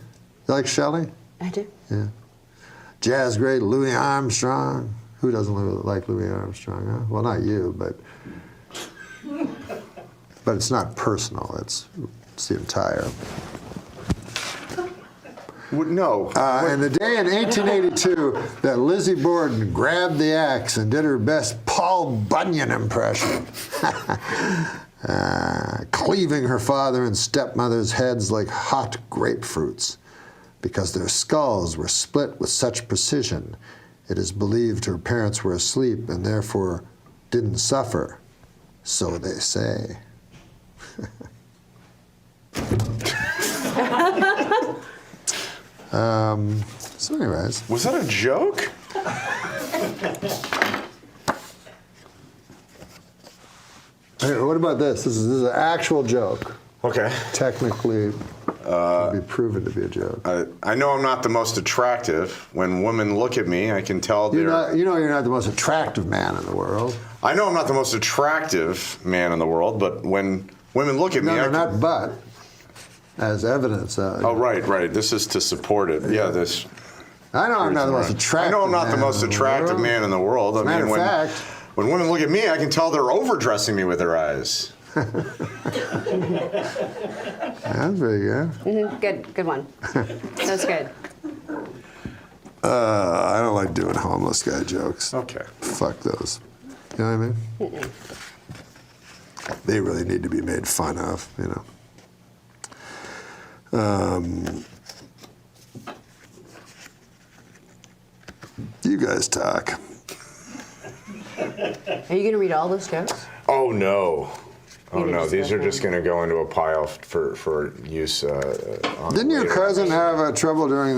like Shelley? I do. Yeah. Jazz great Louis Armstrong. Who doesn't like Louis Armstrong? Huh? Well, not you, but it's not personal. It's the entire. No. And the day in 1882 that Lizzie Borden grabbed the axe and did her best Paul Bunyan impression, cleaving her father and stepmother's heads like hot grapefruits, because their skulls were split with such precision. It is believed her parents were asleep and therefore didn't suffer. So they say. So anyways. Was that a joke? Hey, what about this? This is an actual joke. Okay. Technically, can be proven to be a joke. I know I'm not the most attractive. When women look at me, I can tell you're not the most attractive man in the world. I know I'm not the most attractive man in the world, but when women look at me, not but. As evidence. Oh, right. This is to support it. Yeah, this. I know I'm not the most attractive. I know I'm not the most attractive man in the world. As a matter of fact, when women look at me, I can tell they're overdressing me with their eyes. That's very good. Mm-hmm. Good one. That's good. I don't like doing homeless guy jokes. Okay. Fuck those. You know what I mean? Mm-mm. They really need to be made fun of, you know. You guys talk. Are you going to read all those jokes? Oh no. Oh no, these are just going to go into a pile for use. Didn't your cousin have trouble during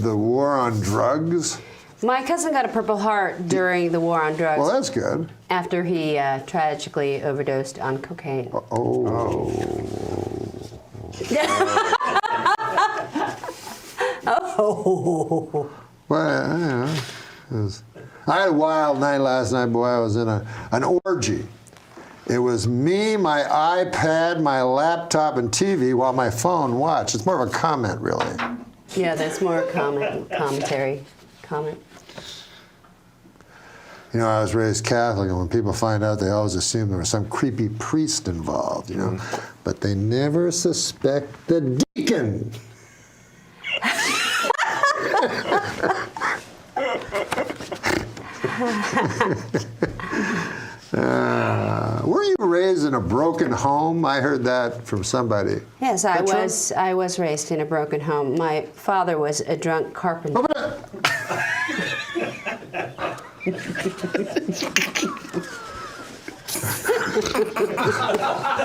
the war on drugs? My cousin got a Purple Heart during the war on drugs. Well, that's good. After he tragically overdosed on cocaine. Oh. Well, you know, I had a wild night last night, boy. I was in an orgy. It was me, my iPad, my laptop, and TV while my phone watched. It's more of a comment, really. Yeah, that's more commentary. Comment. You know, I was raised Catholic, and when people find out, they always assume there was some creepy priest involved, you know. But they never suspect the deacon. Were you raised in a broken home? I heard that from somebody. Yes, I was raised in a broken home. My father was a drunk carpenter.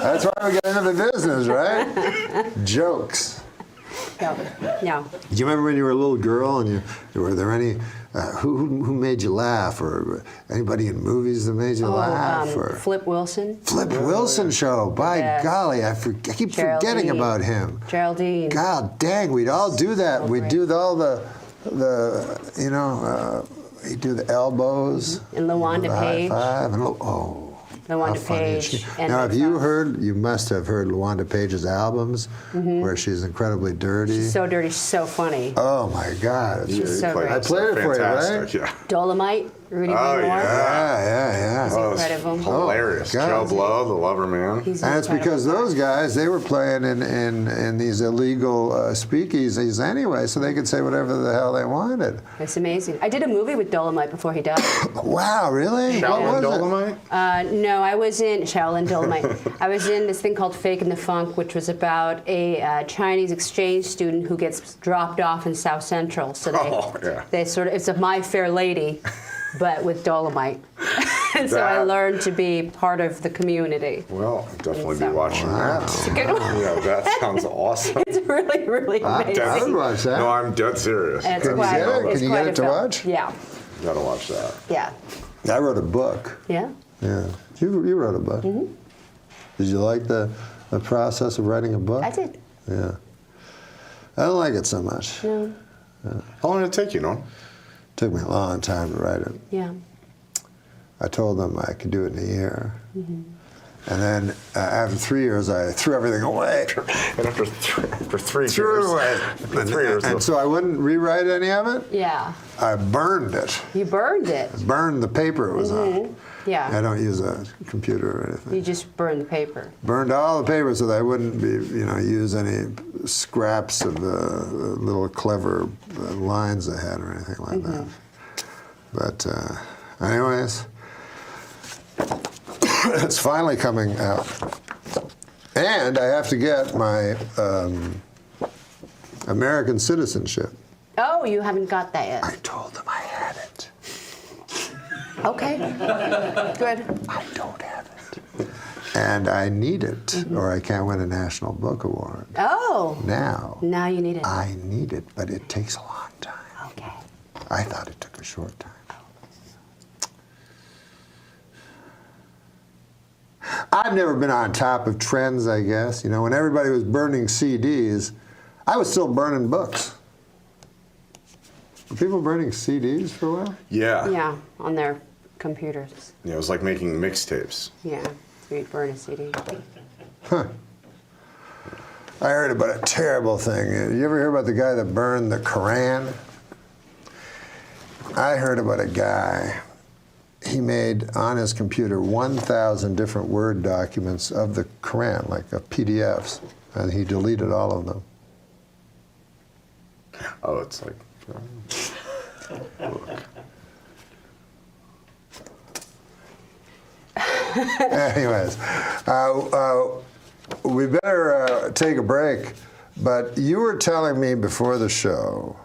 That's why we get into the business, right? Jokes. No. Do you remember when you were a little girl and were there any who made you laugh, or anybody in movies that made you laugh? Or Flip Wilson. Flip Wilson show. By golly, I keep forgetting about him. Geraldine. God dang, we'd all do that. We'd do all the you know, he'd do the elbows. And LaWanda Page. High five. And LaWanda Page. Now, have you heard? You must have heard LaWanda Page's albums, where she's incredibly dirty. She's so dirty, she's so funny. Oh my God! She's so great. I played it for you, right? Yeah. Dolomite, Rudy Ray Moore. Yeah. He's incredible. Hilarious. Joe Blow, the Lover Man. He's and it's because those guys, they were playing in these illegal speakeasies anyway, so they could say whatever the hell they wanted. It's amazing. I did a movie with Dolomite before he died. Wow, really? Shaolin Dolomite? No, I was in Shaolin Dolomite. I was in this thing called Fake and the Funk, which was about a Chinese exchange student who gets dropped off in South Central. So they sort of, it's a My Fair Lady, but with Dolomite. And so I learned to be part of the community. Well, I'll definitely be watching that. It's a good one. Yeah, that sounds awesome. It's really, really amazing. I would watch that. No, I'm dead serious. And Can you get it to watch? Yeah. You gotta watch that. Yeah. I wrote a book. Yeah? Yeah. You wrote a book. Mm-hmm. Did you like the process of writing a book? I did. Yeah. I don't like it so much. No. How long did it take you, Norm? It took me a long time to write it. Yeah. I told them I could do it in a year. Mm-hmm. And then after 3 years, I threw everything away. And after 3 years. Threw it away. After 3 years. And so I wouldn't rewrite any of it. Yeah. I burned it. You burned it. Burned the paper it was on. Yeah. I don't use a computer or anything. You just burned the paper. Burned all the paper so that I wouldn't be, use any scraps of little clever lines I had or anything like that. But anyways, it's finally coming out. And I have to get my American citizenship. Oh, you haven't got that yet. I told them I had it. Okay. Good. I don't have it. And I need it, or I can't win a National Book Award. Oh. Now you need it. I need it, but it takes a long time. Okay. I thought it took a short time. I've never been on top of trends, I guess. When everybody was burning CDs, I was still burning books. Were people burning CDs for a while? Yeah. Yeah, on their computers. Yeah, it was like making mixtapes. Yeah, you'd burn a CD. Huh. I heard about a terrible thing. You ever hear about the guy that burned the Koran? I heard about a guy. He made on his computer 1,000 different Word documents of the Koran, like PDFs, and he deleted all of them. Oh, it's like. Anyways, we better take a break. But you were telling me before the show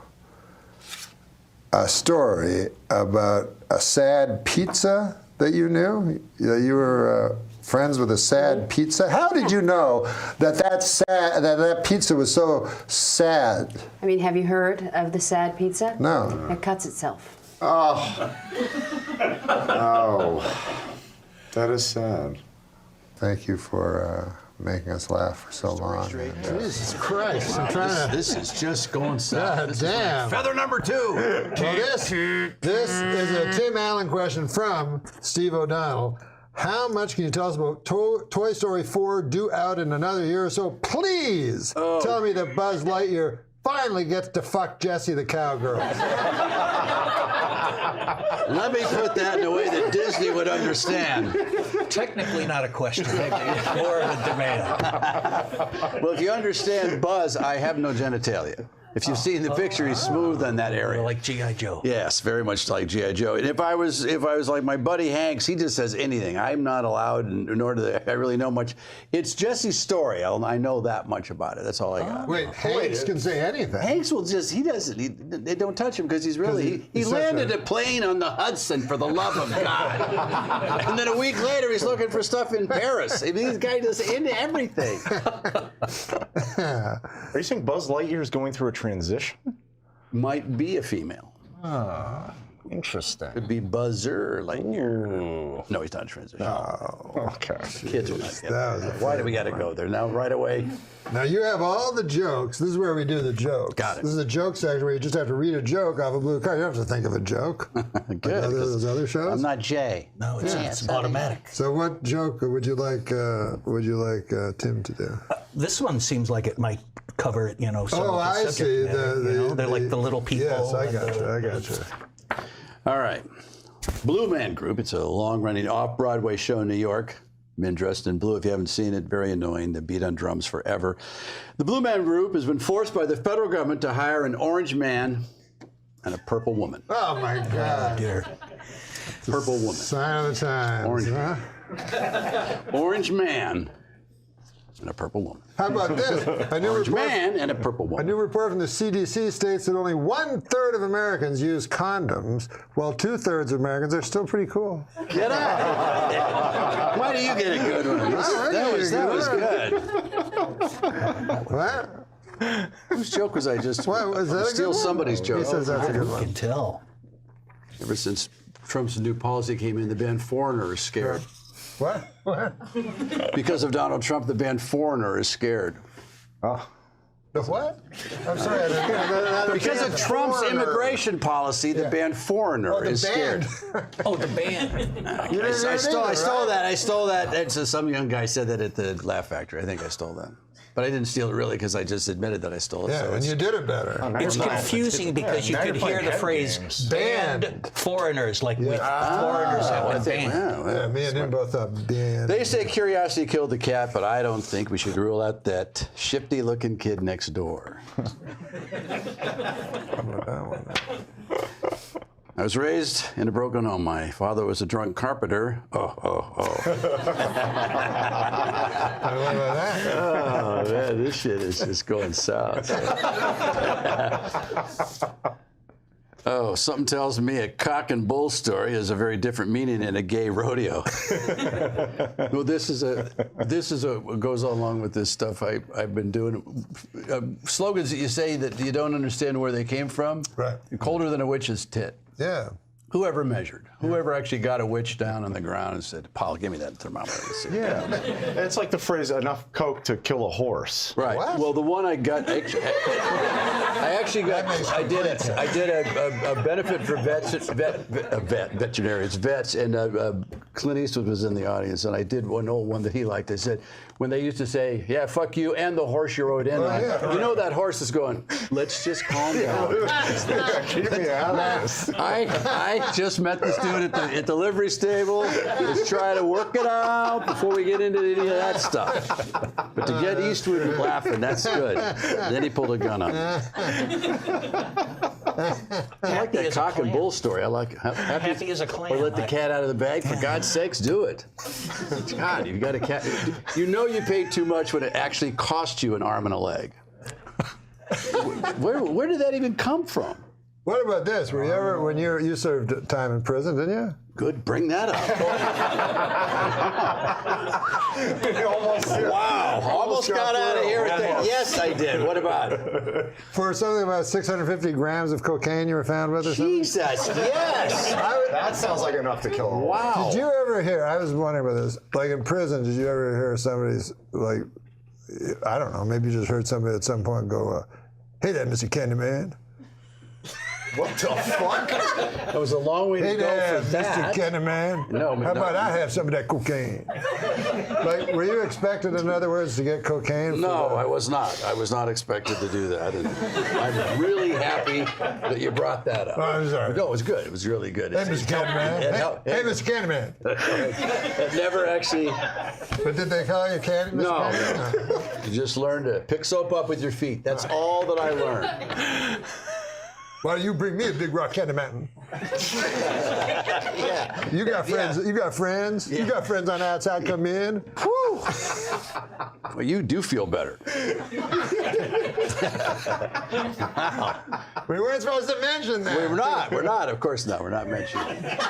a story about a sad pizza that you knew. You were friends with a sad pizza. How did you know that pizza was so sad? I mean, have you heard of the sad pizza? No. It cuts itself. Oh. Oh. That is sad. Thank you for making us laugh for so long. Jesus Christ, I'm trying to... This is just going south. God damn. Feather number 2. Well, this is a Tim Allen question from Steve O'Donnell. How much can you tell us about Toy Story 4 due out in another year or so? Please tell me that Buzz Lightyear finally gets to fuck Jessie the cowgirl. Let me put that in a way that Disney would understand. Technically not a question, more of a demand. Well, if you understand Buzz, I have no genitalia. If you've seen the picture, he's smooth on that area. Like G.I. Joe. Yes, very much like G.I. Joe. And if I was like my buddy Hanks, he just says anything. I'm not allowed, nor do I really know much. It's Jesse's story. I know that much about it. That's all I got. Wait, Hanks can say anything. Hanks will just, they don't touch him because he's really, he landed a plane on the Hudson, for the love of God. And then a week later, he's looking for stuff in Paris. I mean, this guy does into everything. Are you saying Buzz Lightyear is going through a transition? Might be a female. Ah, interesting. Could be Buzzer Lightyear. No, he's not a transition. Oh, okay. Kids will not get it. Why do we got to go there now? Right away. Now you have all the jokes. This is where we do the jokes. Got it. This is a joke section where you just have to read a joke off a blue card. You don't have to think of a joke. Good. Like those other shows. I'm not Jay. No, it's automatic. So what joke would you like Tim to do? This one seems like it might cover, some of the I subject see. matter, they're like the little people. Yes, I got you. All right. Blue Man Group. It's a long-running off-Broadway show in New York. Men dressed in blue. If you haven't seen it, very annoying. They beat on drums forever. The Blue Man Group has been forced by the federal government to hire an orange man and a purple woman. Oh my God. Dear. Purple woman. Sign of the times. Orange. Huh? Orange man and a purple woman. How about this? A new Orange report, man and a purple a woman. new report from the CDC states that only 1/3 of Americans use condoms, while 2/3 of Americans are still pretty cool. Get out! Why do you get a good one? That was good. What? Whose joke was I just? What, was that a steal good one? somebody's joke. He says that's a good one. You can tell. Ever since Trump's new policy came in, the band Foreigner is scared. What? Because of Donald Trump, the band Foreigner is scared. Oh. The what? I'm sorry. I didn't hear that. Because of Trump's immigration policy, the band Foreigner is scared. Oh, the band. I stole that. It's some young guy said that at the Laugh Factory. I think I stole that. But I didn't steal it really because I just admitted that I stole it. Yeah, so and you did it better. It's confusing because you could hear the phrase band foreigners, like with foreigners have a band. Yeah, me and him both thought band. They say curiosity killed the cat, but I don't think we should rule out that shifty-looking kid next door. I was raised in a broken home. My father was a drunk carpenter. Oh, man, this shit is just going south. Oh, something tells me a cock and bull story has a very different meaning in a gay rodeo. Well, this goes along with this stuff I've been doing. Slogans that you say that you don't understand where they came from. Right. Colder than a witch's tit. Yeah. Whoever measured, whoever actually got a witch down on the ground and said, "Paul, give me that thermometer." Yeah, it's like the phrase "enough coke to kill a horse." Right. What? Well, the one I got, I did a benefit for veterinarians, vets, and Clint Eastwood was in the audience, and I did one old one that he liked. I said, when they used to say, "Yeah, fuck you and the horse you rode in on," you know that horse is going, "Let's just calm down." Keep me out of this. I just met this dude at the livery stable. Let's try to work it out before we get into any of that stuff. But to get Eastwood laughing, that's good. And then he pulled a gun on me. I like that cock and bull story. I like Happy as a clam. Or let the cat out of the bag. For God's sakes, do it. God, you've got a cat. You know you paid too much when it actually cost you an arm and a leg. Where did that even come from? What about this? Were you ever, when you served time in prison, didn't you? Good, bring that up. Wow, almost got out of here with that. Yes, I did. What about it? For something about 650 grams of cocaine you were found with or something? Jesus, yes. That sounds like enough to kill a horse. Wow. Did you ever hear, I was wondering about this, like in prison, did you ever hear somebody's, like, I don't know, maybe you just heard somebody at some point go, "Hey there, Mr. Candyman." What the fuck? That was a long way to go there, for that. Mr. Kenneman. No, How about I have some of that cocaine? Like, were you expected, in other words, to get cocaine? No, I was not. I was not expected to do that. And I'm really happy that you brought that up. Oh, I'm sorry. No, it was good. It was really good. Hey, Mr. Kenneman. Hey, Mr. Kenneman. It never actually. But did they call you Candy, Mr. No. Kenneman? You just learned to pick soap up with your feet. That's all that I learned. Why don't you bring me a big rock candy mountain? Yeah. You got friends. You got friends. Yeah. You got friends on the outside come in. Woo! Well, you do feel better. We weren't supposed to mention that. We're not. We're not. Of course not. We're not mentioning it.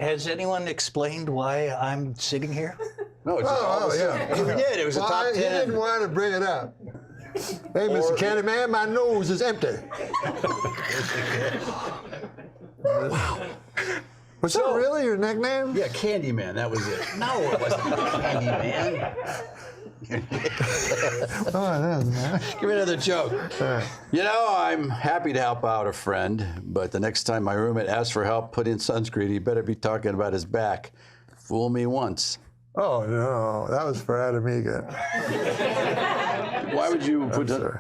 Has anyone explained why I'm sitting here? No, it's yeah. You did. It was a top 10. He didn't want to bring it up. Hey, Mr. Candyman, my nose is empty. Wow. Was that really your nickname? Yeah, Candyman. That was it. No, it wasn't Candyman. Oh, it is, man. Give me another joke. You know, I'm happy to help out a friend, but the next time my roommate asks for help putting sunscreen, he better be talking about his back. Fool me once. Oh, no. That was for Adam Egan. Why would you put in I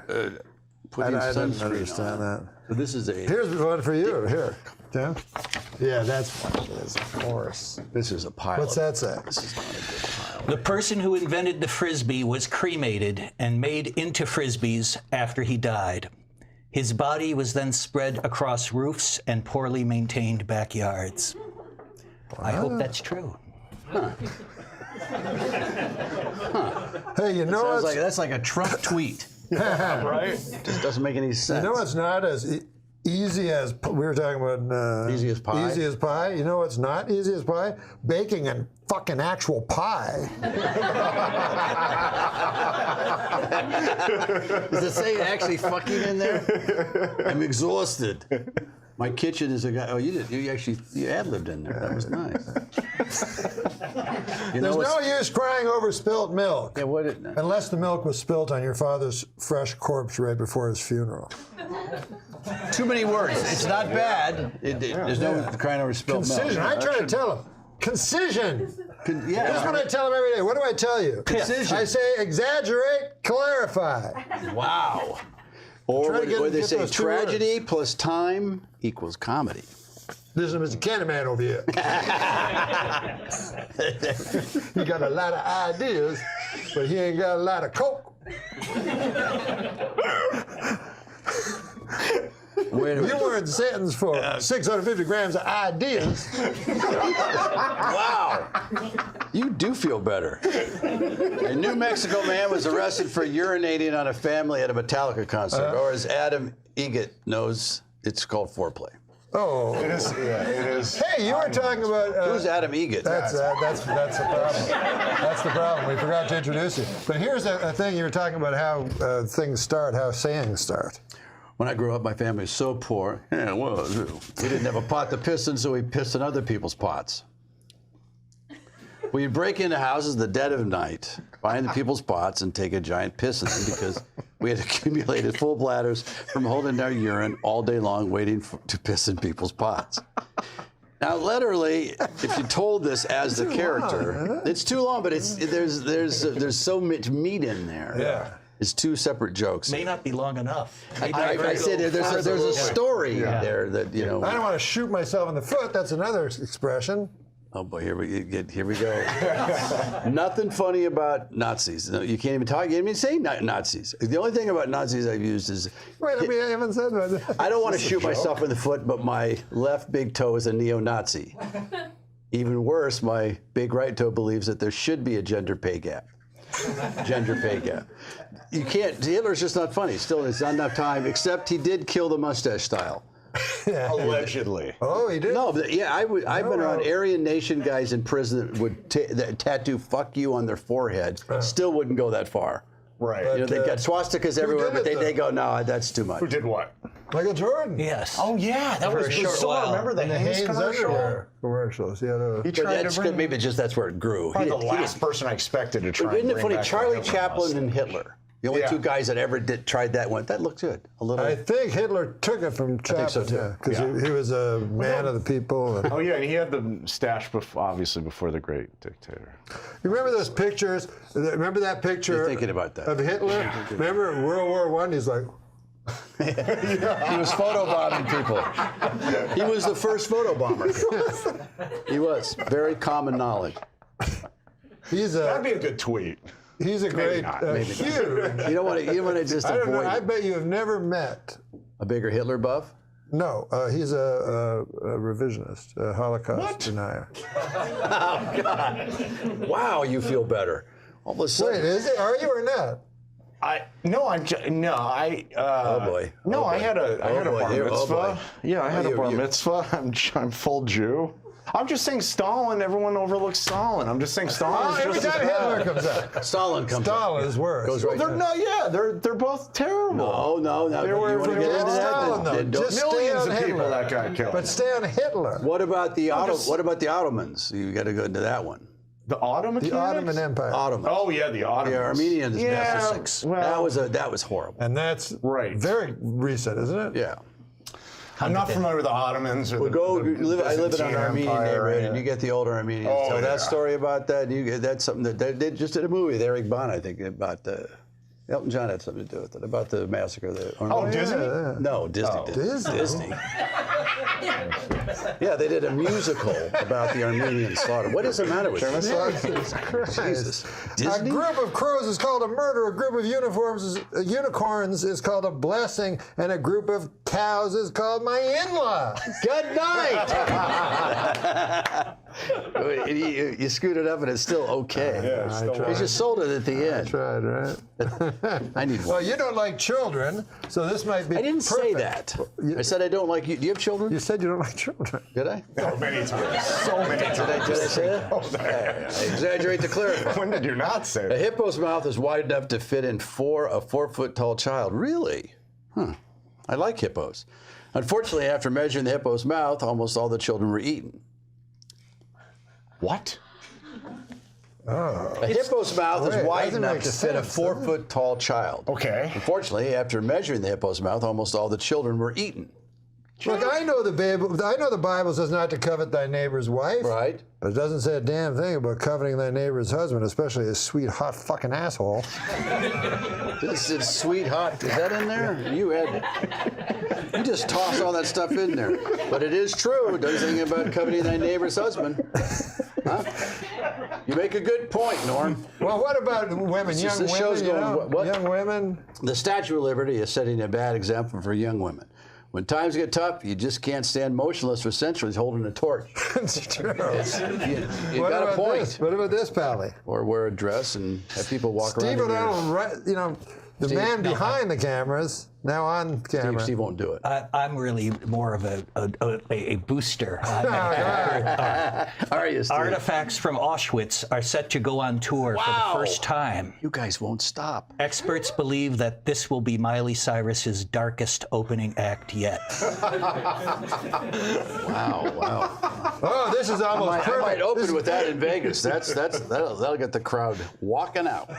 didn't sunscreen understand that. So this is a... Here's one for you. Here, Tim. Yeah, that's what it is, of course. This is a pile. What's that say? This is not a good pile. The person who invented the Frisbee was cremated and made into Frisbees after he died. His body was then spread across roofs and poorly maintained backyards. I hope that's true. Huh. Hey, you know Sounds what's... like, that's like a Trump tweet. Right? Just doesn't make any sense. You know what's not as easy as... We were talking about... easy as pie? Easy as pie. You know what's not easy as pie? Baking a fucking actual pie. Does it say actually fucking in there? I'm exhausted. My kitchen is a guy. Oh, you did. You ad-libbed in there. That was nice. There's no use crying over spilt milk. Yeah, what? Unless the milk was spilt on your father's fresh corpse right before his funeral. Too many words. It's not bad. There's no crying over spilt milk. Concision. I try to tell him. Concision. Yeah. This is what I tell him every day. What do I tell you? Concision. I say exaggerate, clarify. Wow. Or what they say, tragedy plus time equals comedy. This is Mr. Candyman over here. He got a lot of ideas, but he ain't got a lot of coke. Wait a minute. You weren't sentenced for 650 grams of ideas. Wow. You do feel better. A New Mexico man was arrested for urinating on a family at a Metallica concert, or as Adam Egget knows, it's called foreplay. Oh. It is. Yeah, it is. Hey, you were talking about... Who's Adam Egget? That's the problem. That's the problem. We forgot to introduce you. But here's a thing. You were talking about how things start, how sayings start. When I grew up, my family was so poor. Yeah, well, we didn't have a pot to piss in, so we pissed in other people's pots. We'd break into houses in the dead of night, find the people's pots, and take a giant piss in them because we had accumulated full bladders from holding our urine all day long, waiting to piss in people's pots. Now, literally, if you told this as the character, it's too long, but there's so much meat in there. Yeah. It's two separate jokes. May not be long enough. I said there's a story there that, you know. I don't want to shoot myself in the foot. That's another expression. Oh boy, here we go. Nothing funny about Nazis. No, you can't even talk. You can't even say Nazis. The only thing about Nazis I've used is. Wait, I haven't said that. I don't want to shoot myself in the foot, but my left big toe is a neo-Nazi. Even worse, my big right toe believes that there should be a gender pay gap. Gender pay gap. You can't. Hitler's just not funny. Still, it's not enough time. Except he did kill the mustache style. Allegedly. Oh, he did? No, but yeah, I've been around Aryan Nation guys in prison that would tattoo "fuck you" on their forehead. Still wouldn't go that far. Right. You know, they got swastikas everywhere, but they go, no, that's too much. Who did what? Michael Jordan. Yes. Oh yeah, that was a short bizarre. while. Remember the Hanes commercial? Underwear commercials. Yeah. He But tried that's to bring. maybe just that's where it grew. Probably the last person I expected to try. Isn't and it bring funny? back Charlie the Hitler Chaplin mustache. and Hitler. The only two guys that ever tried that went, that looked good. A little. I think Hitler took it from Chaplin. I think so too. Because he was a man of the people. And Oh yeah, and he had the stash obviously before the great dictator. You remember those pictures? Remember that picture? You're thinking about that. Of Hitler? Remember in World War I? He's like. He was photobombing people. He was the first photobomber. He was. Very common knowledge. That'd be a good tweet. He's a great, huge. You don't want to just I don't know. avoid I it. bet you have never met A bigger Hitler buff? No, he's a revisionist, a Holocaust denier. Oh God! Wow, you feel better. All of a sudden. Wait, is it? Are you or not? Oh boy. No, I had a bar mitzvah. Yeah, I had a bar you- mitzvah. I'm full Jew. I'm just saying Stalin. Everyone overlooks Stalin. I'm just saying Stalin. Every time Hitler comes out, Stalin comes Stalin is worse. Goes right They're there. not. Yeah, they're both terrible. No. They were you want to get into Stalin, that? though. Then don't- Just stay Millions on of people Hitler. that guy killed. But stay on Hitler. What about the Ottomans? You got to go into that one. The Ottoman. The Ottoman Empire. Ottomans. Oh yeah, the Ottomans. The Armenians. Yeah, well, that was horrible. And that's very recent, isn't it? Yeah. I'm not familiar with the Ottomans. Or I live in an Byzantine Armenian Empire, neighborhood, and you get the older Armenians. Oh, Tell that yeah. story about that. That's something that they just did a movie with Eric Bana, I think, about the. Elton John had something to do with it, about the massacre. Disney? No, Disney did. Disney. Yeah, they did a musical about the Armenian slaughter. What is the matter with you? Jesus. Disney? A group of crows is called a murder. A group of unicorns is called a blessing, and a group of cows is called my in-law. Good night. You screwed it up, and it's still okay. Yeah, it's still You just sold it at the end. I tried, right? I need one. Well, you don't like children, so this might be. I didn't say that. I said I don't like you. Do you have children? You said you don't like children. Did I? So many times. So many times. Did I say that? I exaggerate to clarify. When did you not say A that? hippo's mouth is wide enough to fit in a 4-foot tall child. Really? Huh. I like hippos. Unfortunately, after measuring the hippo's mouth, almost all the children were eaten. What? Oh. A hippo's mouth is wide doesn't enough make to fit a sense, 4-foot tall child. Okay. Unfortunately, after measuring the hippo's mouth, almost all the children were eaten. Look, I know the Bible says not to covet thy neighbor's wife. Right. But it doesn't say a damn thing about coveting thy neighbor's husband, especially a sweet, hot fucking asshole. This is sweet hot. Is that in there? You just toss all that stuff in there. But it is true. It doesn't say anything about coveting thy neighbor's husband. Huh? You make a good point, Norm. Well, what about women, young This women? show's you going, know? what? Young women. The Statue of Liberty is setting a bad example for young women. When times get tough, you just can't stand motionless for centuries holding a torch. It's true. You What got a about point. this? What about this, Pally? Or wear a dress and have people walk Steve around. O'Donnell, the man behind the cameras, now on camera. Steve won't do it. I'm really more of a booster. Are you, Steve? Artifacts from Auschwitz are set to go on tour for the first time. You guys won't stop. Experts believe that this will be Miley Cyrus's darkest opening act yet. Wow. Oh, this is almost perfect. I might open with that in Vegas. That'll get the crowd walking out.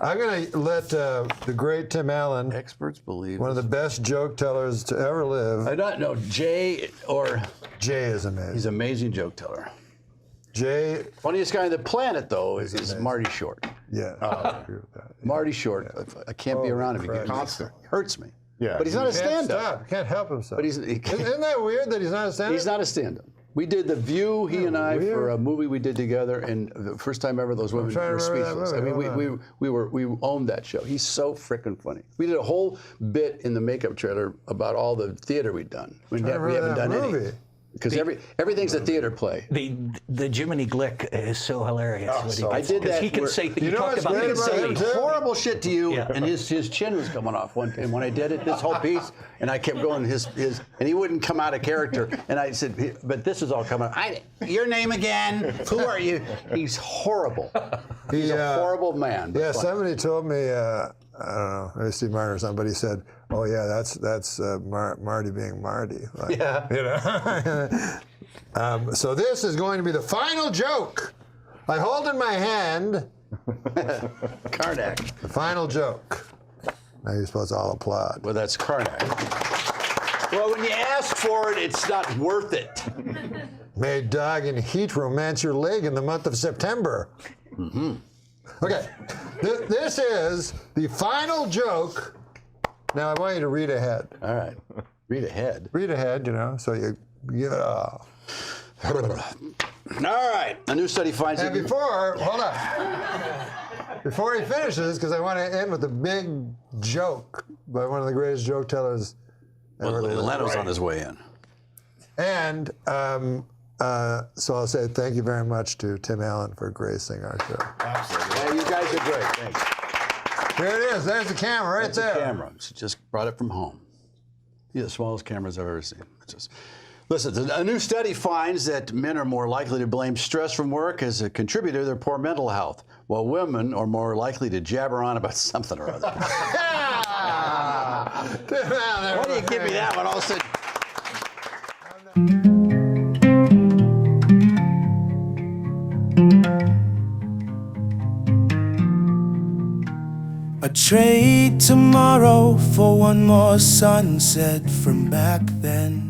I'm going to let the great Tim Allen, experts believe, one of the best joke tellers to ever live. I don't know, Jay is amazing. He's an amazing joke teller. Jay. Funniest guy on the planet, though, is Marty Short. Yeah, I agree with that. Marty Short. I can't be around him. He hurts me. Yeah, but he's not a stand-up. Can't help himself. But Isn't that weird that he's not a stand-up? He's not a stand-up. We did The View, he and I, for a movie we did together, and the first time ever those women were speechless. I mean, we owned that show. He's so freaking funny. We did a whole bit in the makeup trailer about all the theater we'd done. We haven't done any. Because everything's a theater play. The Jiminy Glick is so hilarious. I did that. He can say he can say horrible shit to you, and his chin was coming off. And when I did it, this whole piece, and I kept going and he wouldn't come out of character. And I said, but this is all coming out. Your name again? Who are you? He's horrible. He's a horrible man. Yeah, somebody told me, I don't know, maybe Steve Martin or something, but he said, "Oh yeah, that's Marty being Marty." Like, yeah. You know. So this is going to be the final joke. I hold in my hand Karnak. The final joke. Now you're supposed to all applaud. Well, that's Karnak. Well, when you ask for it, it's not worth it. May dog in heat romance your leg in the month of September. Mm-hmm. Okay, this is the final joke. Now I want you to read ahead. All right, read ahead. Read ahead, you know, so you give it all. All right, a new study finds And that... hold on. Before he finishes, because I want to end with a big joke by one of the greatest joke tellers ever. Well, Leno's on his way in. And so I'll say thank you very much to Tim Allen for gracing our show. Absolutely. Yeah, you guys are great. Thanks. Here it is. There's the camera right there. The camera. She just brought it from home. These are the smallest cameras I've ever seen. Listen, a new study finds that men are more likely to blame stress from work as a contributor to their poor mental health, while women are more likely to jabber on about something or other. Why do you give me that one all of a sudden? I'd trade tomorrow for one more sunset from back then.